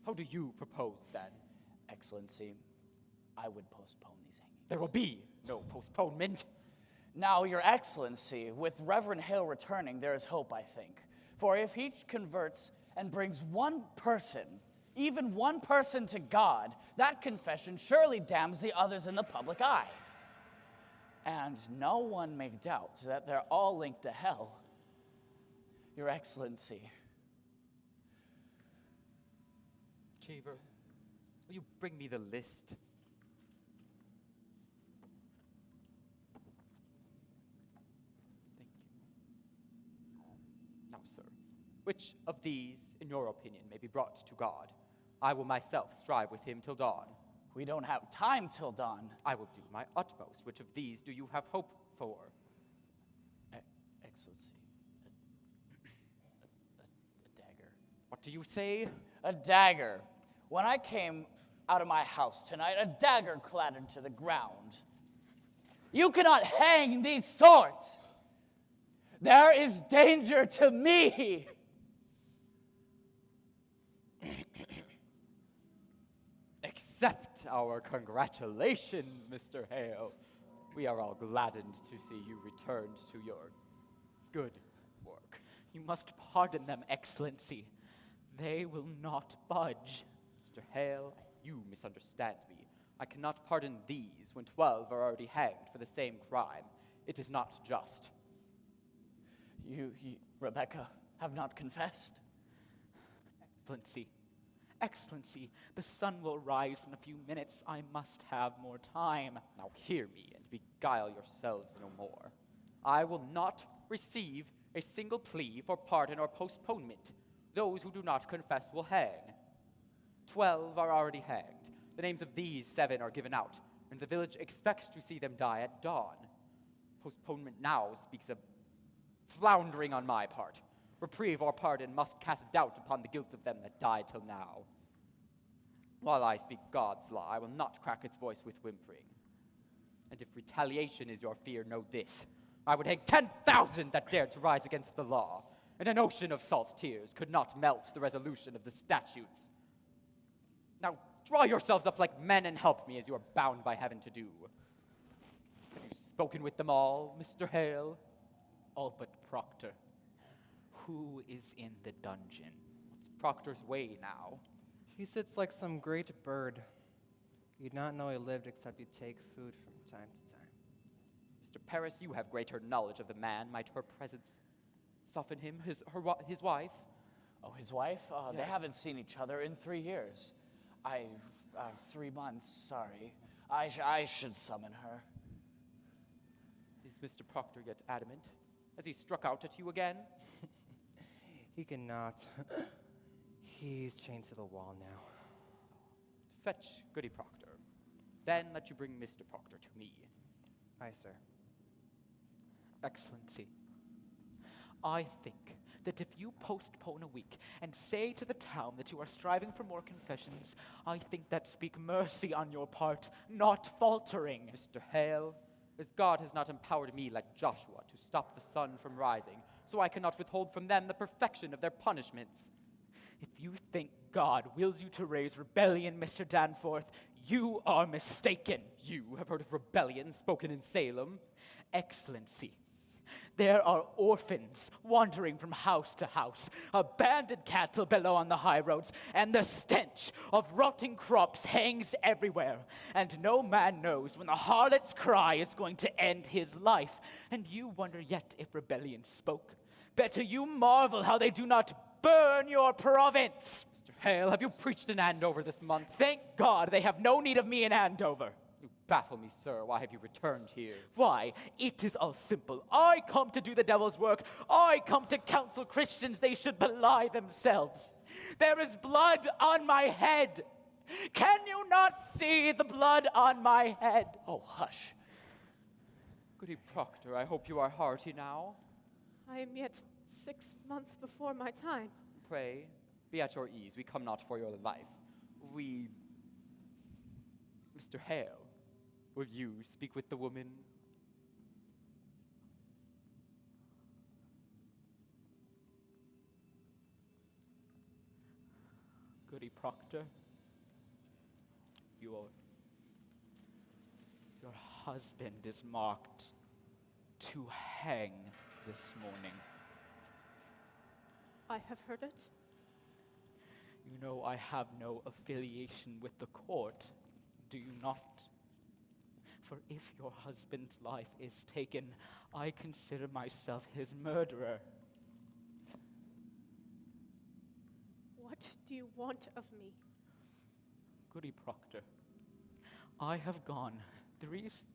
How do you propose, then? Excellency, I would postpone these hangings. There will be no postponement. Now, Your Excellency, with Reverend Hale returning, there is hope, I think. For if he converts and brings one person, even one person to God, that confession surely damns the others in the public eye. And no one may doubt that they're all linked to hell. Your Excellency. Cheever, will you bring me the list? Thank you. Now, sir, which of these, in your opinion, may be brought to God? I will myself strive with him till dawn. We don't have time till dawn. I will do my utmost. Which of these do you have hope for? Excellency. A dagger. What do you say? A dagger. When I came out of my house tonight, a dagger clattered to the ground. You cannot hang these swords. There is danger to me. Accept our congratulations, Mr. Hale. We are all gladdened to see you returned to your good work. You must pardon them, Excellency. They will not budge. Mr. Hale, you misunderstand me. I cannot pardon these when 12 are already hanged for the same crime. It is not just. You, Rebecca, have not confessed. Excellency, the sun will rise in a few minutes. I must have more time. Now hear me and beguile yourselves no more. I will not receive a single plea for pardon or postponement. Those who do not confess will hang. 12 are already hanged. The names of these 7 are given out, and the village expects to see them die at dawn. Postponement now speaks of floundering on my part. Reprieve or pardon must cast doubt upon the guilt of them that died till now. While I speak God's law, I will not crack its voice with whimpering. And if retaliation is your fear, know this. I would hang 10,000 that dared to rise against the law, and an ocean of salt tears could not melt the resolution of the statutes. Now draw yourselves up like men and help me as you are bound by heaven to do. Have you spoken with them all, Mr. Hale? All but Proctor. Who is in the dungeon? What's Proctor's way now? He sits like some great bird. You'd not know he lived except he'd take food from time to time. Mr. Paris, you have greater knowledge of the man. Might her presence soften him, his wife? Oh, his wife? Yes. They haven't seen each other in 3 years. 3 months, sorry. I should summon her. Is Mr. Proctor yet adamant? Has he struck out at you again? He cannot. He's chained to the wall now. Fetch Goody Proctor. Then let you bring Mr. Proctor to me. Aye, sir. Excellency, I think that if you postpone a week and say to the town that you are striving for more confessions, I think that speak mercy on your part, not faltering. Mr. Hale, as God has not empowered me like Joshua to stop the sun from rising, so I cannot withhold from them the perfection of their punishments. If you think God wills you to raise rebellion, Mr. Danforth, you are mistaken. You have heard of rebellion spoken in Salem? Excellency, there are orphans wandering from house to house, abandoned cattle below on the high roads, and the stench of rotting crops hangs everywhere. And no man knows when the harlot's cry is going to end his life. And you wonder yet if rebellion spoke. Better you marvel how they do not burn your province. Mr. Hale, have you preached in Andover this month? Thank God they have no need of me in Andover. You baffle me, sir. Why have you returned here? Why, it is all simple. I come to do the devil's work. I come to counsel Christians they should belie themselves. There is blood on my head. Can you not see the blood on my head? Oh, hush. Goody Proctor, I hope you are hearty now. I am yet 6 months before my time. Pray, be at your ease. We come not for your life. Mr. Hale, will you speak with the woman? Goody Proctor. Your husband is marked to hang this morning. I have heard it. You know I have no affiliation with the court, do you not? For if your husband's life is taken, I consider myself his murderer. What do you want of me? Goody Proctor, I have gone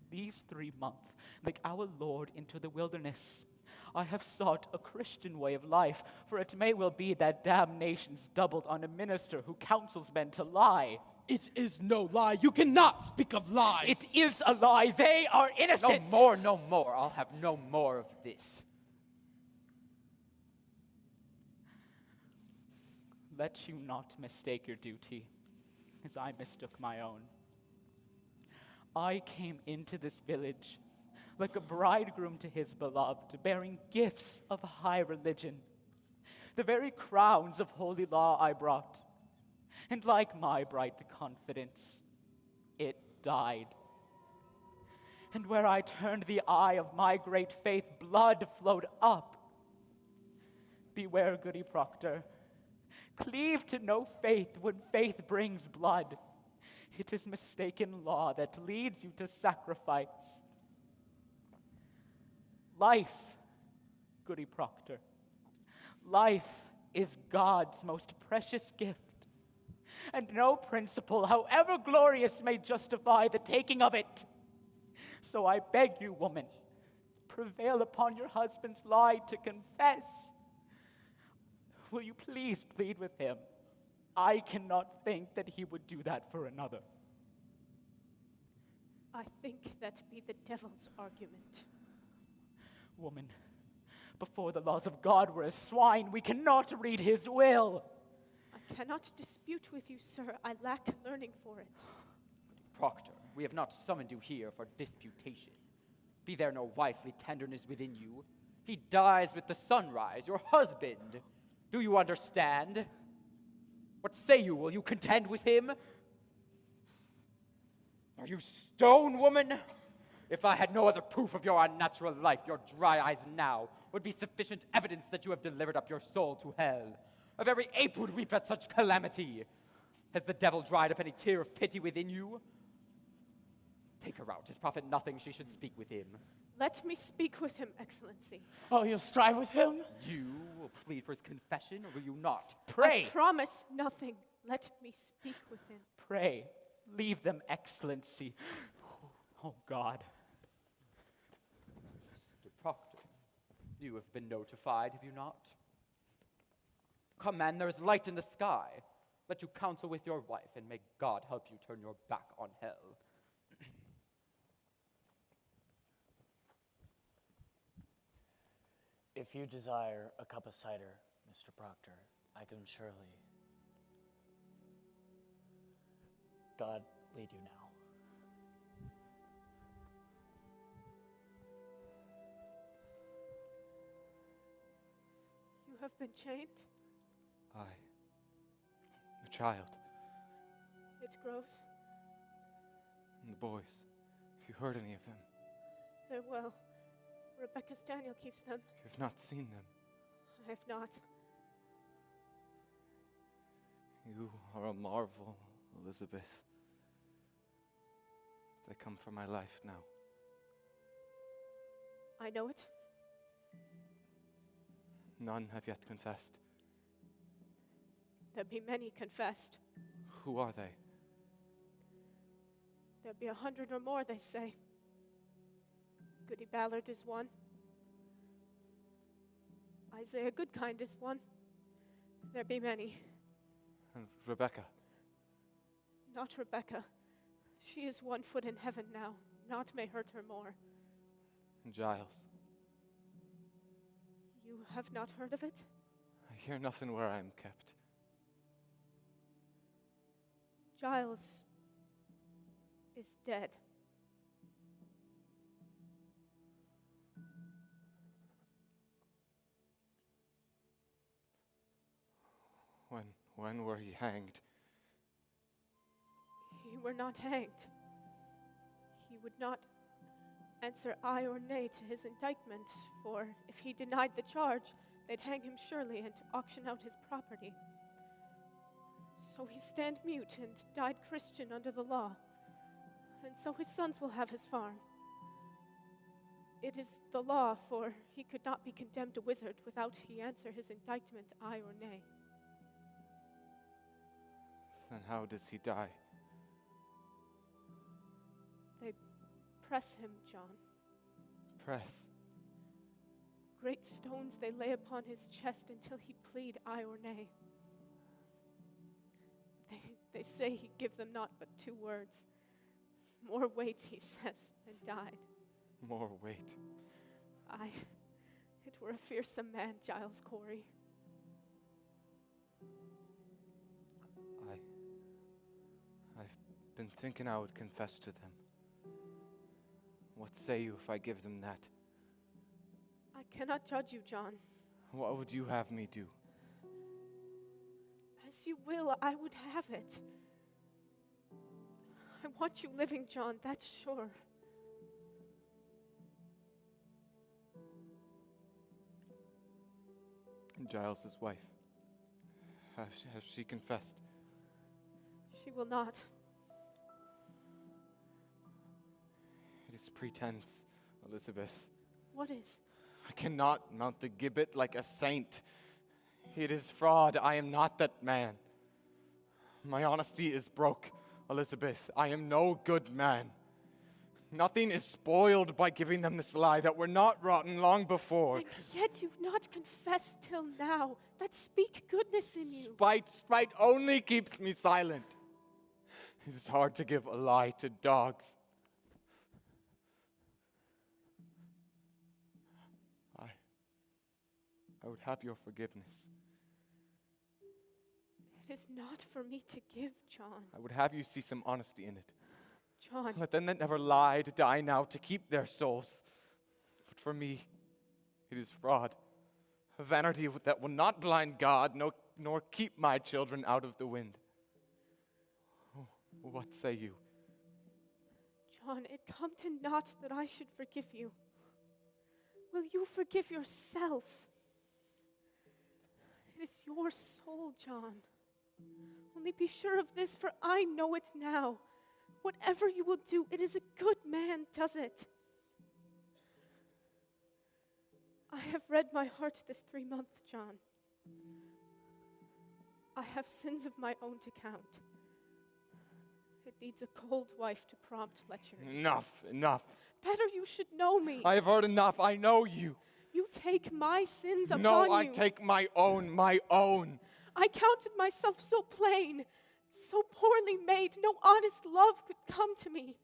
these 3 months like our Lord into the wilderness. I have sought a Christian way of life, for it may well be that damnation's doubled on a minister who counsels men to lie. It is no lie. You cannot speak of lies. It is a lie. They are innocent. No more, no more. I'll have no more of this. Let you not mistake your duty, as I mistook my own. I came into this village like a bridegroom to his beloved, bearing gifts of high religion. The very crowns of holy law I brought, and like my bright confidence, it died. And where I turned the eye of my great faith, blood flowed up. Beware, Goody Proctor. Cleave to no faith when faith brings blood. It is mistaken law that leads you to sacrifice. Life, Goody Proctor, life is God's most precious gift, and no principle, however glorious, may justify the taking of it. So I beg you, woman, prevail upon your husband's lie to confess. Will you please plead with him? I cannot think that he would do that for another. I think that be the devil's argument. Woman, before the laws of God we're as swine. We cannot read his will. I cannot dispute with you, sir. I lack learning for it. Proctor, we have not summoned you here for disputation. Be there no wifely tenderness within you? He dies with the sunrise, your husband. Do you understand? What say you? Will you contend with him? Are you stone, woman? If I had no other proof of your unnatural life, your dry eyes now would be sufficient evidence that you have delivered up your soul to hell. A very ape would weep at such calamity. Has the devil dried up any tear of pity within you? Take her out. It profit nothing she should speak with him. Let me speak with him, Excellency. Oh, you'll strive with him? You will plead for his confession, or will you not? Pray. I promise nothing. Let me speak with him. Pray, leave them, Excellency. Oh, God. Mr. Proctor, you have been notified, have you not? Come, man, there is light in the sky. Let you counsel with your wife, and may God help you turn your back on hell. If you desire a cup of cider, Mr. Proctor, I can surely. God lead you now. You have been chained? The child, It grows. and the boys. Have you heard any of them? They're well. Rebecca's Daniel keeps them. You have not seen them. I have not. You are a marvel, Elizabeth. They come for my life now. I know it. None have yet confessed. There be many confessed. Who are they? There be 100 or more, they say. Goody Ballard is one. Isaiah Goodkind is one. There be many. And Rebecca. Not Rebecca. She is 1 foot in heaven now. Naught may hurt her more. And Giles. You have not heard of it? I hear nothing where I am kept. Giles is dead. When were he hanged? he were not hanged. He would not answer aye or nay to his indictment, for if he denied the charge, they'd hang him surely and auction out his property. So he stand mute and died Christian under the law, and so his sons will have his farm. It is the law, for he could not be condemned a wizard without he answer his indictment aye or nay. Then how does he die? They press him, John. Press. Great stones they lay upon his chest until he plead aye or nay. They say he give them not but 2 words. More weight, he says, and died. More weight. Aye, it were a fearsome man, Giles Corey. I've been thinking I would confess to them. What say you if I give them that? I cannot judge you, John. What would you have me do? As you will, I would have it. I want you living, John, that's sure. And Giles' wife, has she confessed? She will not. It is pretense, Elizabeth. What is? I cannot mount the gibbet like a saint. It is fraud. I am not that man. My honesty is broke, Elizabeth. I am no good man. Nothing is spoiled by giving them this lie that we're not rotten long before. And yet you've not confessed till now. That speak goodness in you. Spite only keeps me silent. It is hard to give a lie to dogs. I would have your forgiveness. It is not for me to give, John. I would have you see some honesty in it. John. Let them that never lied die now to keep their souls. But for me, it is fraud. A vanity that will not blind God, nor keep my children out of the wind. Oh, what say you? John, it come to naught that I should forgive you. Will you forgive yourself? It is your soul, John. Only be sure of this, for I know it now. Whatever you will do, it is a good man does it. I have read my heart this 3 months, John. I have sins of my own to count. It needs a cold wife to prompt lechery. Enough. Better you should know me. I have heard enough. I know you. You take my sins upon you. No, I take my own. I counted myself so plain, so poorly made, no honest love could come to me.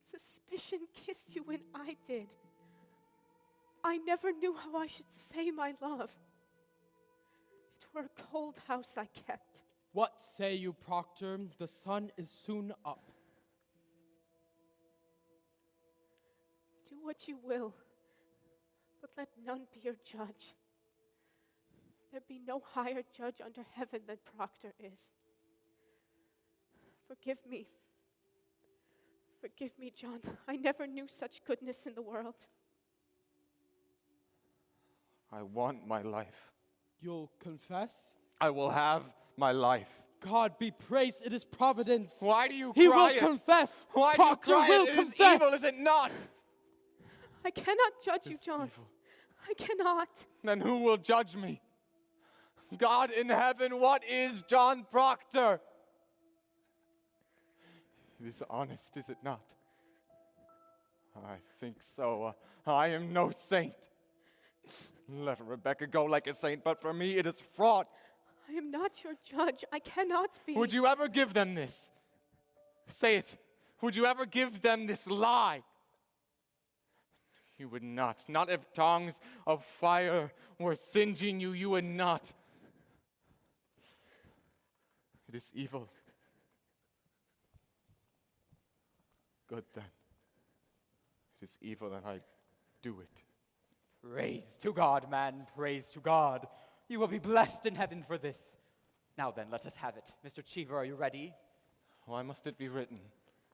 Suspicion kissed you when I did. I never knew how I should say my love. It were a cold house I kept. What say you, Proctor? The sun is soon up. Do what you will, but let none be your judge. There be no higher judge under heaven than Proctor is. Forgive me. Forgive me, John. I never knew such goodness in the world. I want my life. You'll confess? I will have my life. God be praised, it is providence. Why do you He cry will it? confess. Why Proctor do you cry will it? confess. It is evil, is it not? I cannot judge you, John. Evil. I cannot. Then who will judge me? God in heaven, what is John Proctor? It is honest, is it not? I think so. I am no saint. Let Rebecca go like a saint, but for me it is fraud. I am not your judge. I cannot be. Would you ever give them this? Say it. Would you ever give them this lie? You would not. Not if tongues of fire were singeing you, you would not. It is evil. Good then. It is evil and I do it. Praise to God, man, praise to God. You will be blessed in heaven for this. Now then, let us have it. Mr. Cheever, are you ready? Why must it be written?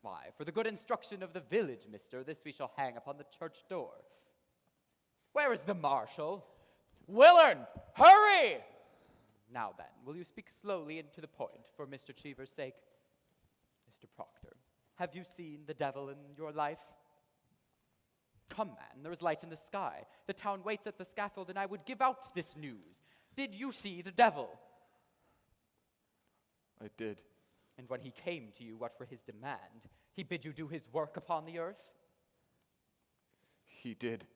Why, for the good instruction of the village, mister, this we shall hang upon the church door. Where is the marshal? Willard, hurry! Now then, will you speak slowly and to the point, for Mr. Cheever's sake? Mr. Proctor, have you seen the devil in your life? Come, man, there is light in the sky. The town waits at the scaffold, and I would give out this news. Did you see the devil? I did. And when he came to you, what were his demand? He bid you do his work upon the earth? He did.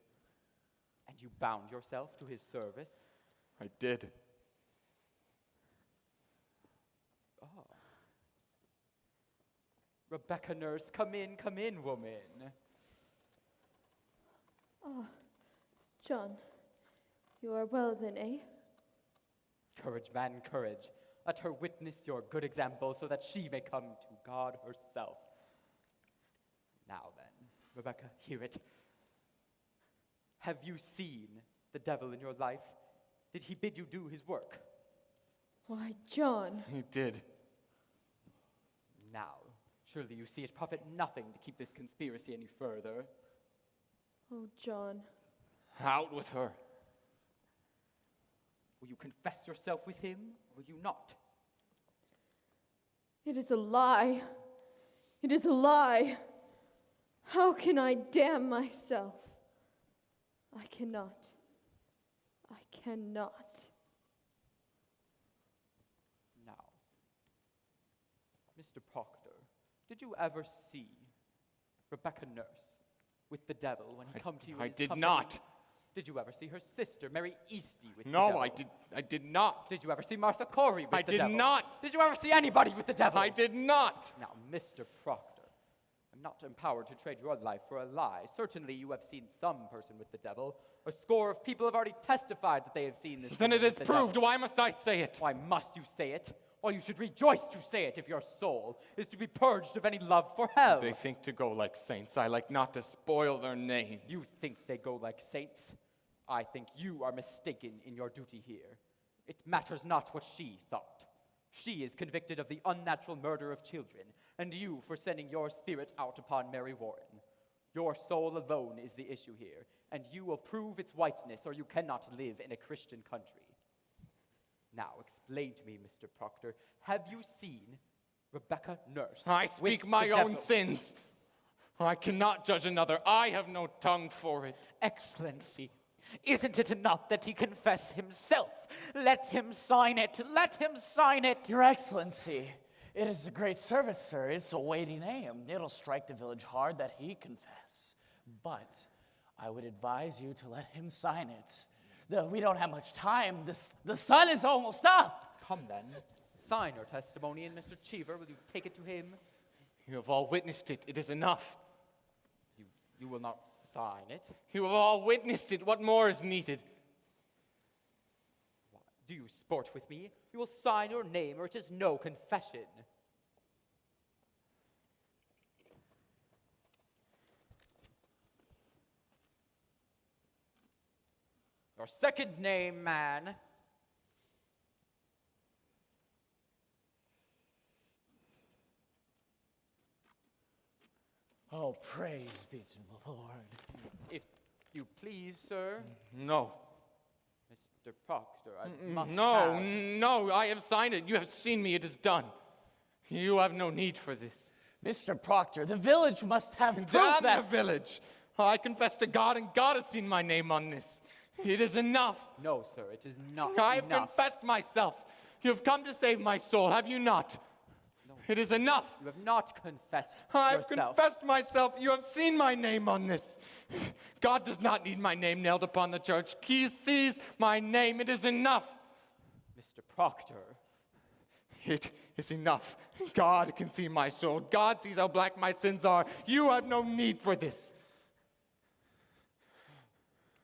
And you bound yourself to his service? I did. Oh. Rebecca, nurse, come in, woman. Ah, John, you are well then, eh? Courage, man, courage. Let her witness your good example so that she may come to God herself. Now then, Rebecca, hear it. Have you seen the devil in your life? Did he bid you do his work? Why, John. He did. Now, surely you see it profit nothing to keep this conspiracy any further. Oh, John. Out with her. Will you confess yourself with him, or will you not? It is a lie. It is a lie. How can I damn myself? I cannot. I cannot. Now, Mr. Proctor, did you ever see Rebecca Nurse with the devil when he come to you? I in his did company? not. Did you ever see her sister, Mary Easty, with the No, devil? I did not. Did you ever see Martha Corey with the devil? I did not. Did you ever see anybody with the devil? I did not. Now, Mr. Proctor, I'm not empowered to trade your life for a lie. Certainly you have seen some person with the devil. A score of people have already testified that they have seen this. Then it is with the proved. devil. Why must I say it? Why must you say it? Well, you should rejoice to say it if your soul is to be purged of any love for hell. They think to go like saints. I like not to spoil their names. You think they go like saints? I think you are mistaken in your duty here. It matters not what she thought. She is convicted of the unnatural murder of children, and you for sending your spirit out upon Mary Warren. Your soul alone is the issue here, and you will prove its whiteness, or you cannot live in a Christian country. Now, explain to me, Mr. Proctor, have you seen Rebecca Nurse? I speak my own sins. I cannot judge another. I have no tongue for it. Excellency, isn't it enough that he confess himself? Let him sign it. Let him sign it. Your Excellency, it is a great service, sir. It's a weighty name. It'll strike the village hard that he confess. But I would advise you to let him sign it. We don't have much time. The sun is almost up. Come then, sign your testimony, and Mr. Cheever, will you take it to him? You have all witnessed it. It is enough. You will not sign it? You have all witnessed it. What more is needed? Do you sport with me? You will sign your name, or it is no confession. Your second name, man. Oh, praise be to the Lord. If you please, sir. No. Mr. Proctor, I must No, have. no, I have signed it. You have seen me. It is done. You have no need for this. Mr. Proctor, the village must have proof Damn that... the village. I confess to God, and God has seen my name on this. It is enough. No, sir, it is not I have enough. confessed myself. You have come to save my soul, have you not? No. It is enough. You have not confessed I have yourself. confessed myself. You have seen my name on this. God does not need my name nailed upon the church. He sees my name. It is enough. Mr. Proctor. It is enough. God can see my soul. God sees how black my sins are. You have no need for this.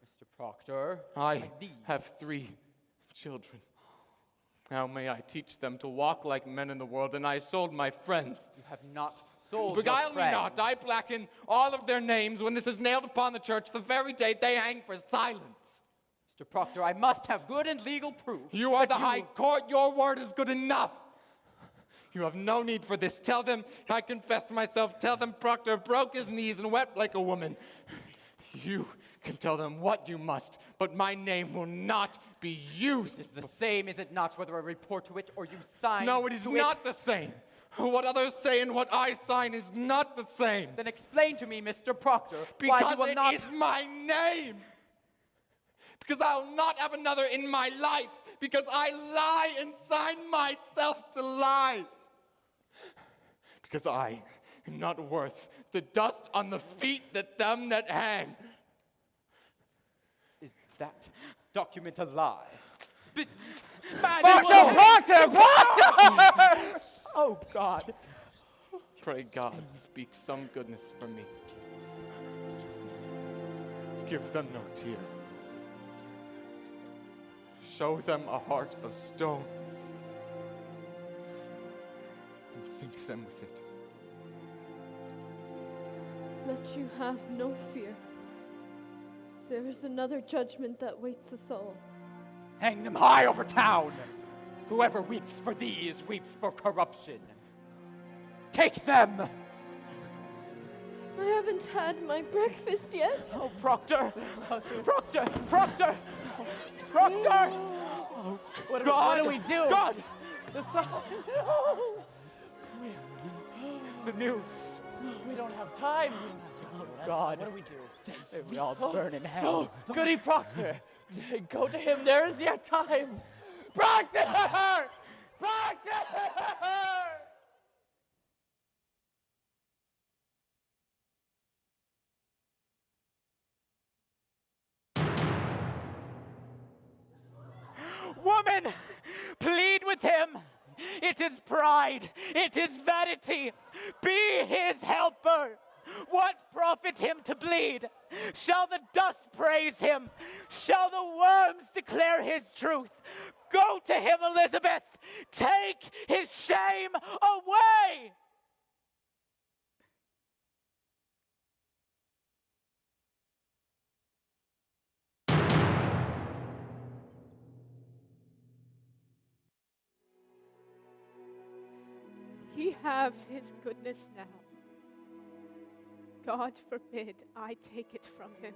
Mr. Proctor. I have 3 children. How may I teach them to walk like men in the world? And I sold my friends. You have not sold Beguile your me not. I blacken all of their names when this is nailed upon the church the very day they hang for silence. Mr. Proctor, I must have good and legal proof. You are the high court. Your word is good enough. You have no need for this. Tell them I confessed myself. Tell them Proctor broke his knees and wept like a woman. You can tell them what you must, but my name will not be used. It's the same, is it not, whether I report to it or you sign No, it is to not the same. What others say and what I sign is not the same. Then explain to me, Mr. Proctor, because why you will it not... is my name. Because I will not have another in my life. Because I lie and sign myself to lies. Because I am not worth the dust on the feet that them that hang. Is that document a lie? Proctor! Oh, God. Pray God speak some goodness from me. Give them no tear. Show them a heart of stone. And sink them with it. Let you have no fear. There is another judgment that waits us all. Hang them high over town. Whoever weeps for these weeps for corruption. Take them! I haven't had my breakfast yet. Oh, Proctor! Proctor! Proctor! Proctor! Oh, What do we do? God! The sun. The news. We don't have time. Oh, God. What do we do? We all burn in hell. Oh, Goody Proctor. Go to him. There is yet time. Proctor! Proctor! Woman, plead with him. It is pride. It is vanity. Be his helper. What profit him to bleed? Shall the dust praise him? Shall the worms declare his truth? Go to him, Elizabeth. Take his shame away. He have his goodness now. God forbid I take it from him.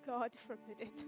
God forbid it.